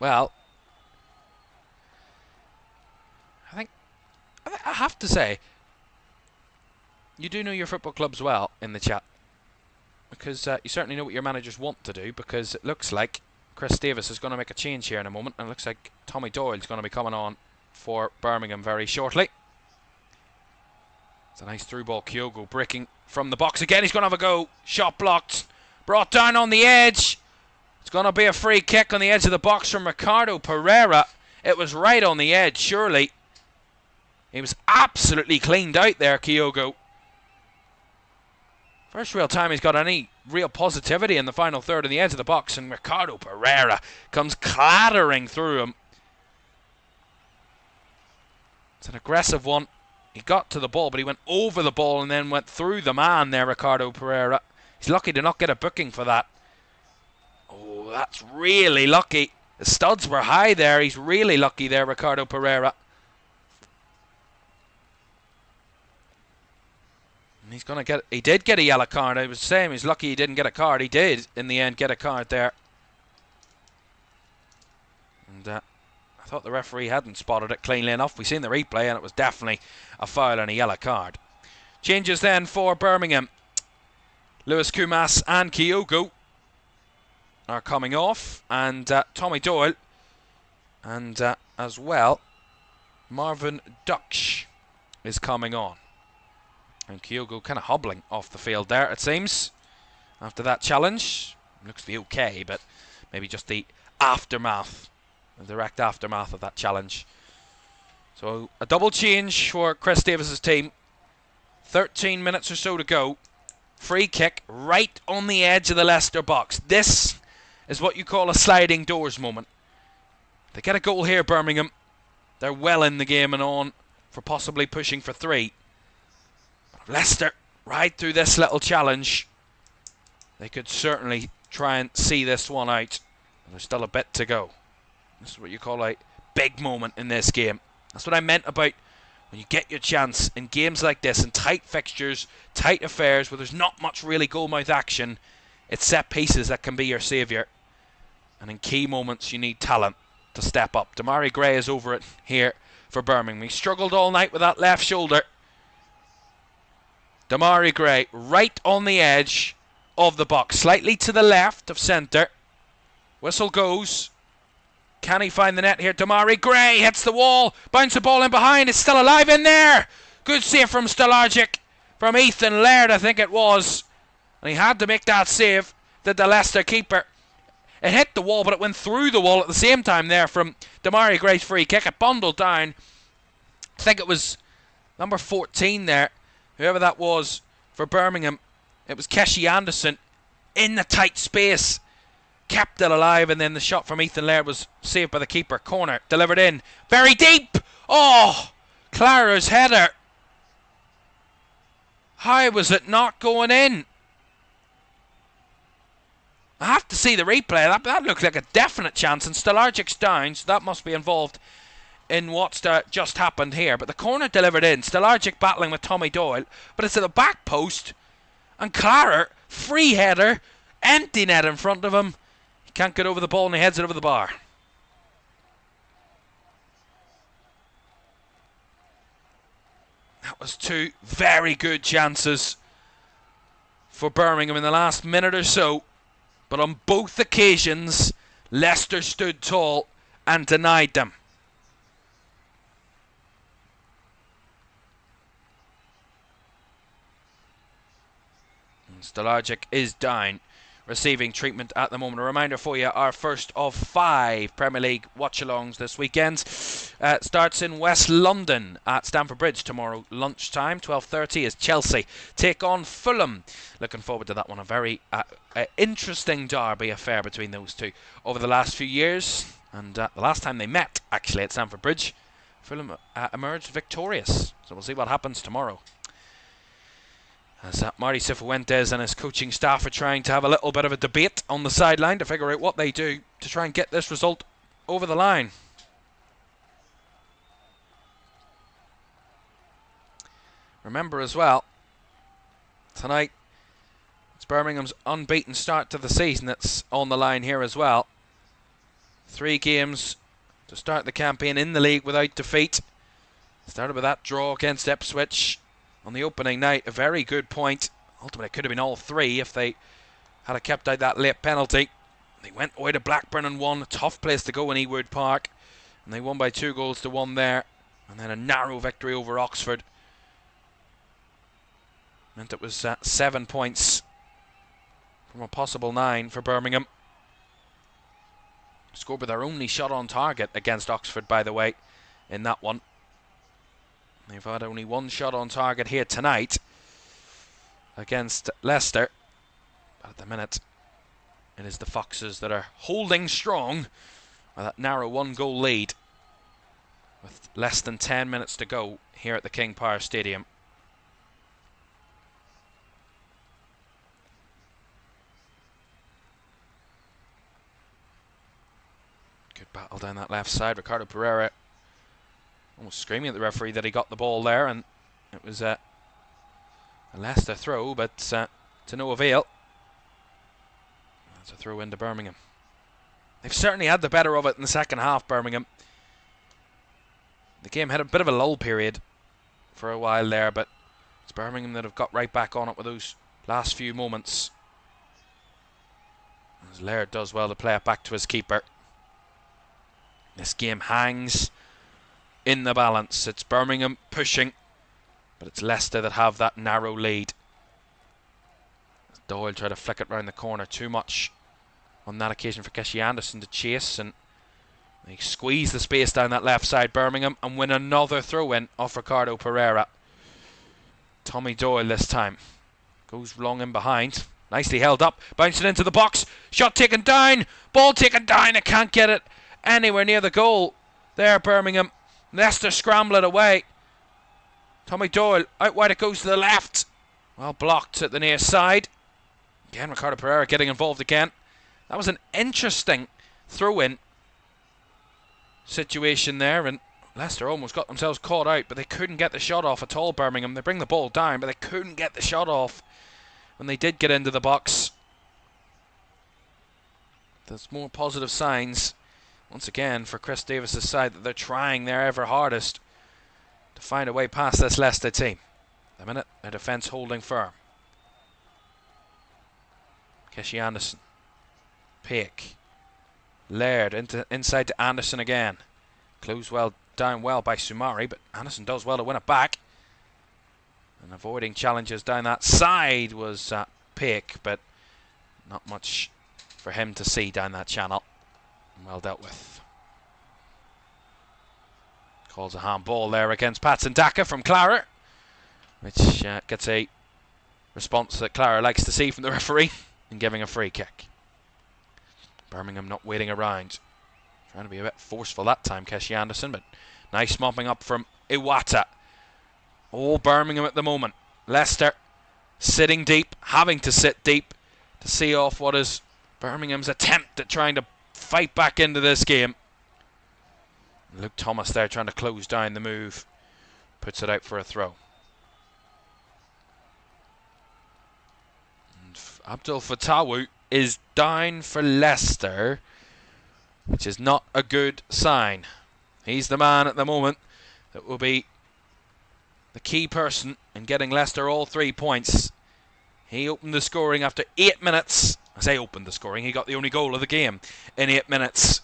Well, I have to say, you do know your football clubs well in the chat, because you certainly know what your managers want to do, because it looks like Chris Davis is going to make a change here in a moment, and it looks like Tommy Doyle is going to be coming on for Birmingham very shortly. It's a nice through ball. Kyogo breaking from the box again. He's going to have a go. Shot blocked. Brought down on the edge. It's going to be a free kick on the edge of the box from Ricardo Pereira. It was right on the edge, surely. He was absolutely cleaned out there, Kyogo. First real time he's got any real positivity in the final third on the edge of the box, and Ricardo Pereira comes clattering through him. It's an aggressive one. He got to the ball, but he went over the ball and then went through the man there, Ricardo Pereira. He's lucky to not get a booking for that. Oh, that's really lucky. The studs were high there. He's really lucky there, Ricardo Pereira. And he's gonna get. He did get a yellow card. I was saying he's lucky he didn't get a card. He did in the end get a card there. And I thought the referee hadn't spotted it cleanly enough. We seen the replay and it was definitely a foul and a yellow card. Changes then for Birmingham. Lewis Kumas and Kyogo are coming off, and Tommy Doyle, and as well Marvin Duksh is coming on. And Kyogo kind of hobbling off the field there, it seems, after that challenge. Looks to be okay, but maybe just the aftermath, the direct aftermath of that challenge. So a double change for Chris Davis's team. 13 minutes or so to go. Free kick right on the edge of the Leicester box. This is what you call a sliding doors moment. They get a goal here, Birmingham. They're well in the game and on for possibly pushing for 3. But Leicester, right through this little challenge, they could certainly try and see this one out. But there's still a bit to go. This is what you call a big moment in this game. That's what I meant about when you get your chance in games like this, in tight fixtures, tight affairs, where there's not much really goal-mouth action. It's set pieces that can be your saviour. And in key moments, you need talent to step up. Damari Gray is over it here for Birmingham. He struggled all night with that left shoulder. Damari Gray right on the edge of the box, slightly to the left of centre. Whistle goes. Can he find the net here? Damari Gray hits the wall. Bounce the ball in behind. It's still alive in there. Good save from Stolarczyk. From Ethan Laird, I think it was. And he had to make that save, did the Leicester keeper. It hit the wall, but it went through the wall at the same time there from Damari Gray's free kick. It bundled down. I think it was number 14 there. Whoever that was for Birmingham. It was Keshi Anderson in the tight space. Kept it alive, and then the shot from Ethan Laird was saved by the keeper. Corner, delivered in. Very deep! Oh! Clara's header. How was it not going in? I have to see the replay. That looked like a definite chance, and Stolarczyk's down, so that must be involved in what's just happened here. But the corner delivered in. Stolarczyk battling with Tommy Doyle, but it's at the back post, and Clara, free header, empty net in front of him. He can't get over the ball, and he heads it over the bar. That was 2 very good chances for Birmingham in the last minute or so. But on both occasions, Leicester stood tall and denied them. And Stolarczyk is down, receiving treatment at the moment. A reminder for you, our first of 5 Premier League watch-alongs this weekend starts in West London at Stamford Bridge tomorrow lunchtime. 12:30 as Chelsea take on Fulham. Looking forward to that one. A very interesting derby affair between those two over the last few years. And the last time they met, actually, at Stamford Bridge, Fulham emerged victorious. So we'll see what happens tomorrow. As Marty Cifuentes and his coaching staff are trying to have a little bit of a debate on the sideline to figure out what they do to try and get this result over the line. Remember as well, tonight it's Birmingham's unbeaten start to the season that's on the line here as well. 3 games to start the campaign in the league without defeat. Started with that draw against Ipswich on the opening night, a very good point. Ultimately, it could have been all 3 if they had kept out that late penalty. They went away to Blackburn and won. A tough place to go in Ewood Park. And they won by 2-1 there. And then a narrow victory over Oxford. Meant it was 7 points from a possible 9 for Birmingham. Scored with their only shot on target against Oxford, by the way, in that one. They've had only 1 shot on target here tonight against Leicester. But at the minute, it is the Foxes that are holding strong with that narrow 1-goal lead with less than 10 minutes to go here at the King Power Stadium. Good battle down that left side. Ricardo Pereira almost screaming at the referee that he got the ball there, and it was a Leicester throw, but to no avail. That's a throw into Birmingham. They've certainly had the better of it in the second half, Birmingham. The game had a bit of a lull period for a while there, but it's Birmingham that have got right back on it with those last few moments. As Laird does well to play it back to his keeper. This game hangs in the balance. It's Birmingham pushing, but it's Leicester that have that narrow lead. Doyle tried to flick it round the corner too much on that occasion for Keshi Anderson to chase, and they squeeze the space down that left side, Birmingham, and win another throw-in off Ricardo Pereira. Tommy Doyle this time goes long in behind. Nicely held up, bouncing into the box. Shot taken down, ball taken down. They can't get it anywhere near the goal there, Birmingham. Leicester scramble it away. Tommy Doyle, out wide it goes to the left. Well blocked at the near side. Again, Ricardo Pereira getting involved again. That was an interesting throw-in situation there, and Leicester almost got themselves caught out, but they couldn't get the shot off at all, Birmingham. They bring the ball down, but they couldn't get the shot off when they did get into the box. There's more positive signs, once again, for Chris Davis' side, that they're trying their ever hardest to find a way past this Leicester team. At the minute, their defence holding firm. Keshi Anderson. Peake. Laird inside to Anderson again. Closed well down well by Sumari, but Anderson does well to win it back. And avoiding challenges down that side was Peake, but not much for him to see down that channel. Well dealt with. Calls a handball there against Patson Daka from Clara, which gets a response that Clara likes to see from the referee and giving a free kick. Birmingham not waiting around. Trying to be a bit forceful that time, Keshi Anderson, but nice mopping up from Iwata. All Birmingham at the moment. Leicester sitting deep, having to sit deep to see off what is Birmingham's attempt at trying to fight back into this game. Luke Thomas there trying to close down the move. Puts it out for a throw. And Abdul Fatawu is down for Leicester, which is not a good sign. He's the man at the moment that will be the key person in getting Leicester all 3 points. He opened the scoring after 8 minutes. I say opened the scoring, he got the only goal of the game in 8 minutes.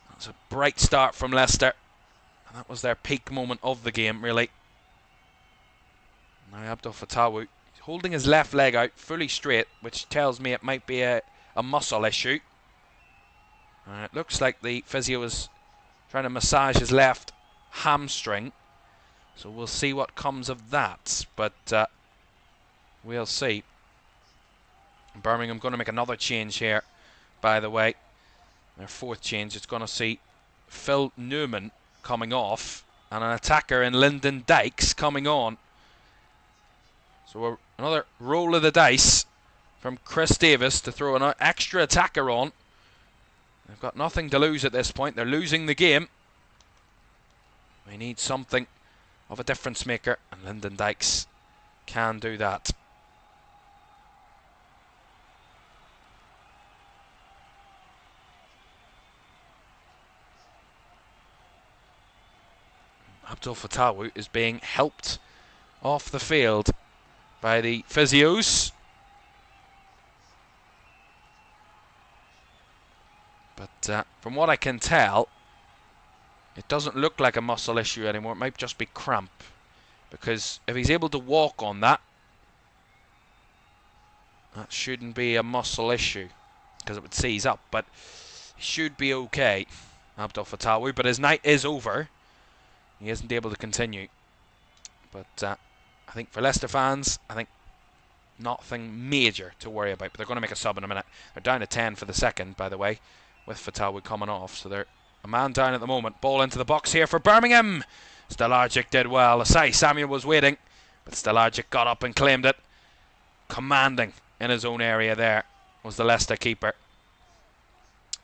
That's a bright start from Leicester, and that was their peak moment of the game, really. Now Abdul Fatawu holding his left leg out fully straight, which tells me it might be a muscle issue. It looks like the physio is trying to massage his left hamstring, so we'll see what comes of that, but we'll see. Birmingham going to make another change here, by the way. Their fourth change, it's going to see Phil Newman coming off and an attacker in Lyndon Dykes coming on. So another roll of the dice from Chris Davis to throw an extra attacker on. They've got nothing to lose at this point. They're losing the game. They need something of a difference maker, and Lyndon Dykes can do that. Abdul Fatawu is being helped off the field by the physios. But from what I can tell, it doesn't look like a muscle issue anymore. It might just be cramp because if he's able to walk on that, that shouldn't be a muscle issue, because it would seize up, but he should be okay, Abdul Fatawi. But his night is over. He isn't able to continue. But I think for Leicester fans, I think nothing major to worry about. But they're going to make a sub in a minute. They're down to 10 for the second, by the way, with Fatawi coming off. So they're a man down at the moment. Ball into the box here for Birmingham. Stelargic did well. Asai Samuel was waiting, but Stelargic got up and claimed it. Commanding in his own area there was the Leicester keeper.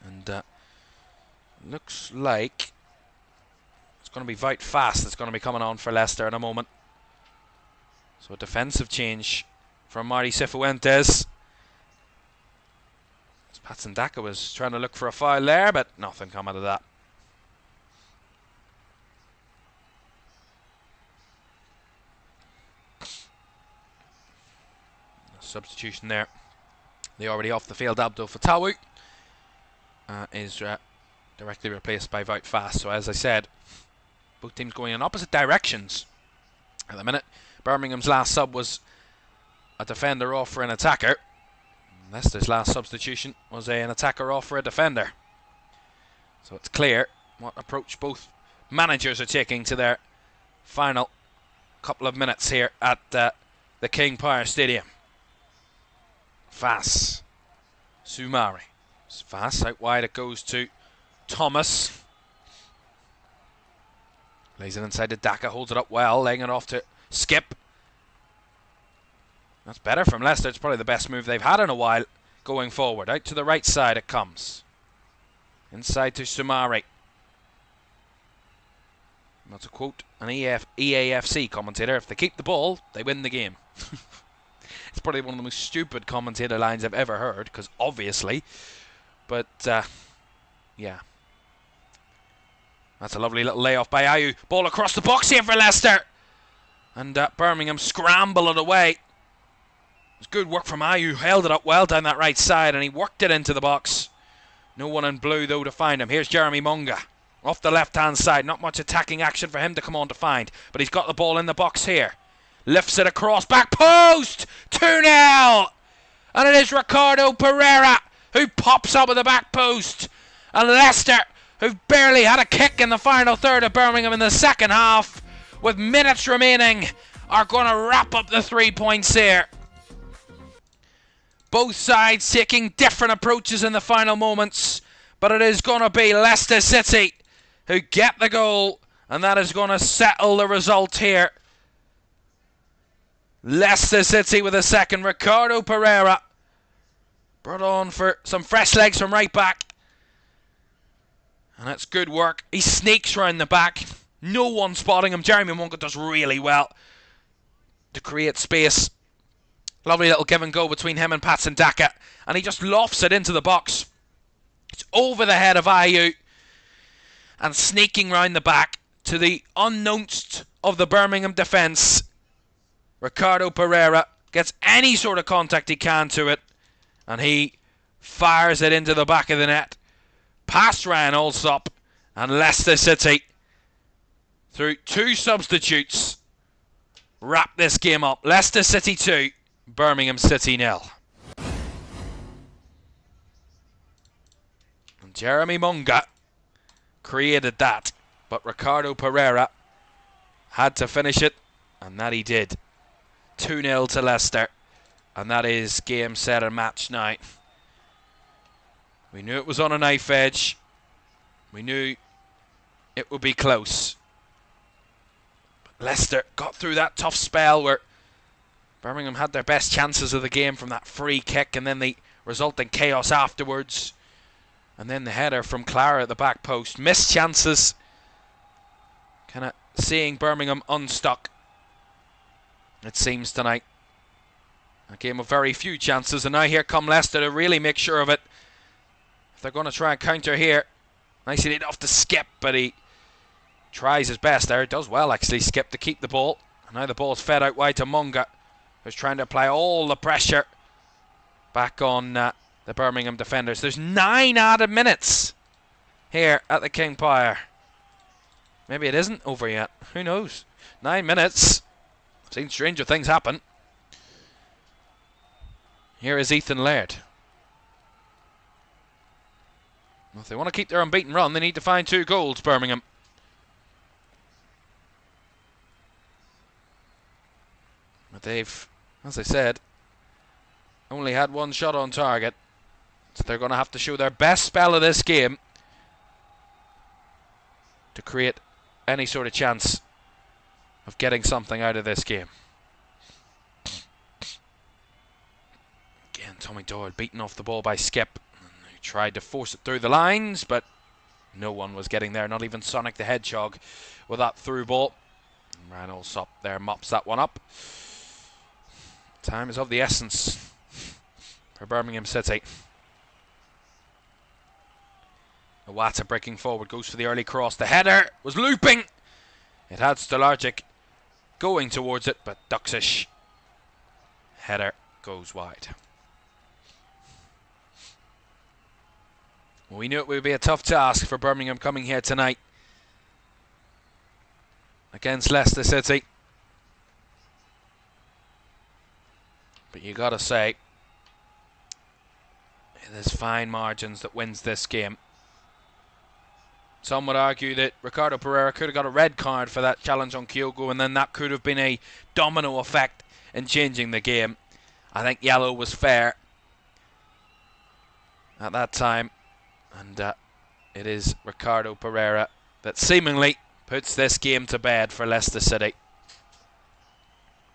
And looks like it's going to be Vout Fast that's going to be coming on for Leicester in a moment. So a defensive change from Mari Cifuentes. Patson Daka was trying to look for a foul there, but nothing come out of that. Substitution there. The already off the field Abdul Fatawi is directly replaced by Vout Fast. So as I said, both teams going in opposite directions at the minute. Birmingham's last sub was a defender off for an attacker. Leicester's last substitution was an attacker off for a defender. So it's clear what approach both managers are taking to their final couple of minutes here at the King Power Stadium. Fast. Sumari. It's Fast. Out wide it goes to Thomas. Lays it inside to Daka. Holds it up well. Laying it off to Skip. That's better from Leicester. It's probably the best move they've had in a while going forward. Out to the right side it comes. Inside to Sumari. That's a quote an EAFC commentator. If they keep the ball, they win the game. It's probably one of the most stupid commentator lines I've ever heard, because obviously. But, yeah. That's a lovely little layoff by Ayew. Ball across the box here for Leicester. And Birmingham scramble it away. It was good work from Ayew. Held it up well down that right side, and he worked it into the box. No one in blue, though, to find him. Here's Jeremy Munga. Off the left-hand side. Not much attacking action for him to come on to find. But he's got the ball in the box here. Lifts it across, back post! 2-0! And it is Ricardo Pereira who pops up at the back post. And Leicester, who've barely had a kick in the final third of Birmingham in the second half, with minutes remaining, are going to wrap up the 3 points here. Both sides taking different approaches in the final moments, but it is going to be Leicester City who get the goal, and that is going to settle the result here. Leicester City with a second. Ricardo Pereira brought on for some fresh legs from right back. And that's good work. He sneaks round the back. No one spotting him. Jeremy Munga does really well to create space. Lovely little give and go between him and Patson Daka. And he just lofts it into the box. It's over the head of Ayew. And sneaking round the back to the unknownst of the Birmingham defence. Ricardo Pereira gets any sort of contact he can to it, and he fires it into the back of the net. Past Ryan Allsop, and Leicester City, through two substitutes, wrap this game up. Leicester City 2, Birmingham City 0. And Jeremy Munga created that, but Ricardo Pereira had to finish it, and that he did. 2-0 to Leicester, and that is game, set and match now. We knew it was on a knife edge. We knew it would be close. But Leicester got through that tough spell where Birmingham had their best chances of the game from that free kick, and then the resulting chaos afterwards. And then the header from Clara at the back post. Missed chances. Kind of seeing Birmingham unstuck, it seems, tonight. A game of very few chances, and now here come Leicester to really make sure of it. If they're going to try and counter here. Nicely laid off to Skip, but he tries his best there. Does well, actually, Skip, to keep the ball. And now the ball's fed out wide to Munga, who's trying to apply all the pressure back on the Birmingham defenders. There's 9 added minutes here at the King Power. Maybe it isn't over yet. Who knows? 9 minutes. Seen stranger things happen. Here is Ethan Laird. Well, if they want to keep their unbeaten run, they need to find 2 goals, Birmingham. But they've, as I said, only had 1 shot on target. So they're going to have to show their best spell of this game to create any sort of chance of getting something out of this game. Again, Tommy Doyle beaten off the ball by Skip. He tried to force it through the lines, but no one was getting there, not even Sonic the Hedgehog with that through ball. And Alsop there mops that one up. Time is of the essence for Birmingham City. Iwata breaking forward, goes for the early cross. The header was looping. It had Stolarczyk going towards it, but Duxish header goes wide. We knew it would be a tough task for Birmingham coming here tonight against Leicester City. But you gotta say, it is fine margins that wins this game. Some would argue that Ricardo Pereira could have got a red card for that challenge on Kyogo, and then that could have been a domino effect in changing the game. I think yellow was fair at that time, and it is Ricardo Pereira that seemingly puts this game to bed for Leicester City.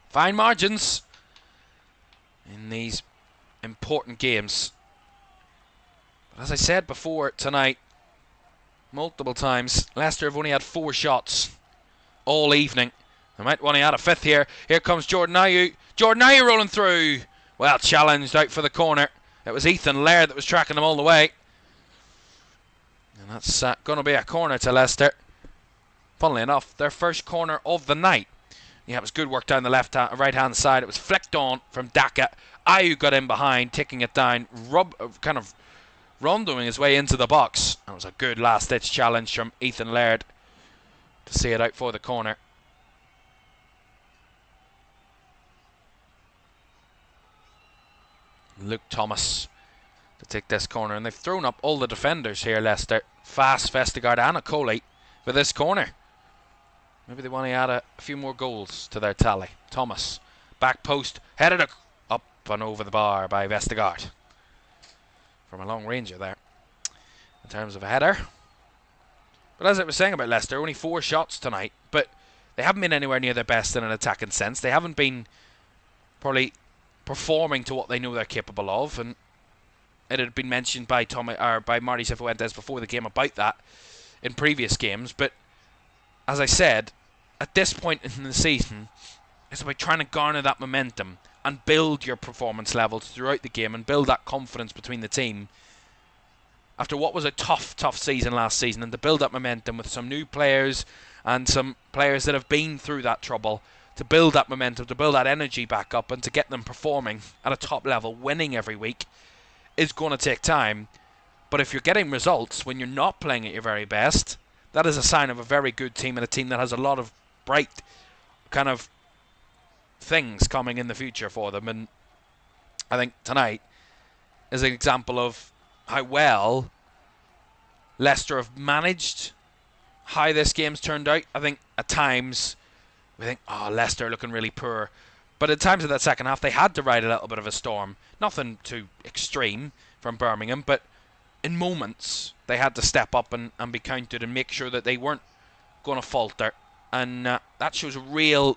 Fine margins in these important games. But as I said before tonight, multiple times, Leicester have only had 4 shots all evening. They might want to add a 5th here. Here comes Jordan Ayew. Jordan Ayew rolling through. Well, challenged out for the corner. It was Ethan Laird that was tracking them all the way. And that's going to be a corner to Leicester. Funnily enough, their first corner of the night. Yeah, it was good work down the right-hand side. It was flicked on from Daka. Ayew got in behind, taking it down, kind of rondoing his way into the box. That was a good last-ditch challenge from Ethan Laird to see it out for the corner. Luke Thomas to take this corner, and they've thrown up all the defenders here, Leicester. Fast, Vestergaard and Okoli for this corner. Maybe they want to add a few more goals to their tally. Thomas, back post, headed up and over the bar by Vestergaard. From a long ranger there, in terms of a header. But as I was saying about Leicester, only 4 shots tonight, but they haven't been anywhere near their best in an attacking sense. They haven't been probably performing to what they know they're capable of, and it had been mentioned by Marty Cifuentes before the game about that in previous games. But as I said, at this point in the season, it's about trying to garner that momentum and build your performance levels throughout the game and build that confidence between the team after what was a tough season last season, and to build up momentum with some new players and some players that have been through that trouble, to build that momentum, to build that energy back up and to get them performing at a top level, winning every week is going to take time. But if you're getting results when you're not playing at your very best, that is a sign of a very good team and a team that has a lot of bright kind of things coming in the future for them. And I think tonight is an example of how well Leicester have managed, how this game's turned out. I think at times we think, oh, Leicester looking really poor. But at times of that second half, they had to ride a little bit of a storm. Nothing too extreme from Birmingham, but in moments they had to step up and be counted and make sure that they weren't going to falter. And that shows real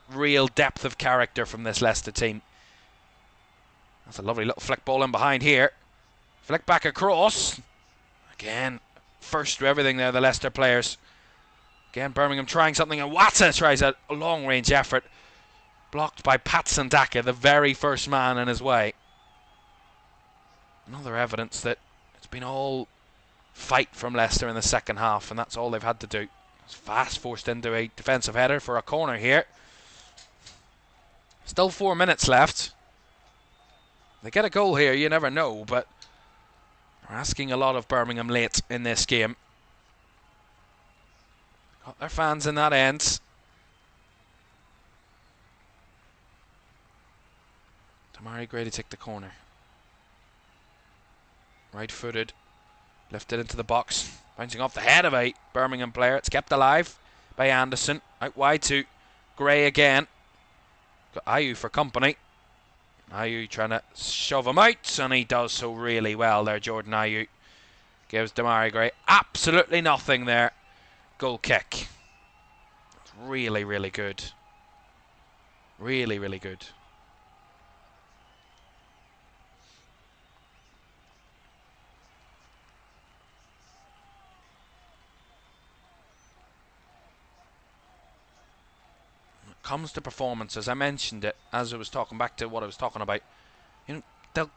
depth of character from this Leicester team. That's a lovely little flick ball in behind here. Flick back across. Again, first through everything there, the Leicester players. Again, Birmingham trying something, and Wata tries a long-range effort. Blocked by Patson Daka, the very first man in his way. Another evidence that it's been all fight from Leicester in the second half, and that's all they've had to do. It's fast forced into a defensive header for a corner here. Still 4 minutes left. They get a goal here, you never know, but they're asking a lot of Birmingham late in this game. Got their fans in that end. Demarai Gray to take the corner. Right-footed. Lifted into the box. Bouncing off the head of a Birmingham player. It's kept alive by Anderson. Out wide to Gray again. Got Ayew for company. Ayew trying to shove him out, and he does so really well there. Jordan Ayew gives Demarai Gray absolutely nothing there. Goal kick. It's really, really good. Really, really good. Comes to performances, I mentioned it as I was talking back to what I was talking about. You know, they'll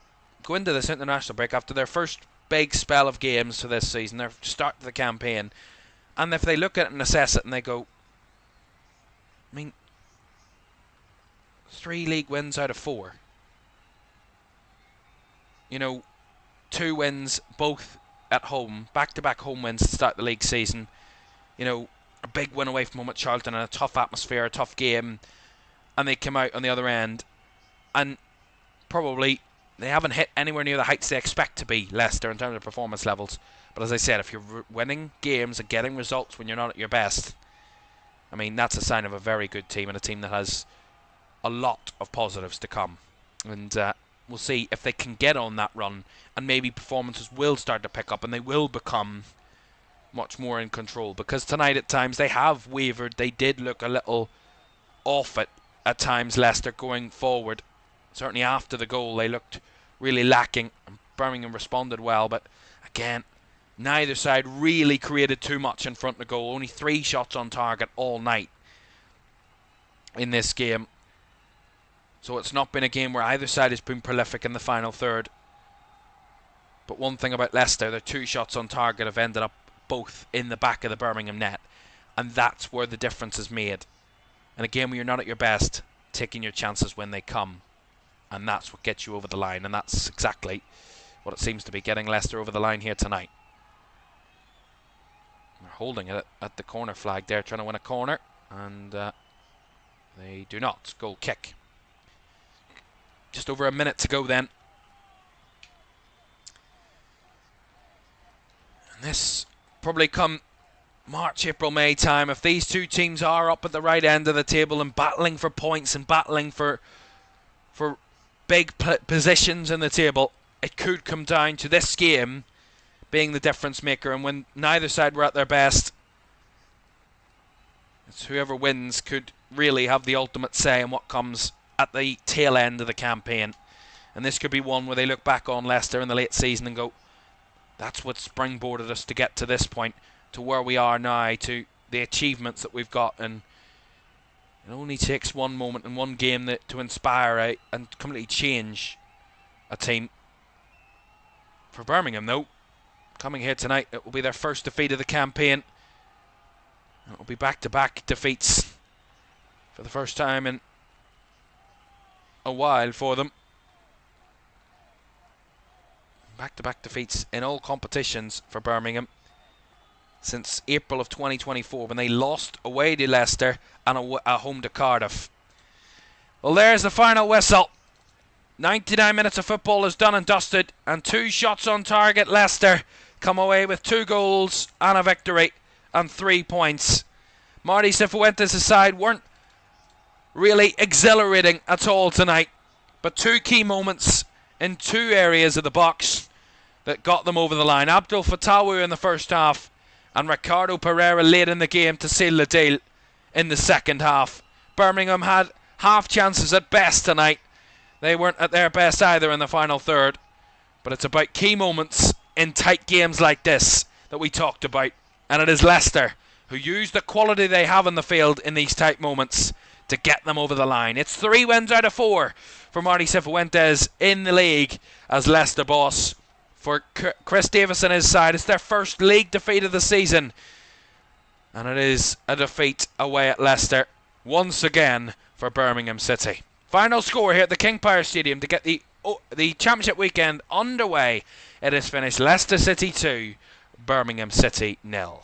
go into this international break after their first big spell of games for this season, their start to the campaign, and if they look at it and assess it and they go, I mean, 3 league wins out of 4. You know, 2 wins both at home, back-to-back home wins to start the league season. You know, a big win away from home at Charlton and a tough atmosphere, a tough game, and they come out on the other end and probably they haven't hit anywhere near the heights they expect to be, Leicester, in terms of performance levels. But as I said, if you're winning games and getting results when you're not at your best, I mean, that's a sign of a very good team and a team that has a lot of positives to come. And we'll see if they can get on that run, and maybe performances will start to pick up and they will become much more in control, because tonight at times they have wavered. They did look a little off it at times, Leicester, going forward. Certainly after the goal they looked really lacking, and Birmingham responded well, but again, neither side really created too much in front of the goal. Only 3 shots on target all night in this game, so it's not been a game where either side has been prolific in the final third. But one thing about Leicester, their 2 shots on target have ended up both in the back of the Birmingham net, and that's where the difference is made. And again, when you're not at your best, taking your chances when they come, and that's what gets you over the line, and that's exactly what it seems to be getting Leicester over the line here tonight. They're holding it at the corner flag there, trying to win a corner, and they do not. Goal kick. Just over a minute to go then. And this probably come March, April, May time, if these 2 teams are up at the right end of the table and battling for points and battling for big positions in the table, it could come down to this game being the difference maker. And when neither side were at their best, it's whoever wins could really have the ultimate say in what comes at the tail end of the campaign. And this could be one where they look back on Leicester in the late season and go, that's what springboarded us to get to this point, to where we are now, to the achievements that we've got. And it only takes one moment and one game to inspire and completely change a team. For Birmingham, though, coming here tonight, it will be their first defeat of the campaign. It will be back-to-back defeats for the first time in a while for them. Back-to-back defeats in all competitions for Birmingham since April of 2024, when they lost away to Leicester and a home to Cardiff. Well, there's the final whistle. 99 minutes of football is done and dusted, and 2 shots on target. Leicester come away with 2 goals and a victory and 3 points. Marty Cifuentes' side weren't really exhilarating at all tonight, but 2 key moments in 2 areas of the box that got them over the line. Abdul Fatawu in the first half, and Ricardo Pereira late in the game to seal the deal in the second half. Birmingham had half chances at best tonight. They weren't at their best either in the final third, but it's about key moments in tight games like this that we talked about, and it is Leicester who use the quality they have in the field in these tight moments to get them over the line. It's 3 wins out of 4 for Marty Cifuentes in the league as Leicester boss. For Chris Davis and his side, it's their first league defeat of the season, and it is a defeat away at Leicester once again for Birmingham City. Final score here at the King Power Stadium to get the Championship weekend underway. It is finished Leicester City 2, Birmingham City 0.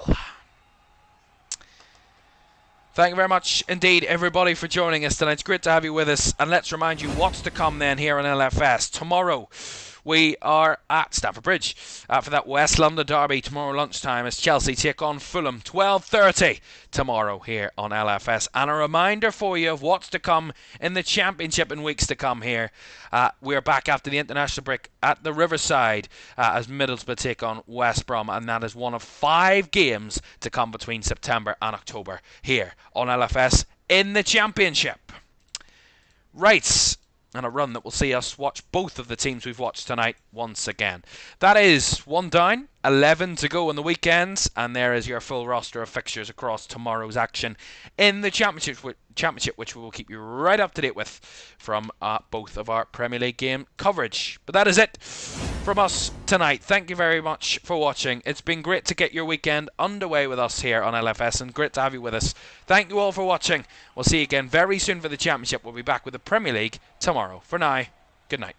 Thank you very much indeed, everybody, for joining us tonight. It's great to have you with us. And let's remind you what's to come then here on LFS. Tomorrow, we are at Stamford Bridge for that West London derby tomorrow lunchtime as Chelsea take on Fulham. 12:30 tomorrow here on LFS. And a reminder for you of what's to come in the Championship in weeks to come here. We're back after the international break at the Riverside as Middlesbrough take on West Brom, and that is one of 5 games to come between September and October here on LFS in the Championship. Right, and a run that will see us watch both of the teams we've watched tonight once again. That is 1 down, 11 to go on the weekends, and there is your full roster of fixtures across tomorrow's action in the Championship, which we will keep you right up to date with from both of our Premier League game coverage. But that is it from us tonight. Thank you very much for watching. It's been great to get your weekend underway with us here on LFS, and great to have you with us. Thank you all for watching. We'll see you again very soon for the Championship. We'll be back with the Premier League tomorrow. For now, good night.